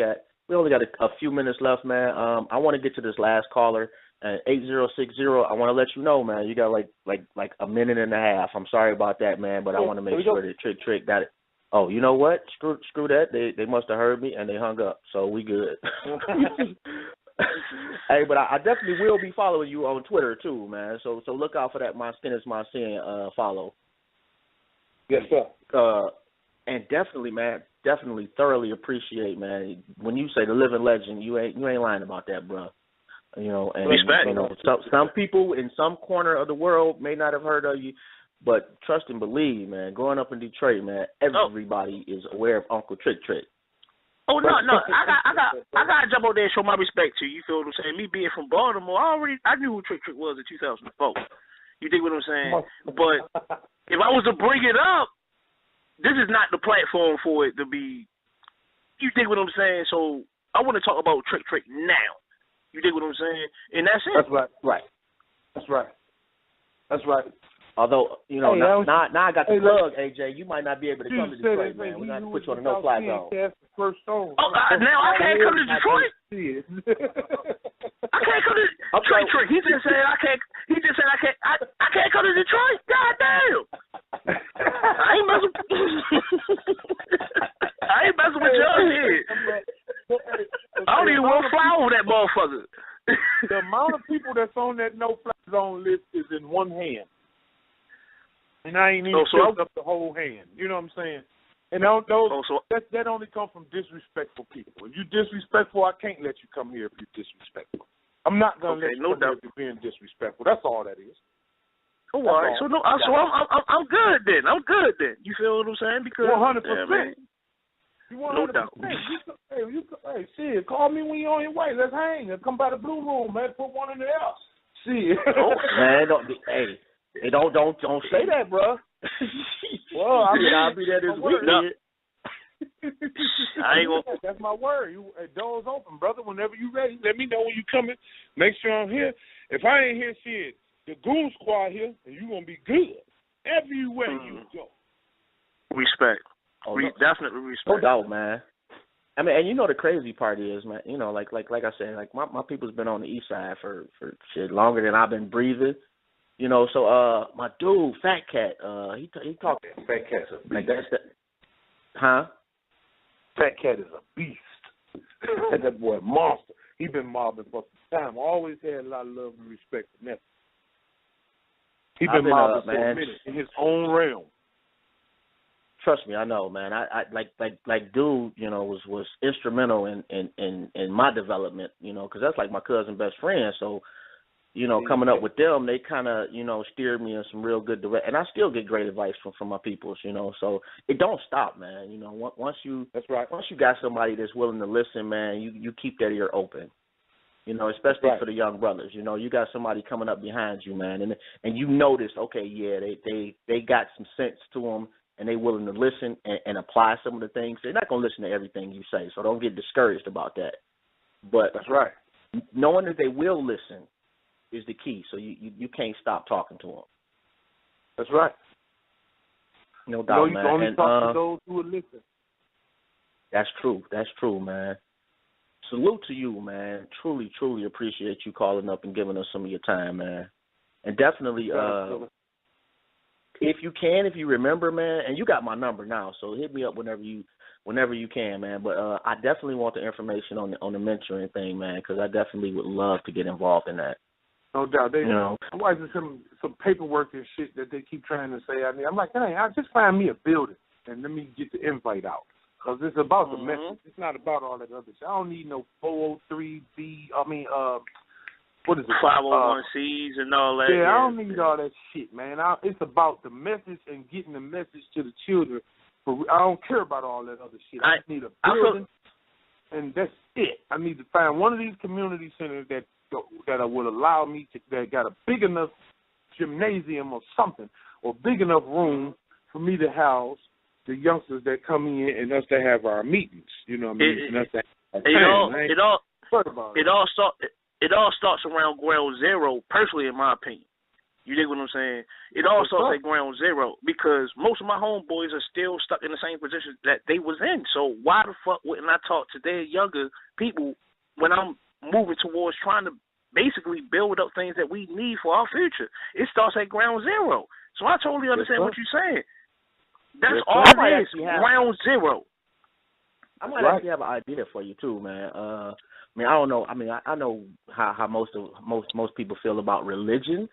only got a few minutes left, man. I want to get to this last caller, 8060. I want to let you know, man, you got like a minute and a half. I'm sorry about that, man, but I want to make sure that Trick got it. Oh, you know what? Screw that. They must have heard me and they hung up, so we good. Hey, but I definitely will be following you on Twitter too, man. So look out for that. My Skin is My Sin follow. Yes, sir. And definitely, man, thoroughly appreciate, man. When you say the living legend, you ain't lying about that, bro. You know, and respect. You know, some people in some corner of the world may not have heard of you, but trust and believe, man. Growing up in Detroit, man, everybody is aware of Uncle Trick. Oh no! I gotta jump on there and show my respect to you. You feel what I'm saying? Me being from Baltimore, I knew who Trick was in 2004. You dig what I'm saying? But if I was to bring it up, this is not the platform for it to be. You dig what I'm saying? So I want to talk about Trick now. You dig what I'm saying? And that's it. That's right. That's right. Although, you know, now I got the plug, AJ. You might not be able to come to Detroit, man. We're going to put you on a no-fly zone. Now I can't come to Detroit? I can't come to Trick. He just said I can't. He just said I can't come to Detroit. God damn! I ain't messing with y'all here. I don't even want to fly over that motherfucker. The amount of people that's on that no-fly zone list is in one hand. And I ain't even filled up the whole hand. You know what I'm saying? And that only come from disrespectful people. If you're disrespectful, I can't let you come here if you're disrespectful. I'm not gonna let you come here if you're being disrespectful. That's all that is. All right. So I'm good then. You feel what I'm saying? Because 100%. You 100%. No doubt. Hey, shit, call me when you're on your way. Let's hang and come by the Blue Room, man. Put one in the house. Shit. Man, don't say that, bro. Well, I'll be there this week. I ain't gonna. That's my word. Doors open, brother. Whenever you ready, let me know when you coming. Make sure I'm here. If I ain't here, shit, the Goon Squad here, and you gonna be good everywhere you go. Respect. Definitely respect. No doubt, man. I mean, and you know the crazy part is, man. You know, like I said, like my people's been on the east side for shit longer than I've been breathing. You know, so my dude, Fat Cat, he talked. Fat Cat's a beast. Like that's the, huh? Fat Cat is a beast. That boy, a monster. He been mobbing for some time. Always had a lot of love and respect for nothing. He been mobbing for a minute in his own realm. Trust me, I know, man. I like dude, you know, was instrumental in my development, you know, because that's like my cousin best friend. So, you know, coming up with them, they kind of, you know, steered me in some real good direction. And I still get great advice from my peoples, you know. So it don't stop, man. You know, once you got somebody that's willing to listen, man, you keep that ear open. You know, especially right. for the young brothers. You know, you got somebody coming up behind you, man, and you notice, okay, yeah, they got some sense to them, and they willing to listen and apply some of the things. They're not going to listen to everything you say, so don't get discouraged about that. But that's right. Knowing that they will listen is the key, so you can't stop talking to them. That's right. No doubt, you man. You can only and, talk to those who will listen. That's true. That's true, man. Salute to you, man. Truly, truly appreciate you calling up and giving us some of your time, man. And definitely, if you remember, man, and you got my number now, so hit me up whenever you can, man. But I definitely want the information on the mentoring thing, man, because I definitely would love to get involved in that. No doubt. Why is there some paperwork and shit that they keep trying to say? I'm like, hey, I'll just find me a building and let me get the invite out. Because it's about the message. It's not about all that other shit. I don't need no 403B. What is it? 501Cs and all that. Yeah, I don't need all that shit, man. It's about the message and getting the message to the children. I don't care about all that other shit. I just need a building, and that's it. I need to find one of these community centers that will allow me that got a big enough gymnasium or something, or big enough room for me to house the youngsters that come in and us to have our meetings. You know what I mean? It all starts around ground zero, personally, in my opinion. You dig what I'm saying? It all starts at ground zero because most of my homeboys are still stuck in the same position that they was in. So why the fuck wouldn't I talk to their younger people when I'm moving towards trying to basically build up things that we need for our future? It starts at ground zero. So I totally understand what you're saying. That's all it is, ground zero. I might actually have an idea for you too, man. I don't know. I know how most people feel about religion,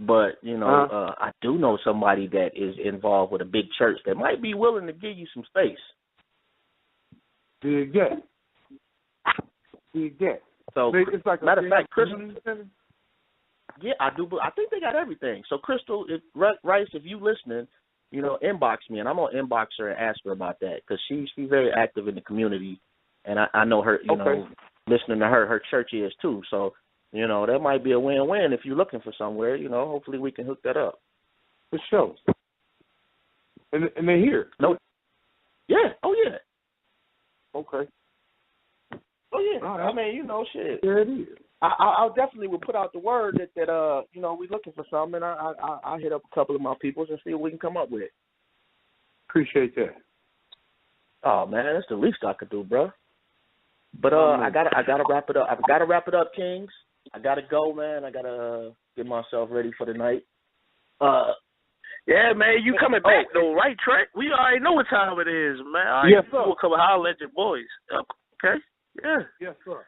but you know, I do know somebody that is involved with a big church that might be willing to give you some space. Dig that. So, it's like matter of fact, Crystal. Yeah, I do. I think they got everything. So, Crystal, Rice, if you listening, you know, inbox me, and I'm gonna inbox her and ask her about that because she's very active in the community, and I know her. You know, listening to her church is too. So, you know, that might be a win-win if you're looking for somewhere. You know, hopefully we can hook that up. For sure. And they're here. No. Yeah. Oh yeah. Okay. Oh yeah. Right. I mean, you know, shit. There it is. I definitely would put out the word that you know, we're looking for something, and I hit up a couple of my peoples and see what we can come up with. Appreciate that. Oh man, that's the least I could do, bro. But I gotta wrap it up. I've got to wrap it up, Kings. I gotta go, man. I gotta get myself ready for the night. Yeah, man, you coming back though, right, Trent? We already know what time it is, man. All right, yes, sir. We'll come holler at your boys. Okay. Yeah. Yes, sir.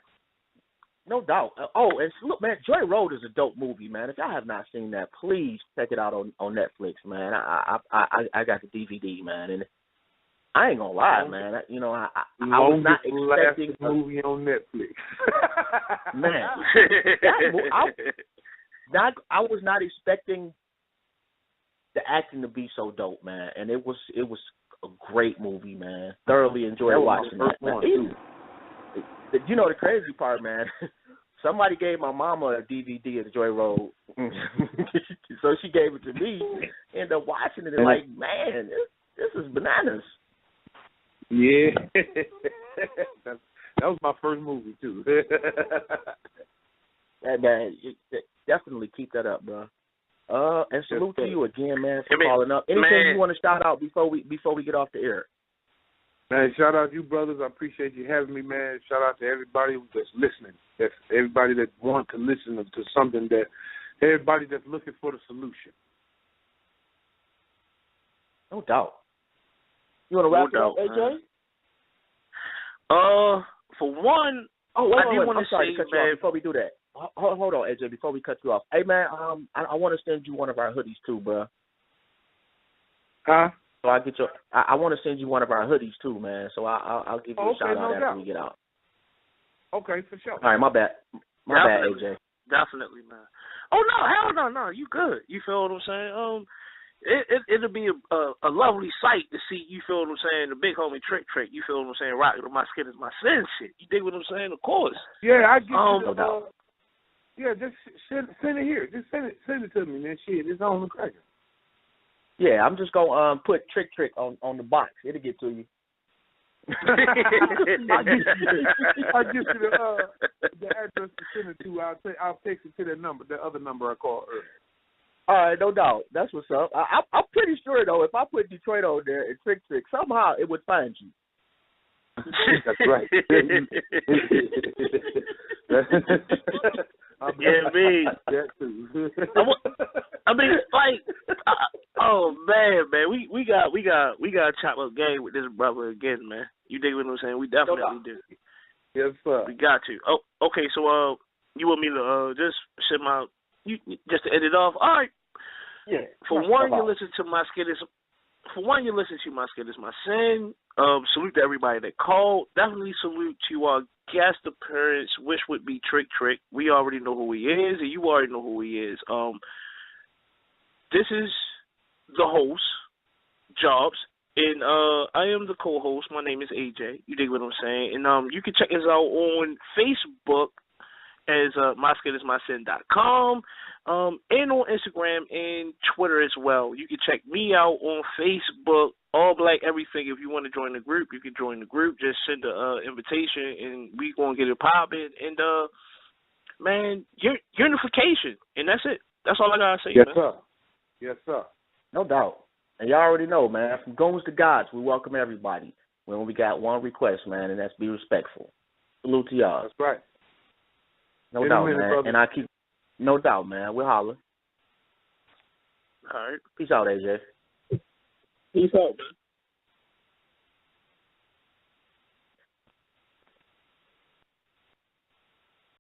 No doubt. And look, man, Joy Road is a dope movie, man. If y'all have not seen that, please check it out on Netflix, man. I got the DVD, man, and I ain't gonna lie, man. You know, I was not expecting a movie on Netflix. Man, I was not expecting the acting to be so dope, man. And it was a great movie, man. Thoroughly enjoyed watching that. Man. You know the crazy part, man. Somebody gave my mama a DVD of Joy Road, so she gave it to me. Ended up watching it and like, man, this is bananas. Yeah, that was my first movie too. Man, definitely keep that up, bro. And salute to you again, man, for calling up. Anything you want to shout out before we get off the air? Man, shout out to you, brothers. I appreciate you having me, man. Shout out to everybody that's listening. That's everybody that wants to listen to something, that everybody that's looking for the solution. No doubt. You want to wrap it up, AJ? For one, I do want to say, man, before we do that, hold on, AJ, before we cut you off. Hey, man, I want to send you one of our hoodies too, bro. Huh? So I want to send you one of our hoodies too, man. So I'll give you a shout out after we get out. Okay, for sure. All right, my bad. My bad, AJ. Definitely, man. Oh no, hell no. You good. You feel what I'm saying? it'll be a lovely sight to see, you feel what I'm saying, the big homie Trick, you feel what I'm saying, rocking with My Skin Is My Sin shit. You dig what I'm saying? Of course. Yeah, I get you. Yeah, just send it here. Just send it to me, man. Shit, it's on the cracker. Yeah, I'm just gonna put Trick on the box. It'll get to you. I'll get you the address to send it to. I'll text it to that number, the other number I called earlier. All right, no doubt. That's what's up. I'm pretty sure though, if I put Detroit on there and Trick, somehow it would find you. That's right. Yeah, me. I mean, like, oh man, we got to chop up game with this brother again, man. You dig what I'm saying? We definitely do. Yes, sir. We got to. Oh, okay. So, you want me to just send just to end it off? All right. Yeah. For one, you listen to My Skin Is My Sin. Salute to everybody that called. Definitely salute to our guest appearance, which would be Trick. We already know who he is, and you already know who he is. This is the host, Jobs, and I am the co-host. My name is AJ. You dig what I'm saying? And you can check us out on Facebook as myskinismysin.com, and on Instagram and Twitter as well. You can check me out on Facebook, All Black Everything. If you want to join the group, you can join the group. Just send an invitation, and we gonna get it popping. And man, unification, and that's it. That's all I gotta say. Yes, man. sir. Yes, sir. No doubt. And y'all already know, man. From goons to gods, we welcome everybody. When we got one request, man, and that's be respectful. Salute to y'all. That's right. No doubt, man. Brother. And no doubt, man. We'll holler. All right. Peace out, AJ. Peace out, man.